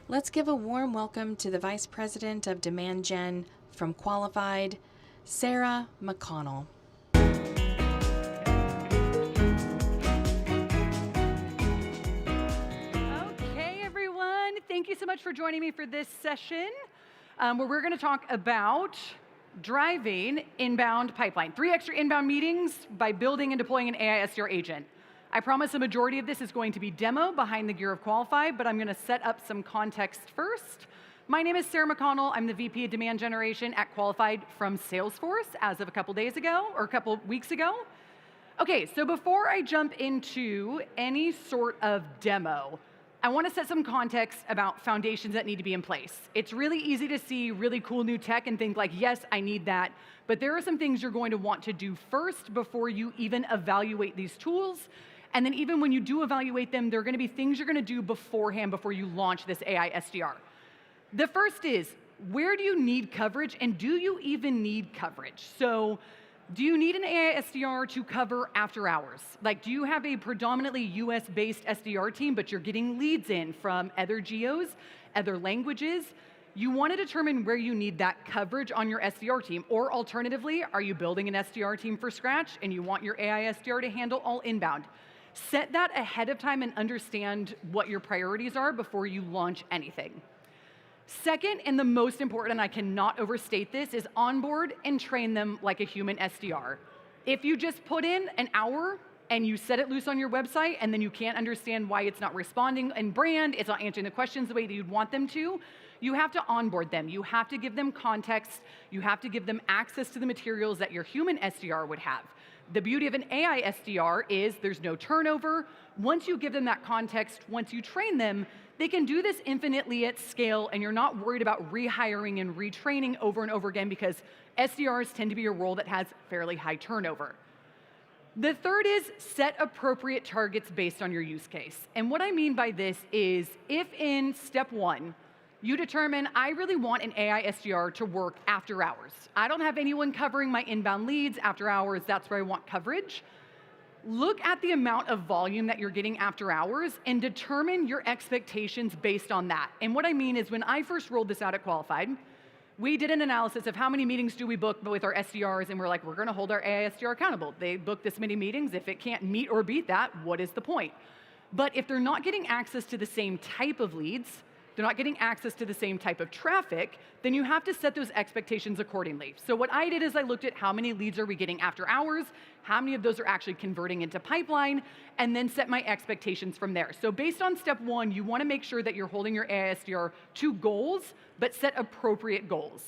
Let's give a warm welcome to the Vice President of Demand Gen from Qualified, Sarah McConnell. Okay, everyone. Thank you so much for joining me for this session where we're going to talk about driving inbound pipeline. 3 extra inbound meetings by building and deploying an AI SDR agent. I promise a majority of this is going to be demo behind the gear of Qualified, but I'm going to set up some context first. My name is Sarah McConnell. I'm the VP of Demand Generation at Qualified from Salesforce as of a couple days ago, or a couple weeks ago. Okay, so before I jump into any sort of demo, I want to set some context about foundations that need to be in place. It's really easy to see really cool new tech and think like, yes, I need that. But there are some things you're going to want to do first before you even evaluate these tools. And then even when you do evaluate them, there are going to be things you're going to do beforehand before you launch this AI SDR. The first is, where do you need coverage, and do you even need coverage? So do you need an AI SDR to cover after hours? Like, do you have a predominantly US-based SDR team, but you're getting leads in from other geos, other languages? You want to determine where you need that coverage on your SDR team. Or alternatively, are you building an SDR team from scratch and you want your AI SDR to handle all inbound? Set that ahead of time and understand what your priorities are before you launch anything. Second, and the most important, and I cannot overstate this, is onboard and train them like a human SDR. If you just put in an hour and you set it loose on your website and then you can't understand why it's not responding in brand, it's not answering the questions the way that you'd want them to, you have to onboard them. You have to give them context. You have to give them access to the materials that your human SDR would have. The beauty of an AI SDR is there's no turnover. Once you give them that context, once you train them, they can do this infinitely at scale, and you're not worried about rehiring and retraining over and over again, because SDRs tend to be a role that has fairly high turnover. The third is set appropriate targets based on your use case. And what I mean by this is, if in step 1, you determine, I really want an AI SDR to work after hours. I don't have anyone covering my inbound leads after hours, that's where I want coverage. Look at the amount of volume that you're getting after hours and determine your expectations based on that. And what I mean is, when I first rolled this out at Qualified, we did an analysis of how many meetings do we book with our SDRs, and we're like, we're gonna hold our AI SDR accountable. They book this many meetings. If it can't meet or beat that, what is the point? But if they're not getting access to the same type of leads, they're not getting access to the same type of traffic, then you have to set those expectations accordingly. So what I did is I looked at how many leads are we getting after hours, how many of those are actually converting into pipeline, and then set my expectations from there. So based on step 1, you wanna make sure that you're holding your AI SDR to goals, but set appropriate goals.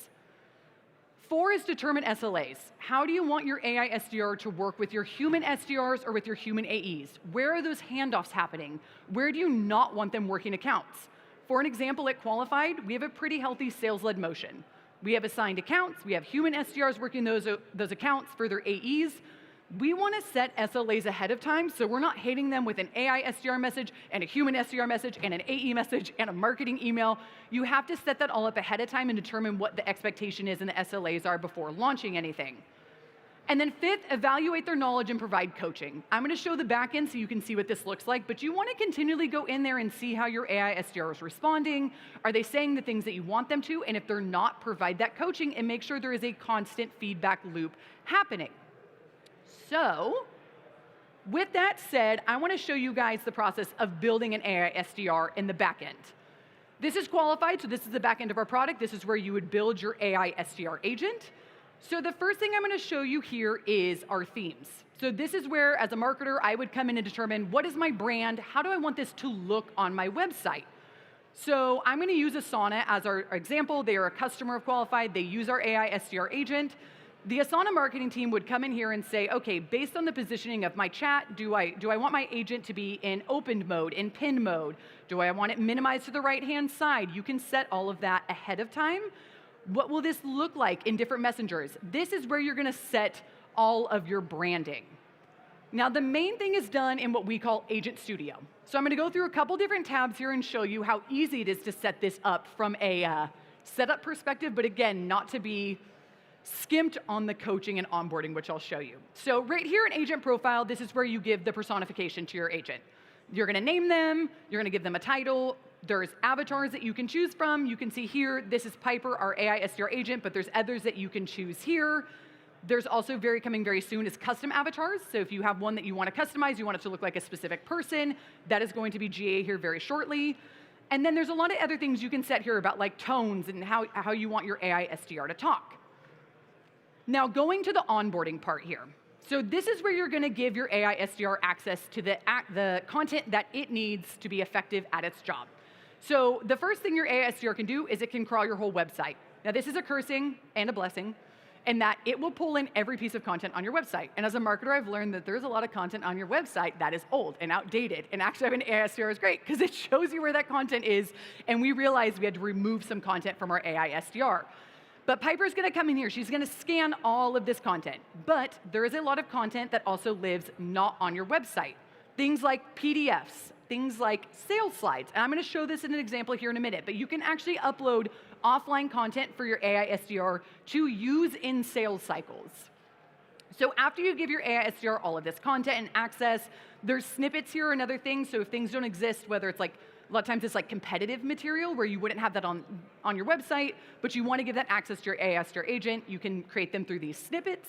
4 is determine SLAs. How do you want your AI SDR to work with your human SDRs or with your human AEs? Where are those handoffs happening? Where do you not want them working accounts? For an example, at Qualified, we have a pretty healthy sales-led motion. We have assigned accounts, we have human SDRs working those accounts for their AEs. We want to set SLAs ahead of time, so we're not hitting them with an AI SDR message and a human SDR message and an AE message and a marketing email. You have to set that all up ahead of time and determine what the expectation is and the SLAs are before launching anything. And then 5th, evaluate their knowledge and provide coaching. I'm gonna show the back end so you can see what this looks like, but you wanna continually go in there and see how your AI SDR is responding. Are they saying the things that you want them to? And if they're not, provide that coaching and make sure there is a constant feedback loop happening. So, with that said, I wanna show you guys the process of building an AI SDR in the back end. This is Qualified, so this is the back end of our product. This is where you would build your AI SDR agent. So the first thing I'm gonna show you here is our themes. So this is where, as a marketer, I would come in and determine, what is my brand? How do I want this to look on my website? So I'm gonna use Asana as our example. They are a customer of Qualified. They use our AI SDR agent. The Asana marketing team would come in here and say, okay, based on the positioning of my chat, do I want my agent to be in opened mode, in pinned mode? Do I want it minimized to the right-hand side? You can set all of that ahead of time. What will this look like in different messengers? This is where you're gonna set all of your branding. Now, the main thing is done in what we call Agent Studio. So I'm gonna go through a couple different tabs here and show you how easy it is to set this up from a setup perspective, but again, not to be skimped on the coaching and onboarding, which I'll show you. So right here in Agent Profile, this is where you give the personification to your agent. You're gonna name them, you're gonna give them a title. There's avatars that you can choose from. You can see here, this is Piper, our AI SDR agent, but there's others that you can choose here. There's also coming very soon is custom avatars. So if you have one that you want to customize, you want it to look like a specific person, that is going to be GA here very shortly. And then there's a lot of other things you can set here about like tones and how you want your AI SDR to talk. Now going to the onboarding part here. So this is where you're gonna give your AI SDR access to the content that it needs to be effective at its job. So the first thing your AI SDR can do is it can crawl your whole website. Now this is a cursing and a blessing, in that it will pull in every piece of content on your website. And as a marketer, I've learned that there's a lot of content on your website that is old and outdated. And actually having an AI SDR is great because it shows you where that content is. And we realized we had to remove some content from our AI SDR. But Piper's gonna come in here, she's gonna scan all of this content. But there is a lot of content that also lives not on your website. Things like PDFs, things like sales slides. And I'm gonna show this in an example here in a minute, but you can actually upload offline content for your AI SDR to use in sales cycles. So after you give your AI SDR all of this content and access, there's snippets here and other things. So if things don't exist, whether it's like, a lot of times it's like competitive material where you wouldn't have that on your website, but you want to give that access to your AI SDR agent, you can create them through these snippets.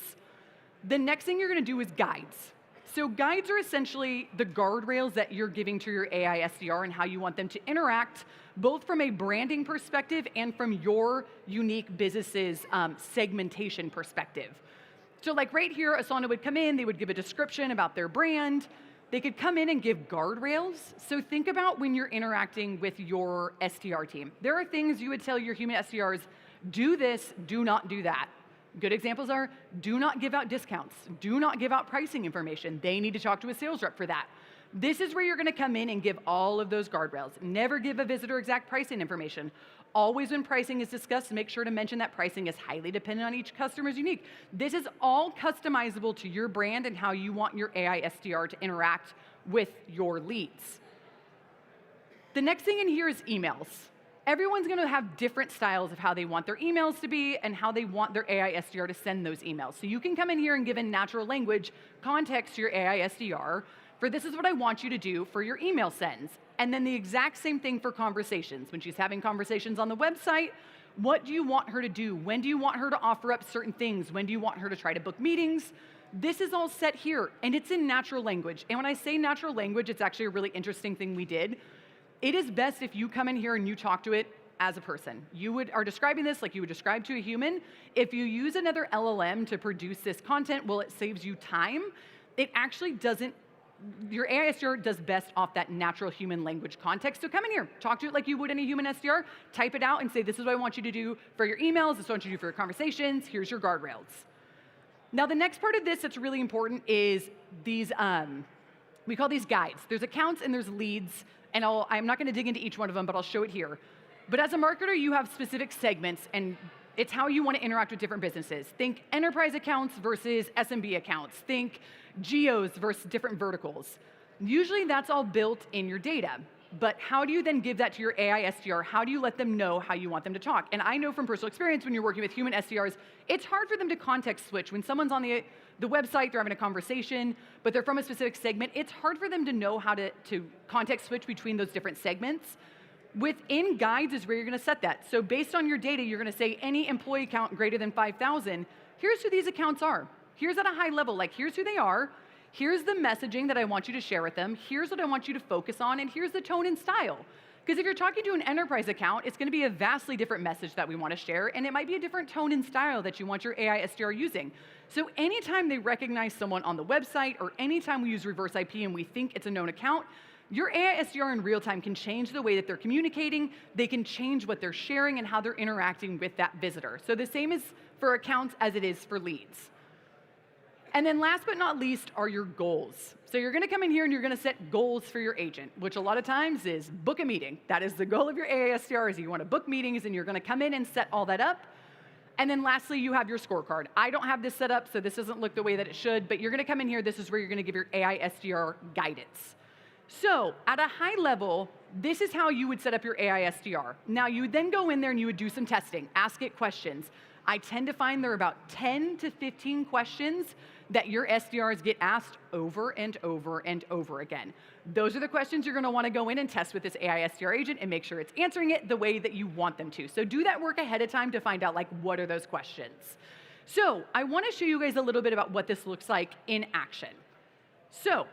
The next thing you're going to do is guides. So guides are essentially the guardrails that you're giving to your AI SDR and how you want them to interact, both from a branding perspective and from your unique business's segmentation perspective. So like right here, Asana would come in, they would give a description about their brand. They could come in and give guardrails. So think about when you're interacting with your SDR team. There are things you would tell your human SDRs, do this, do not do that. Good examples are, do not give out discounts. Do not give out pricing information. They need to talk to a sales rep for that. This is where you're going to come in and give all of those guardrails. Never give a visitor exact pricing information. Always when pricing is discussed, make sure to mention that pricing is highly dependent on each customer's unique. This is all customizable to your brand and how you want your AI SDR to interact with your leads. The next thing in here is emails. Everyone's going to have different styles of how they want their emails to be and how they want their AI SDR to send those emails. So you can come in here and give in natural language context to your AI SDR for this is what I want you to do for your email sends. And then the exact same thing for conversations. When she's having conversations on the website, what do you want her to do? When do you want her to offer up certain things? When do you want her to try to book meetings? This is all set here, and it's in natural language. And when I say natural language, it's actually a really interesting thing we did. It is best if you come in here and you talk to it as a person. You are describing this like you would describe to a human. If you use another LLM to produce this content, well, it saves you time. It actually doesn't. Your AI SDR does best off that natural human language context. So come in here, talk to it like you would any human SDR, type it out and say, this is what I want you to do for your emails, this is what I want you to do for your conversations, here's your guardrails. Now the next part of this that's really important is these, we call these guides. There's accounts and there's leads, and I'm not gonna dig into each one of them, but I'll show it here. But as a marketer, you have specific segments, and it's how you want to interact with different businesses. Think enterprise accounts versus SMB accounts. Think geos versus different verticals. Usually that's all built in your data. But how do you then give that to your AI SDR? How do you let them know how you want them to talk? And I know from personal experience when you're working with human SDRs, it's hard for them to context switch. When someone's on the website, they're having a conversation, but they're from a specific segment, it's hard for them to know how to context switch between those different segments. Within guides is where you're going to set that. So based on your data, you're going to say any employee count greater than 5,000, here's who these accounts are. Here's at a high level, like here's who they are, here's the messaging that I want you to share with them, here's what I want you to focus on, and here's the tone and style. Because if you're talking to an enterprise account, it's going to be a vastly different message that we want to share, and it might be a different tone and style that you want your AI SDR using. So anytime they recognize someone on the website, or anytime we use reverse IP and we think it's a known account, your AI SDR in real time can change the way that they're communicating, they can change what they're sharing and how they're interacting with that visitor. So the same is for accounts as it is for leads. And then last but not least are your goals. So you're gonna come in here and you're gonna set goals for your agent, which a lot of times is book a meeting. That is the goal of your AI SDR, is you wanna book meetings and you're gonna come in and set all that up. And then lastly, you have your scorecard. I don't have this set up, so this doesn't look the way that it should, but you're gonna come in here, this is where you're gonna give your AI SDR guidance. So at a high level, this is how you would set up your AI SDR. Now you would then go in there and you would do some testing, ask it questions. I tend to find there are about 10 to 15 questions that your SDRs get asked over and over and over again. Those are the questions you're gonna wanna go in and test with this AI SDR agent and make sure it's answering it the way that you want them to. So do that work ahead of time to find out like what are those questions. So I wanna show you guys a little bit about what this looks like in action. So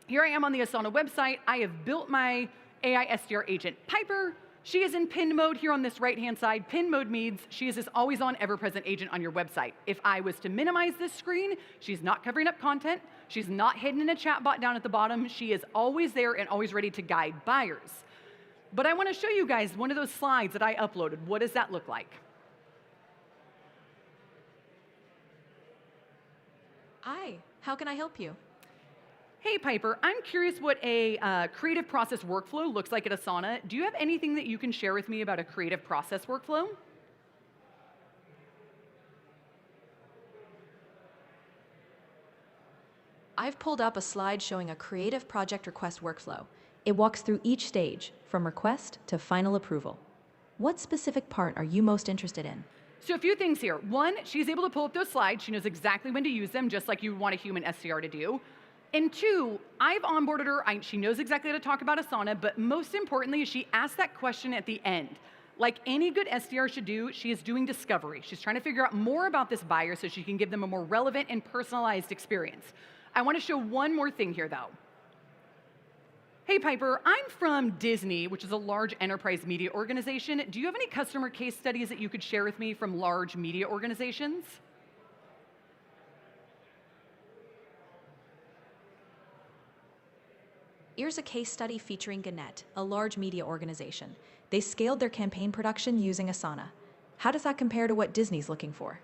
here I am on the Asana website. I have built my AI SDR agent, Piper. She is in pin mode here on this right-hand side. Pin mode means she is this always-on, ever-present agent on your website. If I was to minimize this screen, she's not covering up content. She's not hidden in a chat bot down at the bottom. She is always there and always ready to guide buyers. But I want to show you guys one of those slides that I uploaded. What does that look like? Hi, how can I help you? Hey, Piper, I'm curious what a creative process workflow looks like at Asana. Do you have anything that you can share with me about a creative process workflow? I've pulled up a slide showing a creative project request workflow. It walks through each stage, from request to final approval. What specific part are you most interested in? So a few things here. One, she's able to pull up those slides. She knows exactly when to use them, just like you want a human SDR to do. And two, I've onboarded her. She knows exactly how to talk about Asana, but most importantly, she asked that question at the end. Like any good SDR should do, she is doing discovery. She's trying to figure out more about this buyer so she can give them a more relevant and personalized experience. I want to show one more thing here, though. Hey, Piper, I'm from Disney, which is a large enterprise media organization. Do you have any customer case studies that you could share with me from large media organizations? Here's a case study featuring Gannett, a large media organization. They scaled their campaign production using Asana. How does that compare to what Disney's looking for?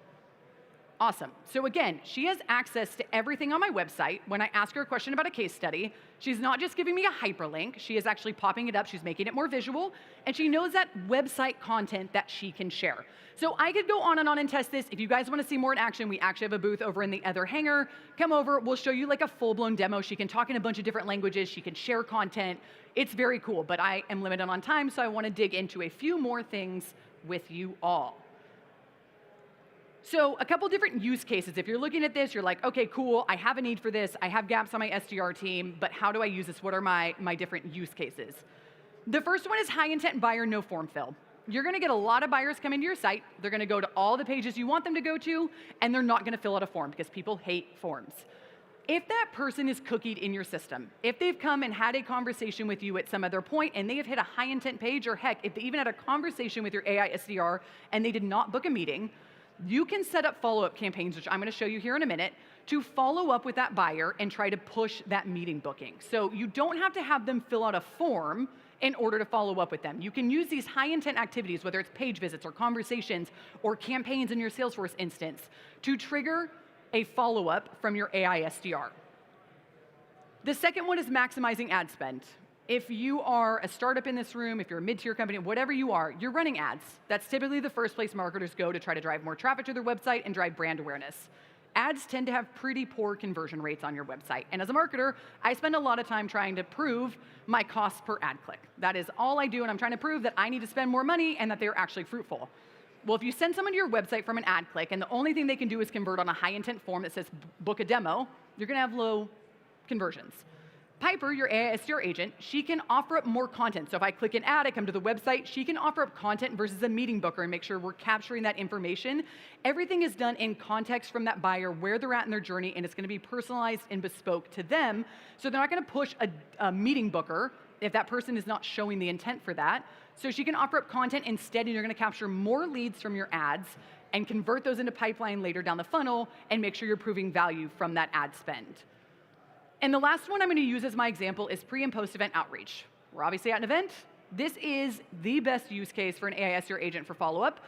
Awesome. So again, she has access to everything on my website. When I ask her a question about a case study, she's not just giving me a hyperlink, she is actually popping it up, she's making it more visual, and she knows that website content that she can share. So I could go on and test this. If you guys want to see more in action, we actually have a booth over in the other hangar. Come over, we'll show you like a full-blown demo. She can talk in a bunch of different languages, she can share content. It's very cool, but I am limited on time, so I want to dig into a few more things with you all. So a couple different use cases. If you're looking at this, you're like, okay, cool, I have a need for this, I have gaps on my SDR team, but how do I use this? What are my different use cases? The first one is high intent buyer, no form fill. You're gonna get a lot of buyers coming to your site, they're gonna go to all the pages you want them to go to, and they're not gonna fill out a form because people hate forms. If that person is cookied in your system, if they've come and had a conversation with you at some other point and they have hit a high intent page, or heck, if they even had a conversation with your AI SDR and they did not book a meeting, you can set up follow-up campaigns, which I'm going to show you here in a minute, to follow up with that buyer and try to push that meeting booking. So you don't have to have them fill out a form in order to follow up with them. You can use these high-intent activities, whether it's page visits or conversations or campaigns in your Salesforce instance, to trigger a follow-up from your AI SDR. The second one is maximizing ad spend. If you are a startup in this room, if you're a mid-tier company, whatever you are, you're running ads. That's typically the first place marketers go to try to drive more traffic to their website and drive brand awareness. Ads tend to have pretty poor conversion rates on your website. And as a marketer, I spend a lot of time trying to prove my cost per ad click. That is all I do, and I'm trying to prove that I need to spend more money and that they're actually fruitful. Well, if you send someone to your website from an ad click and the only thing they can do is convert on a high intent form that says book a demo, you're gonna have low conversions. Piper, your AI SDR agent, she can offer up more content. So if I click an ad, I come to the website, she can offer up content versus a meeting booker and make sure we're capturing that information. Everything is done in context from that buyer, where they're at in their journey, and it's gonna be personalized and bespoke to them. So they're not gonna push a meeting booker if that person is not showing the intent for that. So she can offer up content instead, and you're gonna capture more leads from your ads and convert those into pipeline later down the funnel and make sure you're proving value from that ad spend. And the last one I'm going to use as my example is pre and post event outreach. We're obviously at an event. This is the best use case for an AI SDR agent for follow-up.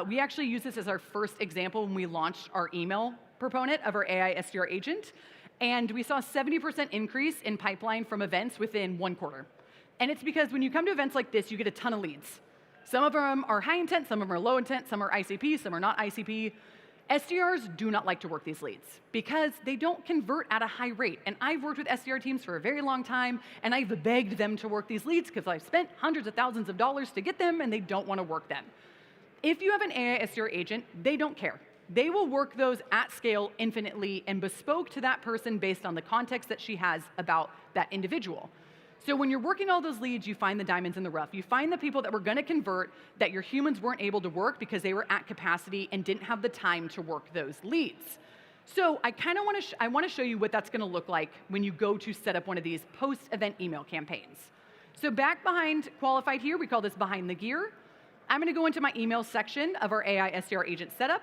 We actually used this as our first example when we launched our email proponent of our AI SDR agent. And we saw a 70% increase in pipeline from events within 1 quarter. And it's because when you come to events like this, you get a ton of leads. Some of them are high intent, some of them are low intent, some are ICP, some are not ICP. SDRs do not like to work these leads because they don't convert at a high rate. And I've worked with SDR teams for a very long time, and I've begged them to work these leads because I've spent hundreds of thousands of dollars to get them, and they don't want to work them. If you have an AI SDR agent, they don't care. They will work those at scale infinitely and bespoke to that person based on the context that she has about that individual. So when you're working all those leads, you find the diamonds in the rough. You find the people that were going to convert that your humans weren't able to work because they were at capacity and didn't have the time to work those leads. So I kind of want to show you what that's going to look like when you go to set up one of these post-event email campaigns. So back behind qualified here, we call this behind the gear. I'm going to go into my email section of our AI SDR agent setup.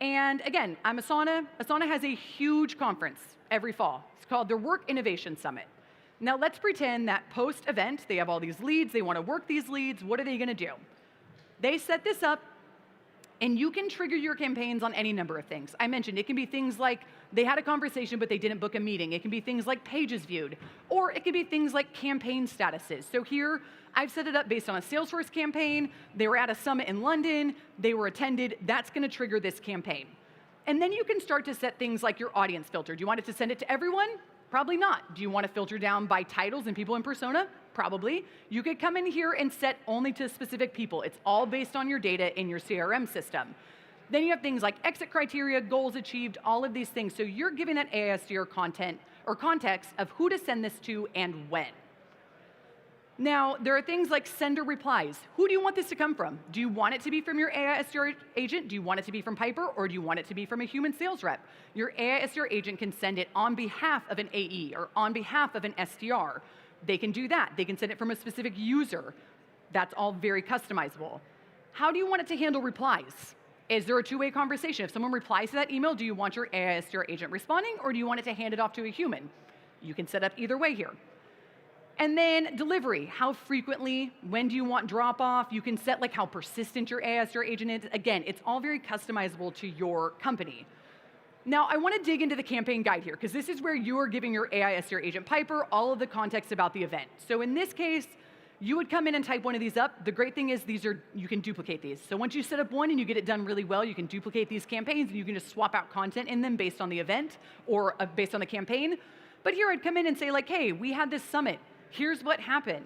And again, I'm Asana. Asana has a huge conference every fall. It's called their Work Innovation Summit. Now let's pretend that post-event, they have all these leads, they want to work these leads, what are they going to do? They set this up, and you can trigger your campaigns on any number of things. I mentioned it can be things like they had a conversation but they didn't book a meeting. It can be things like pages viewed, or it can be things like campaign statuses. So here, I've set it up based on a Salesforce campaign, they were at a summit in London, they were attended, that's going to trigger this campaign. And then you can start to set things like your audience filter. Do you want it to send it to everyone? Probably not. Do you want to filter down by titles and people in persona? Probably. You could come in here and set only to specific people. It's all based on your data in your CRM system. Then you have things like exit criteria, goals achieved, all of these things. So you're giving that AI SDR content or context of who to send this to and when. Now, there are things like sender replies. Who do you want this to come from? Do you want it to be from your AI SDR agent? Do you want it to be from Piper? Or do you want it to be from a human sales rep? Your AI SDR agent can send it on behalf of an AE or on behalf of an SDR. They can do that. They can send it from a specific user. That's all very customizable. How do you want it to handle replies? Is there a two-way conversation? If someone replies to that email, do you want your AI SDR agent responding, or do you want it to hand it off to a human? You can set up either way here. And then delivery, how frequently, when do you want drop off? You can set like how persistent your AI SDR agent is. Again, it's all very customizable to your company. Now, I want to dig into the campaign guide here, because this is where you are giving your AI SDR agent Piper all of the context about the event. So in this case, you would come in and type one of these up. The great thing is you can duplicate these. So once you set up one and you get it done really well, you can duplicate these campaigns and you can just swap out content in them based on the event or based on the campaign. But here I'd come in and say like, hey, we had this summit. Here's what happened.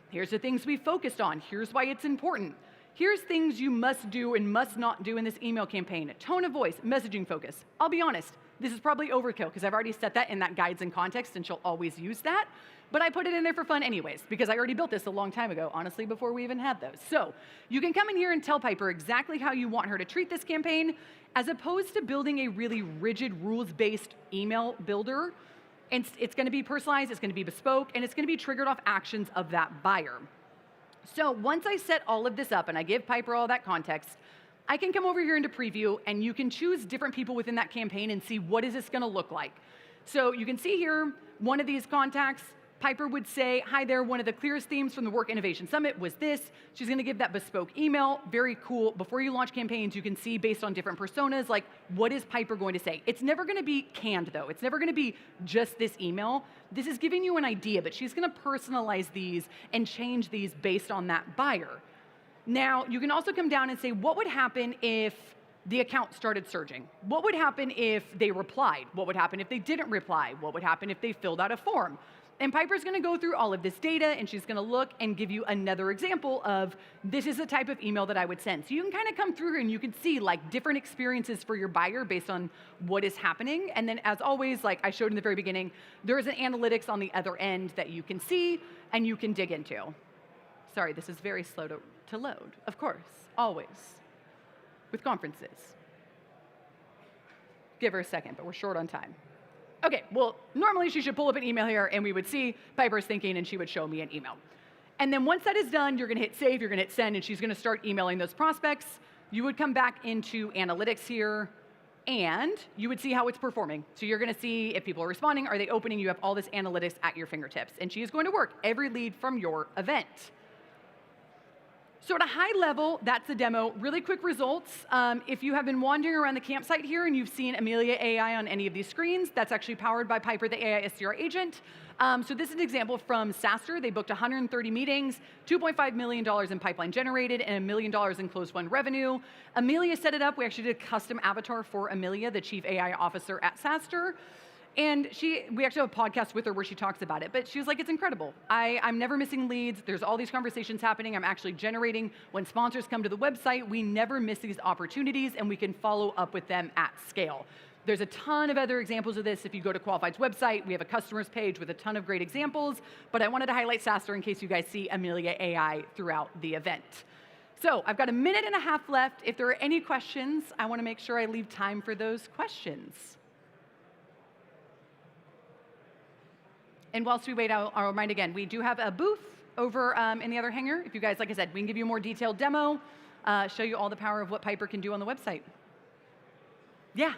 Here's the things we focused on. Here's why it's important. Here's things you must do and must not do in this email campaign. Tone of voice, messaging focus. I'll be honest, this is probably overkill because I've already set that in that guides and context and she'll always use that. But I put it in there for fun anyways because I already built this a long time ago, honestly, before we even had those. So you can come in here and tell Piper exactly how you want her to treat this campaign as opposed to building a really rigid rules-based email builder. And it's going to be personalized, it's going to be bespoke, and it's going to be triggered off actions of that buyer. So once I set all of this up and I give Piper all that context, I can come over here into preview and you can choose different people within that campaign and see what is this going to look like. So you can see here, one of these contacts, Piper would say, hi there, one of the clearest themes from the Work Innovation Summit was this. She's going to give that bespoke email. Very cool. Before you launch campaigns, you can see based on different personas, like what is Piper going to say? It's never going to be canned, though. It's never going to be just this email. This is giving you an idea, but she's going to personalize these and change these based on that buyer. Now, you can also come down and say, what would happen if the account started surging? What would happen if they replied? What would happen if they didn't reply? What would happen if they filled out a form? And Piper's going to go through all of this data, and she's going to look and give you another example of this is the type of email that I would send. So you can kind of come through here and you can see like different experiences for your buyer based on what is happening. And then as always, like I showed in the very beginning, there is an analytics on the other end that you can see and you can dig into. Sorry, this is very slow to load. Of course, always, with conferences. Give her a second, but we're short on time. Okay, well, normally she should pull up an email here and we would see Piper's thinking and she would show me an email. And then once that is done, you're gonna hit save, you're gonna hit send, and she's gonna start emailing those prospects. You would come back into analytics here and you would see how it's performing. So you're gonna see if people are responding, are they opening, you have all this analytics at your fingertips. And she is going to work every lead from your event. So at a high level, that's the demo. Really quick results. If you have been wandering around the campsite here and you've seen Amelia AI on any of these screens, that's actually powered by Piper, the AI SDR agent. So this is an example from SaaStr. They booked 130 meetings, $2.5 million in pipeline generated, and $1 million in closed won revenue. Amelia set it up. We actually did a custom avatar for Amelia, the Chief AI Officer at SaaStr. And we actually have a podcast with her where she talks about it, but she was like, it's incredible. I'm never missing leads. There's all these conversations happening. I'm actually generating when sponsors come to the website. We never miss these opportunities and we can follow up with them at scale. There's a ton of other examples of this. If you go to Qualified's website, we have a customers page with a ton of great examples, but I wanted to highlight SaaStr in case you guys see Amelia AI throughout the event. So I've got a minute and a half left. If there are any questions, I want to make sure I leave time for those questions. And whilst we wait, I'll remind again, we do have a booth over in the other hangar. If you guys, like I said, we can give you a more detailed demo, show you all the power of what Piper can do on the website. Yeah.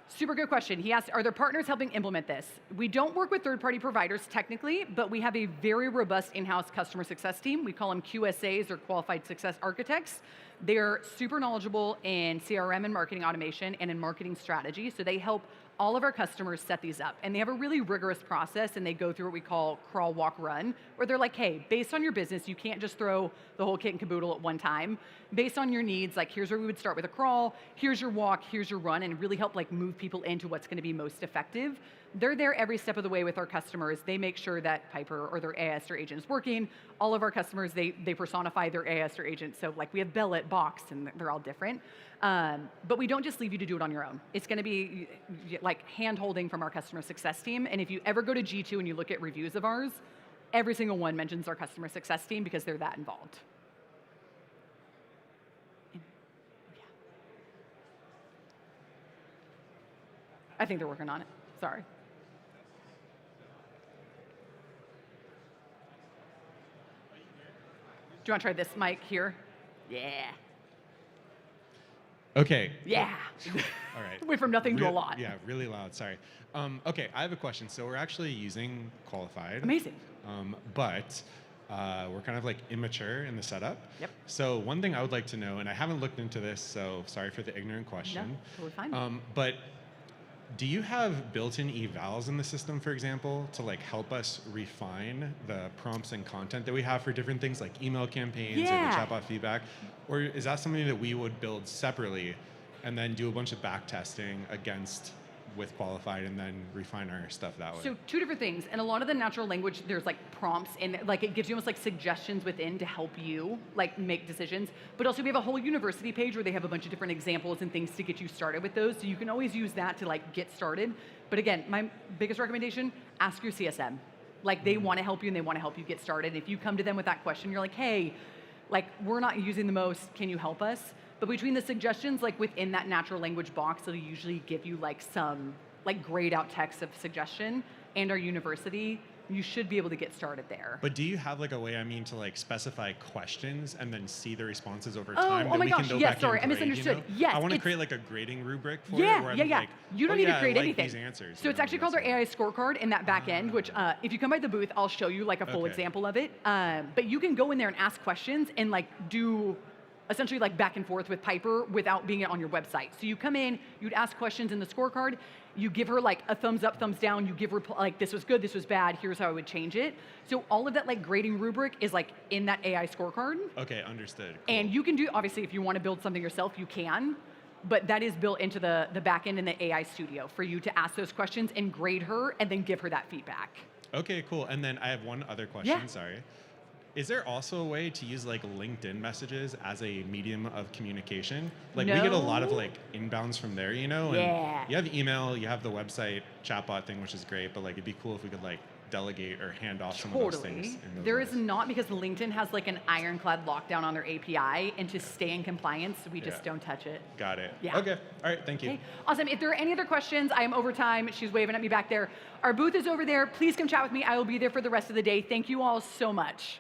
Super good question. He asked, are there partners helping implement this? We don't work with third-party providers technically, but we have a very robust in-house customer success team. We call them QSAs or Qualified Success Architects. They're super knowledgeable in CRM and marketing automation and in marketing strategy, so they help all of our customers set these up. And they have a really rigorous process, and they go through what we call crawl, walk, run, where they're like, hey, based on your business, you can't just throw the whole kit and caboodle at one time. Based on your needs, like here's where we would start with a crawl, here's your walk, here's your run, and really help like move people into what's gonna be most effective. They're there every step of the way with our customers. They make sure that Piper or their AI SDR agent is working. All of our customers, they personify their AI SDR agent. So like we have Bellet, Box, and they're all different. But we don't just leave you to do it on your own. It's gonna be like hand-holding from our customer success team. And if you ever go to G2 and you look at reviews of ours, every single one mentions our customer success team because they're that involved. I think they're working on it, sorry. Do you want to try this mic here? Yeah. Okay. Yeah. All right. Went from nothing to a lot. Yeah, really loud, sorry. Okay, I have a question. So we're actually using Qualified. Amazing. But we're kind of like immature in the setup. Yep. So one thing I would like to know, and I haven't looked into this, so sorry for the ignorant question. No, totally fine. But do you have built-in evals in the system, for example, to like help us refine the prompts and content that we have for different things like email campaigns or the chatbot feedback? Or is that something that we would build separately and then do a bunch of back testing against with qualified and then refine our stuff that way? So two different things. And a lot of the natural language, there's like prompts and like it gives you almost like suggestions within to help you like make decisions. But also we have a whole university page where they have a bunch of different examples and things to get you started with those. So you can always use that to like get started. But again, my biggest recommendation, ask your CSM. Like they want to help you and they want to help you get started. And if you come to them with that question, you're like, hey, like we're not using the most, can you help us? But between the suggestions, like within that natural language box, they'll usually give you like some like grayed out text of suggestion, and our university, you should be able to get started there. But do you have like a way, to like specify questions and then see the responses over time? Oh my gosh, yes, sorry, I misunderstood. Yes. I want to create like a grading rubric for it. Where I'm Yeah. Like, You don't need to create I like anything. These answers. So it's actually called our AI scorecard in that back end, which if you come by the booth, I'll show you like a full example of it. But you can go in there and ask questions and like do essentially like back and forth with Piper without being on your website. So you come in, you'd ask questions in the scorecard, you give her like a thumbs up, thumbs down, you give her like, this was good, this was bad, here's how I would change it. So all of that like grading rubric is like in that AI scorecard. Okay, understood. Cool. And you can do, obviously if you want to build something yourself, you can, but that is built into the back end in the AI studio for you to ask those questions and grade her and then give her that feedback. Okay, cool. And then I have one other question, sorry. Is there also a way to use like LinkedIn messages as a medium of communication? Like we get a lot of like inbounds from there, you know? And you have email, you have the website chatbot thing, which is great, but like it'd be cool if we could like delegate or hand off some of those things. There is not, because LinkedIn has like an ironclad lockdown on their API, and to stay in compliance, we just don't touch it. Got it. Yeah. Okay. All right. Thank you. Okay. Awesome. If there are any other questions, I am over time. She's waving at me back there. Our booth is over there. Please come chat with me. I will be there for the rest of the day. Thank you all so much.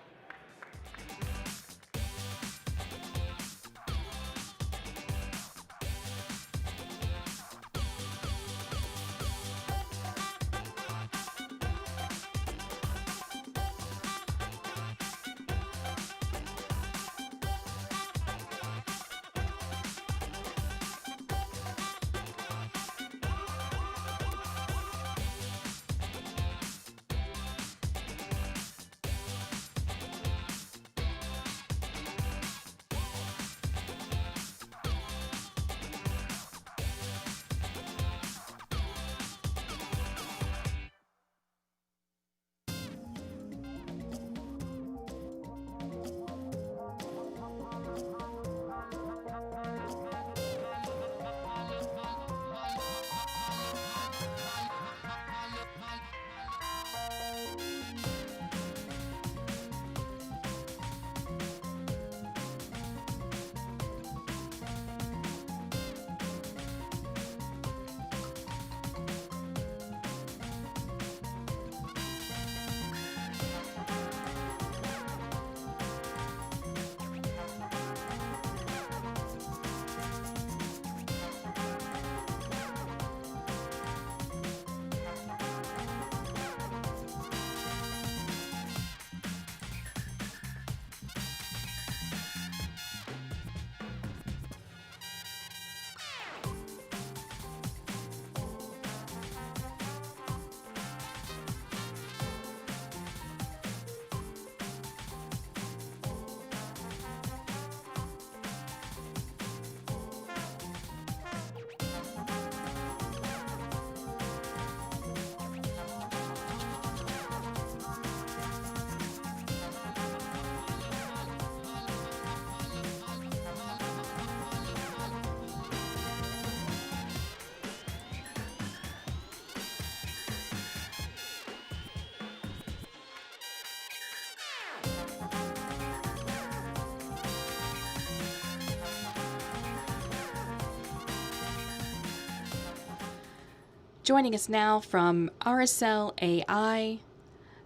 Joining us now from Aurasell AI,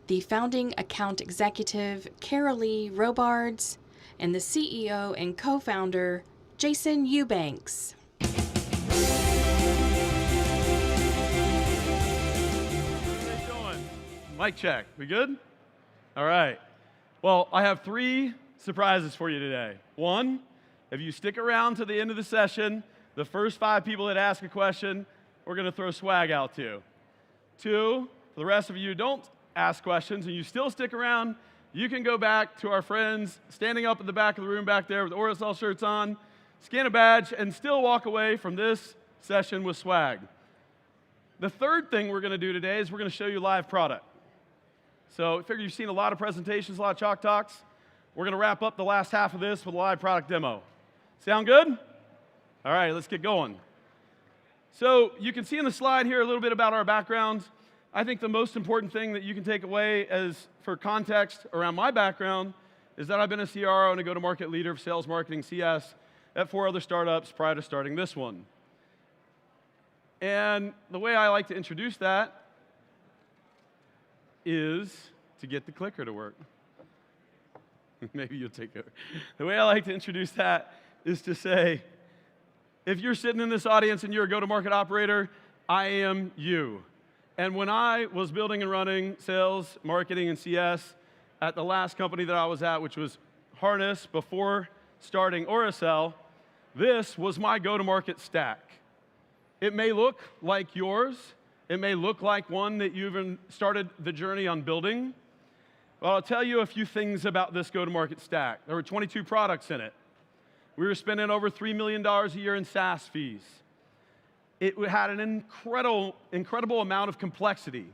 the founding account executive, Carolee Robards, and the CEO and co-founder, Jason Eubanks. How you doing? Mic check. We good? All right. Well, I have 3 surprises for you today. 1, if you stick around to the end of the session, the first 5 people that ask a question, we're going to throw swag out to. 2, for the rest of you who don't ask questions and you still stick around, you can go back to our friends standing up in the back of the room back there with Aurasell shirts on, scan a badge, and still walk away from this session with swag. The third thing we're going to do today is we're going to show you live product. So I figure you've seen a lot of presentations, a lot of chalk talks. We're going to wrap up the last half of this with a live product demo. Sound good? All right, let's get going. So you can see in the slide here a little bit about our background. I think the most important thing that you can take away as for context around my background is that I've been a CRO and a go-to-market leader of sales, marketing, CS at 4 other startups prior to starting this one. And the way I like to introduce that is to get the clicker to work. Maybe you'll take over. The way I like to introduce that is to say, if you're sitting in this audience and you're a go-to-market operator, I am you. And when I was building and running sales, marketing, and CS at the last company that I was at, which was Harness, before starting Aurasell, this was my go-to-market stack. It may look like yours. It may look like one that you even started the journey on building. Well, I'll tell you a few things about this go-to-market stack. There were 22 products in it. We were spending over $3 million a year in SaaS fees. It had an incredible amount of complexity.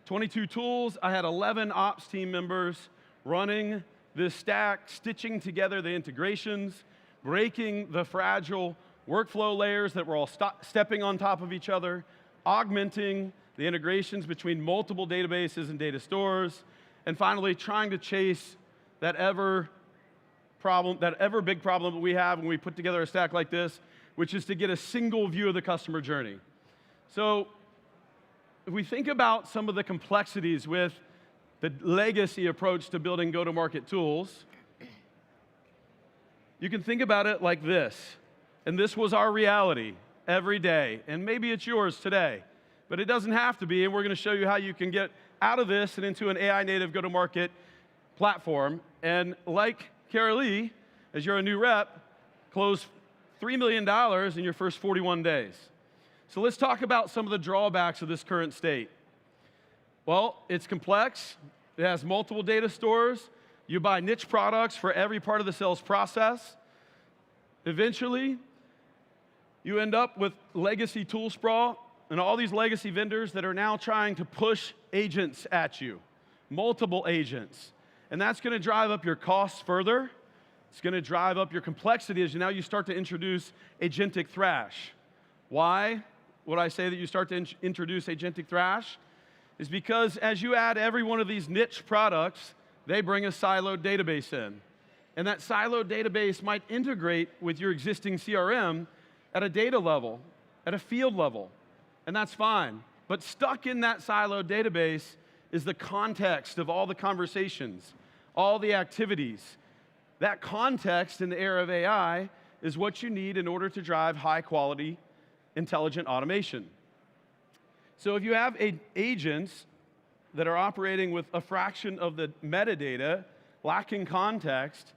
22 tools. I had 11 ops team members running this stack, stitching together the integrations, breaking the fragile workflow layers that were all stepping on top of each other, augmenting the integrations between multiple databases and data stores, and finally trying to chase that ever big problem that we have when we put together a stack like this, which is to get a single view of the customer journey. So if we think about some of the complexities with the legacy approach to building go-to-market tools, you can think about it like this. And this was our reality every day. And maybe it's yours today, but it doesn't have to be. And we're going to show you how you can get out of this and into an AI-native go-to-market platform. And like Kara Lee, as you're a new rep, close $3 million in your first 41 days. So let's talk about some of the drawbacks of this current state. Well, it's complex. It has multiple data stores. You buy niche products for every part of the sales process. Eventually, you end up with legacy tool sprawl and all these legacy vendors that are now trying to push agents at you, multiple agents. And that's going to drive up your costs further. It's going to drive up your complexity as now you start to introduce agentic thrash. Why would I say that you start to introduce agentic thrash? Is because as you add every one of these niche products, they bring a siloed database in. And that siloed database might integrate with your existing CRM at a data level, at a field level, and that's fine. But stuck in that siloed database is the context of all the conversations, all the activities. That context in the era of AI is what you need in order to drive high-quality, intelligent automation. So if you have agents that are operating with a fraction of the metadata, lacking context,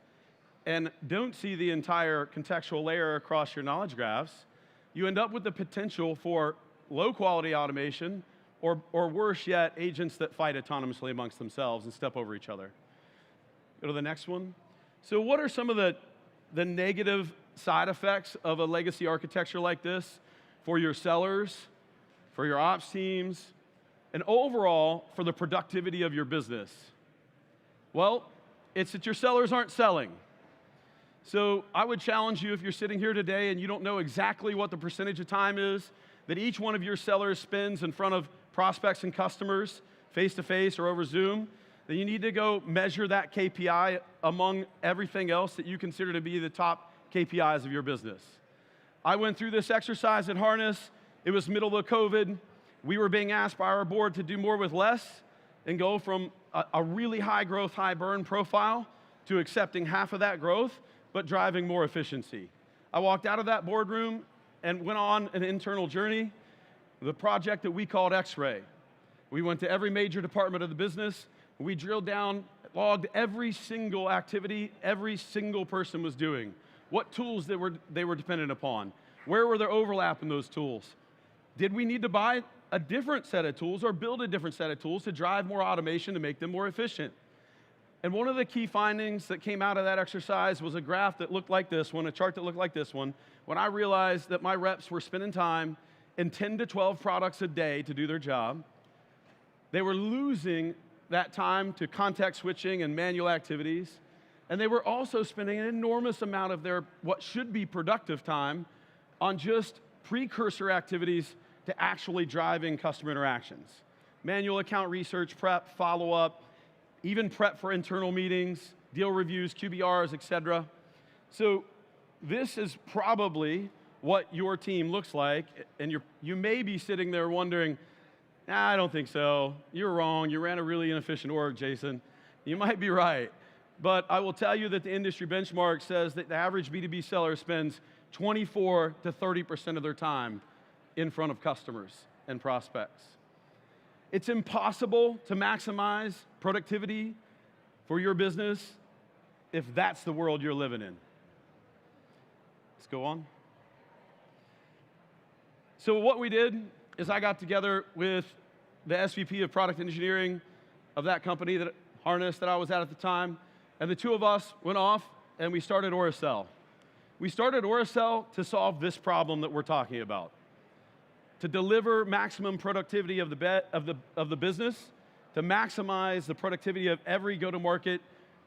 and don't see the entire contextual layer across your knowledge graphs, you end up with the potential for low-quality automation, or worse yet, agents that fight autonomously amongst themselves and step over each other. Go to the next one. So what are some of the negative side effects of a legacy architecture like this for your sellers, for your ops teams, and overall for the productivity of your business? Well, it's that your sellers aren't selling. So I would challenge you, if you're sitting here today and you don't know exactly what the percentage of time is that each one of your sellers spends in front of prospects and customers, face-to-face or over Zoom, then you need to go measure that KPI among everything else that you consider to be the top KPIs of your business. I went through this exercise at Harness. It was middle of COVID. We were being asked by our board to do more with less and go from a really high growth, high burn profile to accepting half of that growth, but driving more efficiency. I walked out of that boardroom and went on an internal journey, the project that we called X-Ray. We went to every major department of the business. We drilled down It logged every single activity every single person was doing, what tools they were dependent upon, where were there overlap in those tools. Did we need to buy a different set of tools or build a different set of tools to drive more automation to make them more efficient? And one of the key findings that came out of that exercise was a graph that looked like this one, a chart that looked like this one, when I realized that my reps were spending time in 10 to 12 products a day to do their job. They were losing that time to context switching and manual activities, and they were also spending an enormous amount of their what should be productive time on just precursor activities to actually driving customer interactions. Manual account research, prep, follow-up, even prep for internal meetings, deal reviews, QBRs, et cetera. So this is probably what your team looks like, and you may be sitting there wondering, nah, I don't think so. You're wrong. You ran a really inefficient org, Jason. You might be right. But I will tell you that the industry benchmark says that the average B2B seller spends 24 to 30% of their time in front of customers and prospects. It's impossible to maximize productivity for your business if that's the world you're living in. Let's go on. So what we did is I got together with the SVP of product engineering of that company, that Harness, that I was at the time, and the two of us went off and we started Aurasell. We started Aurasell to solve this problem that we're talking about, to deliver maximum productivity of the business, to maximize the productivity of every go-to-market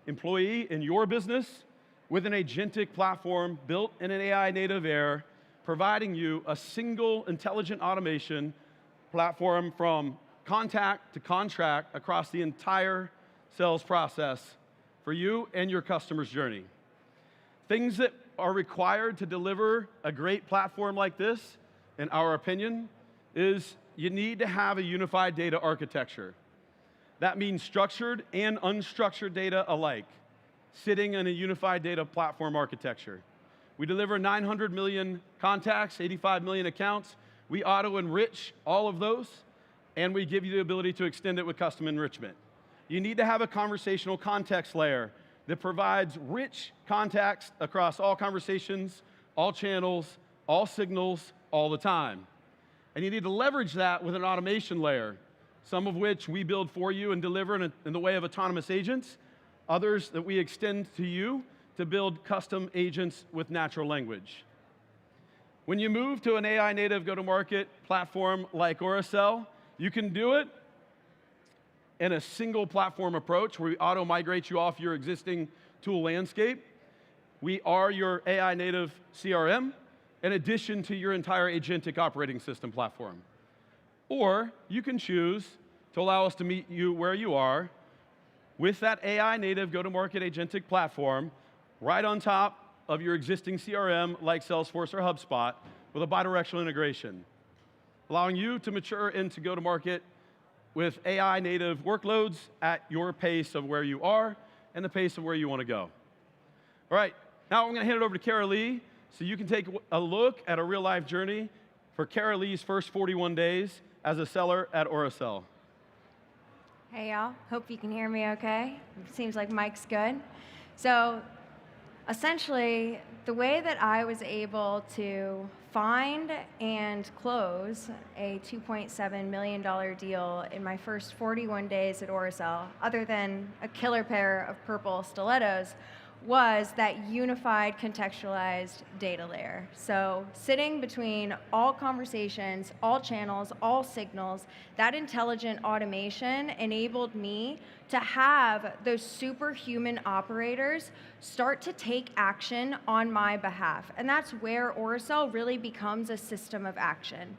employee in your business with an agentic platform built in an AI native era, providing you a single intelligent automation platform from contact to contract across the entire sales process for you and your customer's journey. Things that are required to deliver a great platform like this, in our opinion, is you need to have a unified data architecture. That means structured and unstructured data alike, sitting in a unified data platform architecture. We deliver 900 million contacts, 85 million accounts. We auto-enrich all of those, and we give you the ability to extend it with custom enrichment. You need to have a conversational context layer that provides rich context across all conversations, all channels, all signals, all the time. And you need to leverage that with an automation layer, some of which we build for you and deliver in the way of autonomous agents, others that we extend to you to build custom agents with natural language. When you move to an AI native go-to-market platform like Aurasell, you can do it in a single platform approach where we auto-migrate you off your existing tool landscape. We are your AI native CRM in addition to your entire agentic operating system platform. Or you can choose to allow us to meet you where you are with that AI native go-to-market agentic platform right on top of your existing CRM like Salesforce or HubSpot with a bidirectional integration, allowing you to mature into go-to-market with AI native workloads at your pace of where you are and the pace of where you want to go. All right, now I'm going to hand it over to Kara Lee so you can take a look at a real-life journey for Kara Lee's first 41 days as a seller at Aurasell. Hey, y'all. Hope you can hear me okay. It seems like mic's good. So essentially, the way that I was able to find and close a $2.7 million deal in my first 41 days at Aurasell, other than a killer pair of purple stilettos, was that unified contextualized data layer. So sitting between all conversations, all channels, all signals, that intelligent automation enabled me to have those superhuman operators start to take action on my behalf. And that's where Aurasell really becomes a system of action.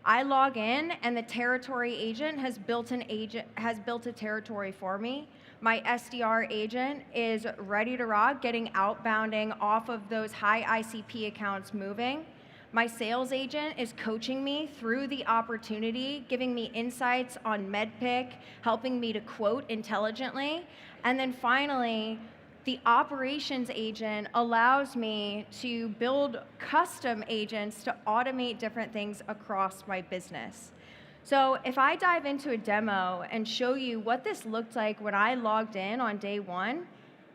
I log in and the territory agent has built a territory for me. My SDR agent is ready to rock, getting outbounding off of those high ICP accounts moving. My sales agent is coaching me through the opportunity, giving me insights on MedPick, helping me to quote intelligently. And then finally, the operations agent allows me to build custom agents to automate different things across my business. So if I dive into a demo and show you what this looked like when I logged in on day one,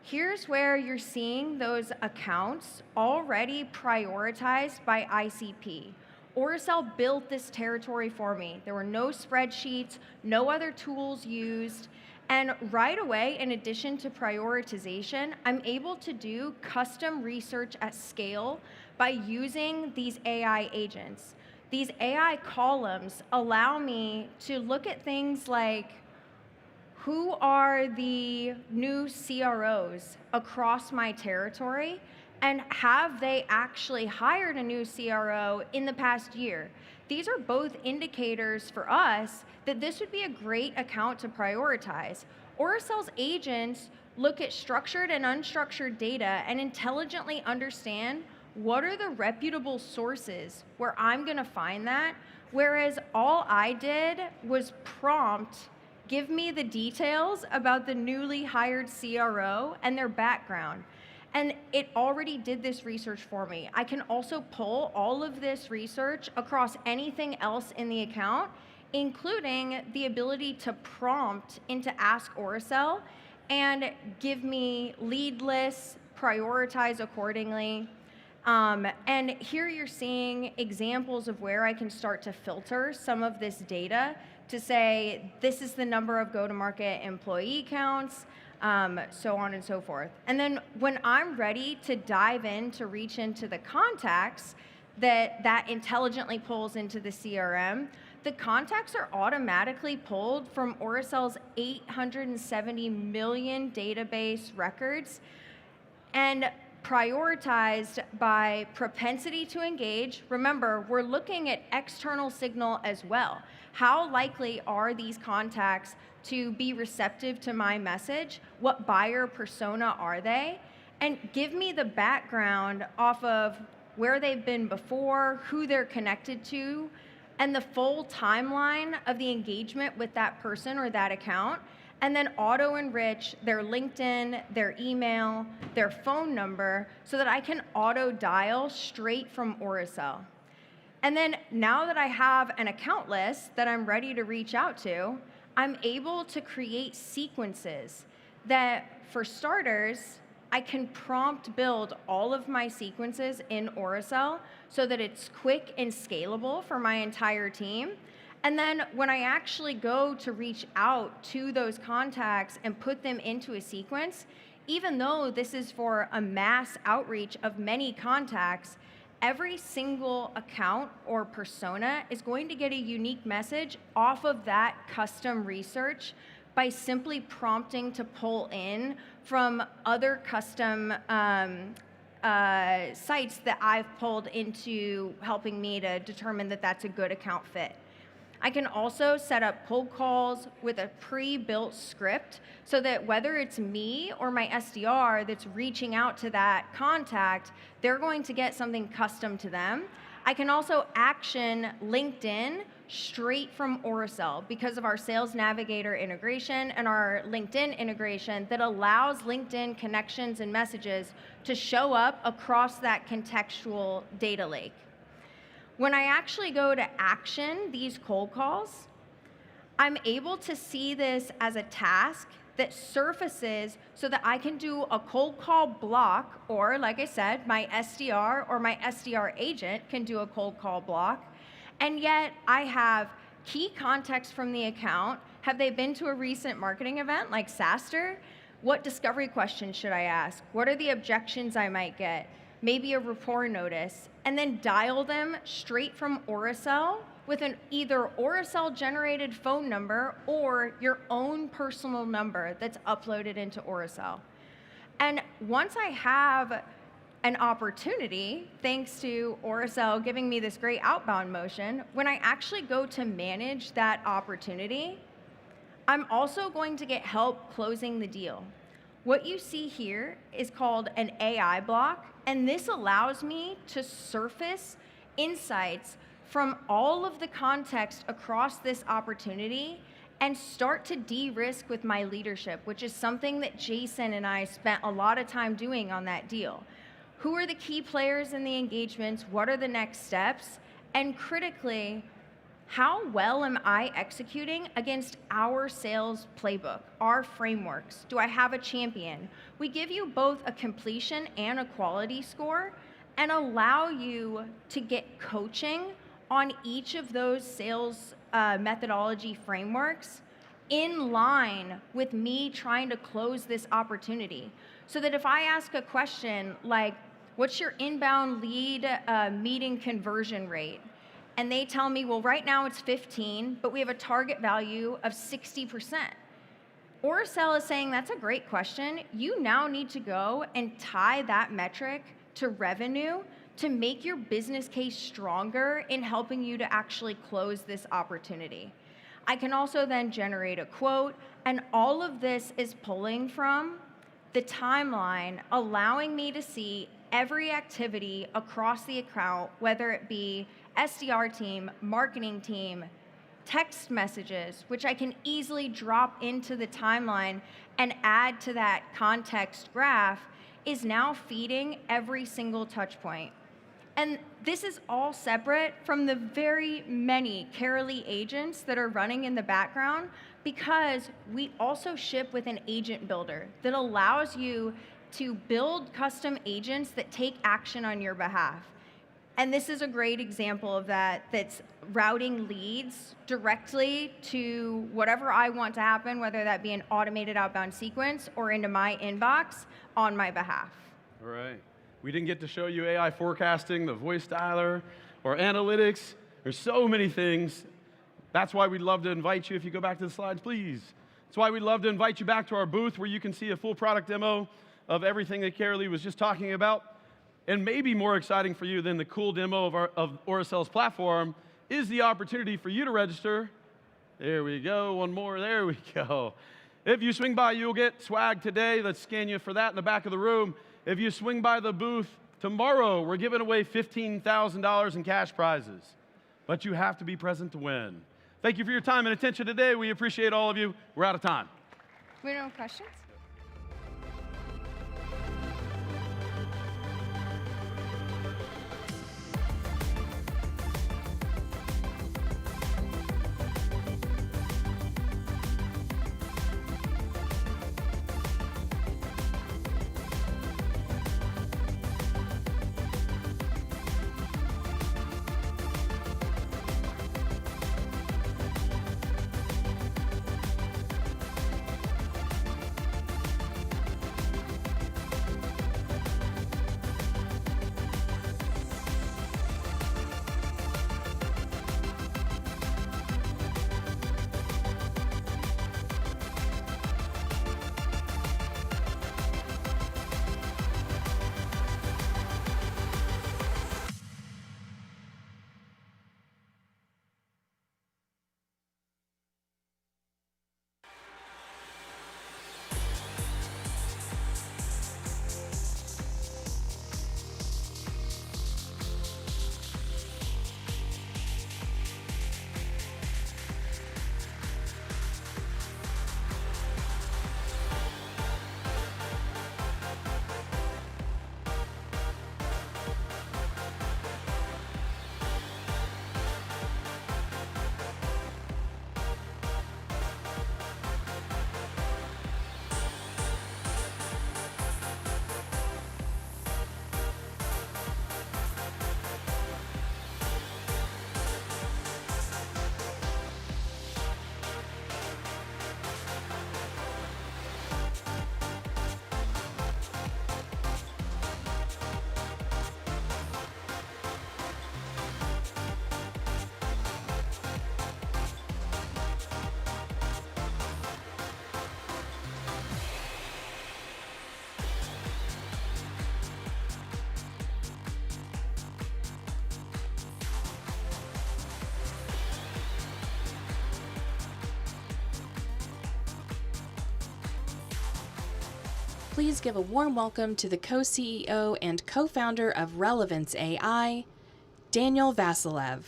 here's where you're seeing those accounts already prioritized by ICP. Orasell built this territory for me. There were no spreadsheets, no other tools used. And right away, in addition to prioritization, I'm able to do custom research at scale by using these AI agents. These AI columns allow me to look at things like who are the new CROs across my territory, and have they actually hired a new CRO in the past year? These are both indicators for us that this would be a great account to prioritize. Orasell's agents look at structured and unstructured data and intelligently understand what are the reputable sources where I'm going to find that, whereas all I did was prompt, give me the details about the newly hired CRO and their background. And it already did this research for me. I can also pull all of this research across anything else in the account, including the ability to prompt into Ask Aurasell and give me lead lists, prioritize accordingly. And here you're seeing examples of where I can start to filter some of this data to say, this is the number of go-to-market employee counts, so on and so forth. And then when I'm ready to dive in to reach into the contacts that intelligently pulls into the CRM, the contacts are automatically pulled from Orasell's 870 million database records and prioritized by propensity to engage. Remember, we're looking at external signal as well. How likely are these contacts to be receptive to my message? What buyer persona are they? And give me the background off of where they've been before, who they're connected to, and the full timeline of the engagement with that person or that account. And then auto-enrich their LinkedIn, their email, their phone number, so that I can auto-dial straight from Aurasell. And then now that I have an account list that I'm ready to reach out to, I'm able to create sequences that, for starters, I can prompt build all of my sequences in Aurasell so that it's quick and scalable for my entire team. And then when I actually go to reach out to those contacts and put them into a sequence, even though this is for a mass outreach of many contacts, every single account or persona is going to get a unique message off of that custom research by simply prompting to pull in from other custom sites that I've pulled into helping me to determine that that's a good account fit. I can also set up cold calls with a pre-built script so that whether it's me or my SDR that's reaching out to that contact, they're going to get something custom to them. I can also action LinkedIn straight from Aurasell because of our Sales Navigator integration and our LinkedIn integration that allows LinkedIn connections and messages to show up across that contextual data lake. When I actually go to action these cold calls, I'm able to see this as a task that surfaces so that I can do a cold call block, or like I said, my SDR or my SDR agent can do a cold call block. And yet I have key context from the account. Have they been to a recent marketing event like SaaStr? What discovery questions should I ask? What are the objections I might get? Maybe a rapport notice, and then dial them straight from Aurasell with an either Aurasell generated phone number or your own personal number that's uploaded into Aurasell. And once I have an opportunity, thanks to Aurasell giving me this great outbound motion, when I actually go to manage that opportunity, I'm also going to get help closing the deal. What you see here is called an AI block, and this allows me to surface insights from all of the context across this opportunity and start to de-risk with my leadership, which is something that Jason and I spent a lot of time doing on that deal. Who are the key players in the engagements? What are the next steps? And critically, how well am I executing against our sales playbook, our frameworks? Do I have a champion? We give you both a completion and a quality score and allow you to get coaching on each of those sales methodology frameworks in line with me trying to close this opportunity. So that if I ask a question like, what's your inbound lead meeting conversion rate? And they tell me, well, right now it's 15, but we have a target value of 60%. Orsel is saying, that's a great question. You now need to go and tie that metric to revenue to make your business case stronger in helping you to actually close this opportunity. I can also then generate a quote, and all of this is pulling from the timeline, allowing me to see every activity across the account, whether it be SDR team, marketing team, text messages, which I can easily drop into the timeline and add to that context graph, is now feeding every single touch point. And this is all separate from the very many Carolee agents that are running in the background, because we also ship with an agent builder that allows you to build custom agents that take action on your behalf. And this is a great example of that, that's routing leads directly to whatever I want to happen, whether that be an automated outbound sequence or into my inbox on my behalf. All right. We didn't get to show you AI forecasting, the voice dialer, or analytics. There's so many things. That's why we'd love to invite you, if you go back to the slides, please. That's why we'd love to invite you back to our booth where you can see a full product demo of everything that Carolee was just talking about. And maybe more exciting for you than the cool demo of Aurasell's platform is the opportunity for you to register. There we go, one more, there we go. If you swing by, you'll get swag today. Let's scan you for that in the back of the room. If you swing by the booth tomorrow, we're giving away $15,000 in cash prizes. But you have to be present to win. Thank you for your time and attention today. We appreciate all of you. We're out of time. We don't have questions? Please give a warm welcome to the co-CEO and co-founder of Relevance AI, Daniel Vasilev.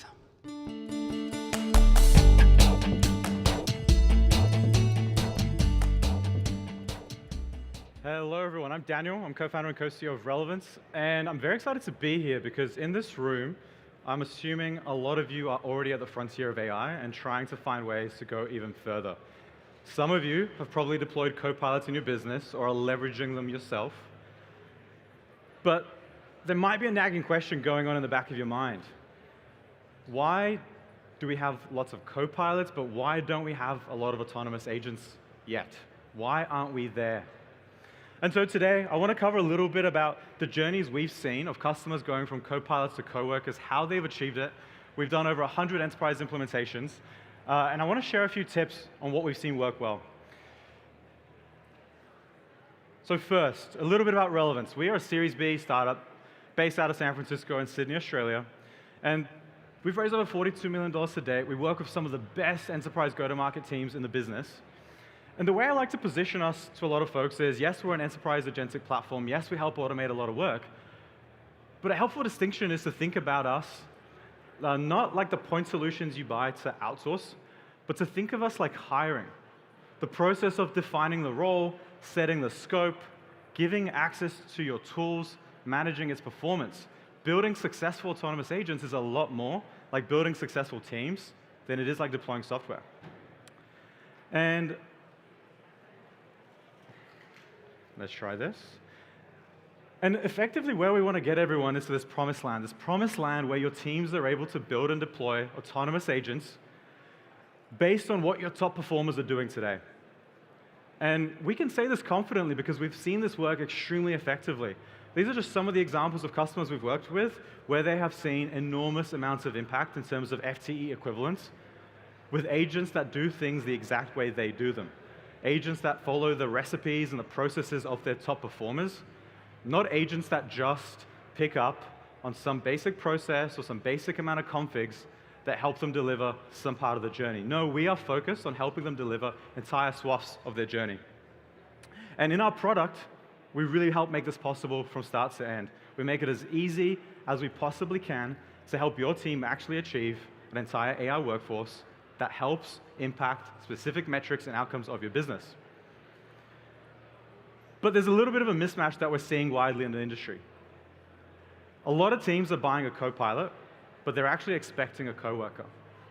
Hello everyone, I'm Daniel. I'm co-founder and co-CEO of Relevance, and I'm very excited to be here because in this room, I'm assuming a lot of you are already at the frontier of AI and trying to find ways to go even further. Some of you have probably deployed copilots in your business or are leveraging them yourself. But there might be a nagging question going on in the back of your mind. Why do we have lots of copilots, but why don't we have a lot of autonomous agents yet? Why aren't we there? And so today, I want to cover a little bit about the journeys we've seen of customers going from copilots to coworkers, how they've achieved it. We've done over 100 enterprise implementations, and I want to share a few tips on what we've seen work well. So first, a little bit about Relevance. We are a Series B startup based out of San Francisco and Sydney, Australia, and we've raised over $42 million to date. We work with some of the best enterprise go-to-market teams in the business. And the way I like to position us to a lot of folks is, yes, we're an enterprise agentic platform. Yes, we help automate a lot of work. But a helpful distinction is to think about us not like the point solutions you buy to outsource, but to think of us like hiring. The process of defining the role, setting the scope, giving access to your tools, managing its performance. Building successful autonomous agents is a lot more like building successful teams than it is like deploying software. And let's try this. And effectively, where we want to get everyone is to this promised land where your teams are able to build and deploy autonomous agents based on what your top performers are doing today. And we can say this confidently because we've seen this work extremely effectively. These are just some of the examples of customers we've worked with where they have seen enormous amounts of impact in terms of FTE equivalents with agents that do things the exact way they do them. Agents that follow the recipes and the processes of their top performers, not agents that just pick up on some basic process or some basic amount of configs that help them deliver some part of the journey. No, we are focused on helping them deliver entire swaths of their journey. And in our product, we really help make this possible from start to end. We make it as easy as we possibly can to help your team actually achieve an entire AI workforce that helps impact specific metrics and outcomes of your business. But there's a little bit of a mismatch that we're seeing widely in the industry. A lot of teams are buying a copilot, but they're actually expecting a coworker.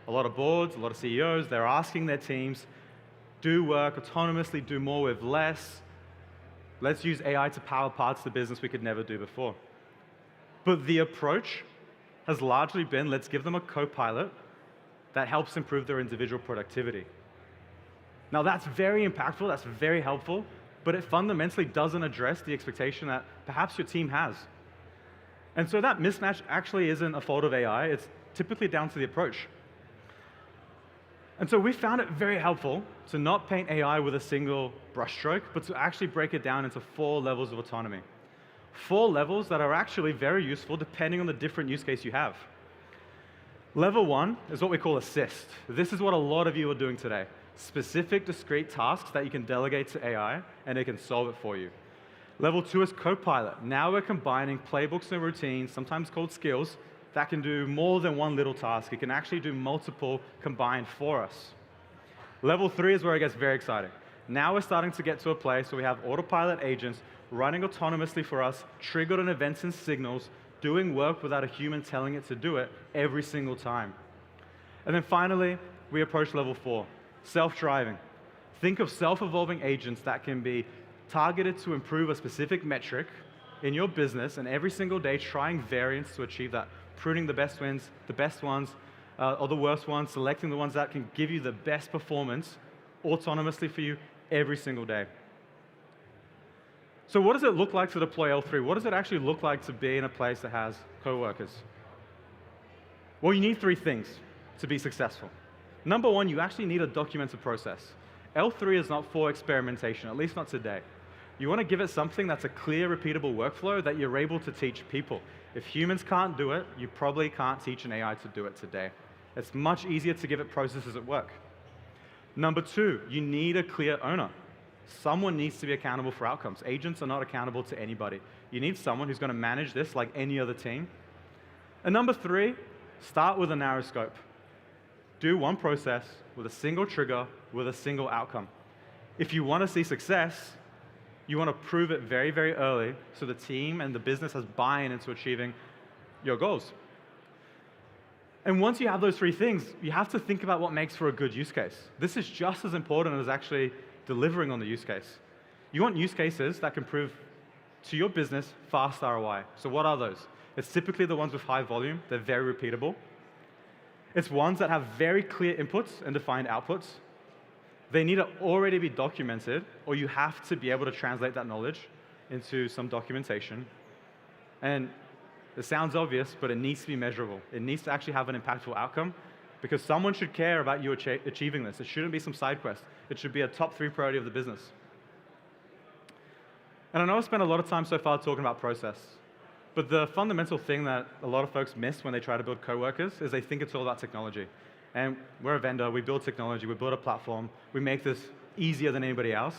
A lot of boards, a lot of CEOs, they're asking their teams, do work autonomously, do more with less. Let's use AI to power parts of the business we could never do before. But the approach has largely been, let's give them a copilot that helps improve their individual productivity. Now that's very impactful, that's very helpful, but it fundamentally doesn't address the expectation that perhaps your team has. And so that mismatch actually isn't a fault of AI, it's typically down to the approach. And so we found it very helpful to not paint AI with a single brushstroke, but to actually break it down into 4 levels of autonomy. 4 levels that are actually very useful depending on the different use case you have. Level 1 is what we call assist. This is what a lot of you are doing today. Specific, discrete tasks that you can delegate to AI, and it can solve it for you. Level 2 is copilot. Now we're combining playbooks and routines, sometimes called skills, that can do more than one little task. It can actually do multiple combined for us. Level 3 is where it gets very exciting. Now we're starting to get to a place where we have autopilot agents running autonomously for us, triggered on events and signals, doing work without a human telling it to do it every single time. And then finally, we approach level 4, self-driving. Think of self-evolving agents that can be targeted to improve a specific metric in your business, and every single day trying variants to achieve that, pruning the best wins, the best ones, or the worst ones, selecting the ones that can give you the best performance autonomously for you every single day. So what does it look like to deploy L3? What does it actually look like to be in a place that has coworkers? Well, you need 3 things to be successful. Number 1, you actually need a documented process. L3 is not for experimentation, at least not today. You want to give it something that's a clear, repeatable workflow that you're able to teach people. If humans can't do it, you probably can't teach an AI to do it today. It's much easier to give it processes at work. Number 2, you need a clear owner. Someone needs to be accountable for outcomes. Agents are not accountable to anybody. You need someone who's going to manage this like any other team. And number 3, start with a narrow scope. Do one process with a single trigger, with a single outcome. If you want to see success, you want to prove it very, very early so the team and the business has buy-in into achieving your goals. And once you have those three things, you have to think about what makes for a good use case. This is just as important as actually delivering on the use case. You want use cases that can prove to your business fast ROI. So what are those? It's typically the ones with high volume. They're very repeatable. It's ones that have very clear inputs and defined outputs. They need to already be documented, or you have to be able to translate that knowledge into some documentation. And it sounds obvious, but it needs to be measurable. It needs to actually have an impactful outcome, because someone should care about you achieving this. It shouldn't be some side quest. It should be a top 3 priority of the business. And I know I spent a lot of time so far talking about process, but the fundamental thing that a lot of folks miss when they try to build coworkers is they think it's all about technology. And we're a vendor, we build technology, we build a platform, we make this easier than anybody else.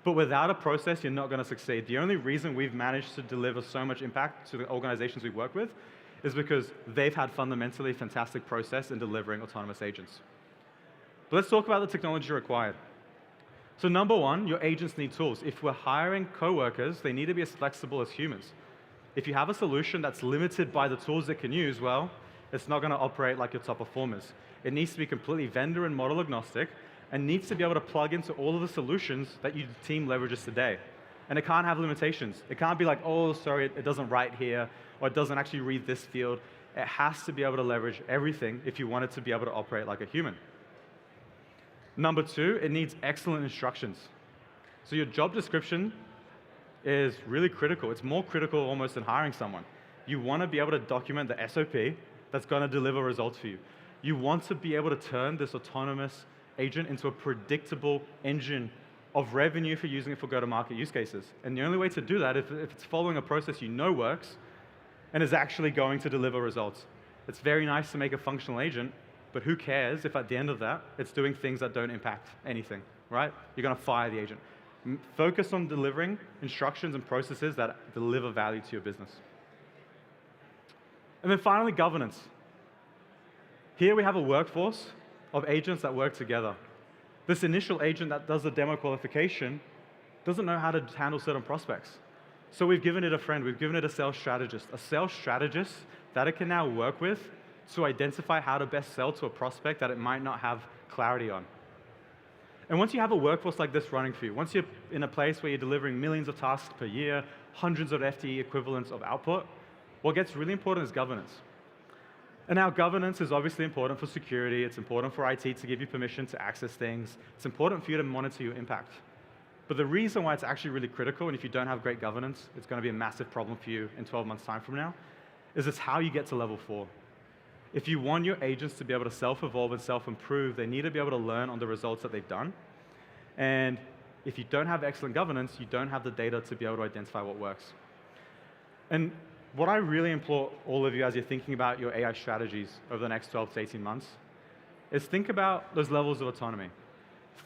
But without a process, you're not going to succeed. The only reason we've managed to deliver so much impact to the organizations we work with is because they've had fundamentally fantastic process in delivering autonomous agents. But let's talk about the technology required. So number one, your agents need tools. If we're hiring coworkers, they need to be as flexible as humans. If you have a solution that's limited by the tools it can use, well, it's not going to operate like your top performers. It needs to be completely vendor and model agnostic, and needs to be able to plug into all of the solutions that your team leverages today. And it can't have limitations. It can't be like, oh, sorry, it doesn't write here, or it doesn't actually read this field. It has to be able to leverage everything if you want it to be able to operate like a human. Number two, it needs excellent instructions. So your job description is really critical. It's more critical almost than hiring someone. You want to be able to document the SOP that's going to deliver results for you. You want to be able to turn this autonomous agent into a predictable engine of revenue for using it for go-to-market use cases. And the only way to do that if it's following a process you know works and is actually going to deliver results. It's very nice to make a functional agent, but who cares if at the end of that, it's doing things that don't impact anything, right? You're going to fire the agent. Focus on delivering instructions and processes that deliver value to your business. And then finally, governance. Here we have a workforce of agents that work together. This initial agent that does the demo qualification doesn't know how to handle certain prospects. So we've given it a friend, we've given it a sales strategist that it can now work with to identify how to best sell to a prospect that it might not have clarity on. And once you have a workforce like this running for you, once you're in a place where you're delivering millions of tasks per year, hundreds of FTE equivalents of output, what gets really important is governance. And now governance is obviously important for security, it's important for IT to give you permission to access things, it's important for you to monitor your impact. But the reason why it's actually really critical, and if you don't have great governance, it's going to be a massive problem for you in 12 months' time from now, is it's how you get to level 4. If you want your agents to be able to self-evolve and self-improve, they need to be able to learn on the results that they've done. And if you don't have excellent governance, you don't have the data to be able to identify what works. And what I really implore all of you as you're thinking about your AI strategies over the next 12 to 18 months is think about those levels of autonomy.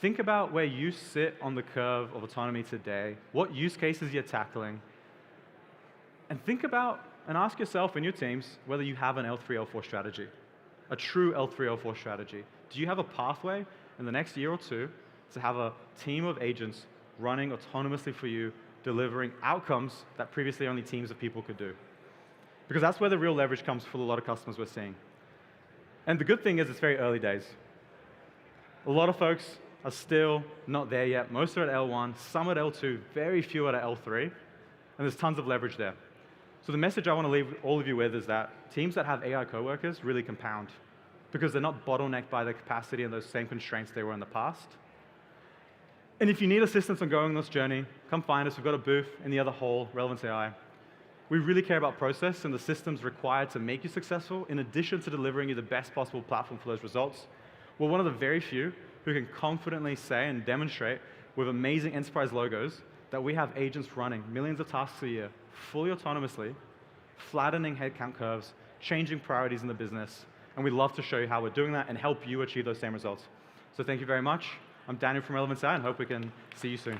Think about where you sit on the curve of autonomy today, what use cases you're tackling, and think about and ask yourself and your teams whether you have an L3, L4 strategy, a true L3, L4 strategy. Do you have a pathway in the next year or two to have a team of agents running autonomously for you, delivering outcomes that previously only teams of people could do? Because that's where the real leverage comes for a lot of customers we're seeing. And the good thing is it's very early days. A lot of folks are still not there yet. Most are at L1, some at L2, very few are at L3, and there's tons of leverage there. So the message I want to leave all of you with is that teams that have AI coworkers really compound because they're not bottlenecked by the capacity and those same constraints they were in the past. And if you need assistance on going on this journey, come find us. We've got a booth in the other hall, Relevance AI. We really care about process and the systems required to make you successful, in addition to delivering you the best possible platform for those results. We're one of the very few who can confidently say and demonstrate with amazing enterprise logos that we have agents running millions of tasks a year, fully autonomously, flattening headcount curves, changing priorities in the business, and we'd love to show you how we're doing that and help you achieve those same results. So thank you very much. I'm Daniel from Relevance AI and hope we can see you soon.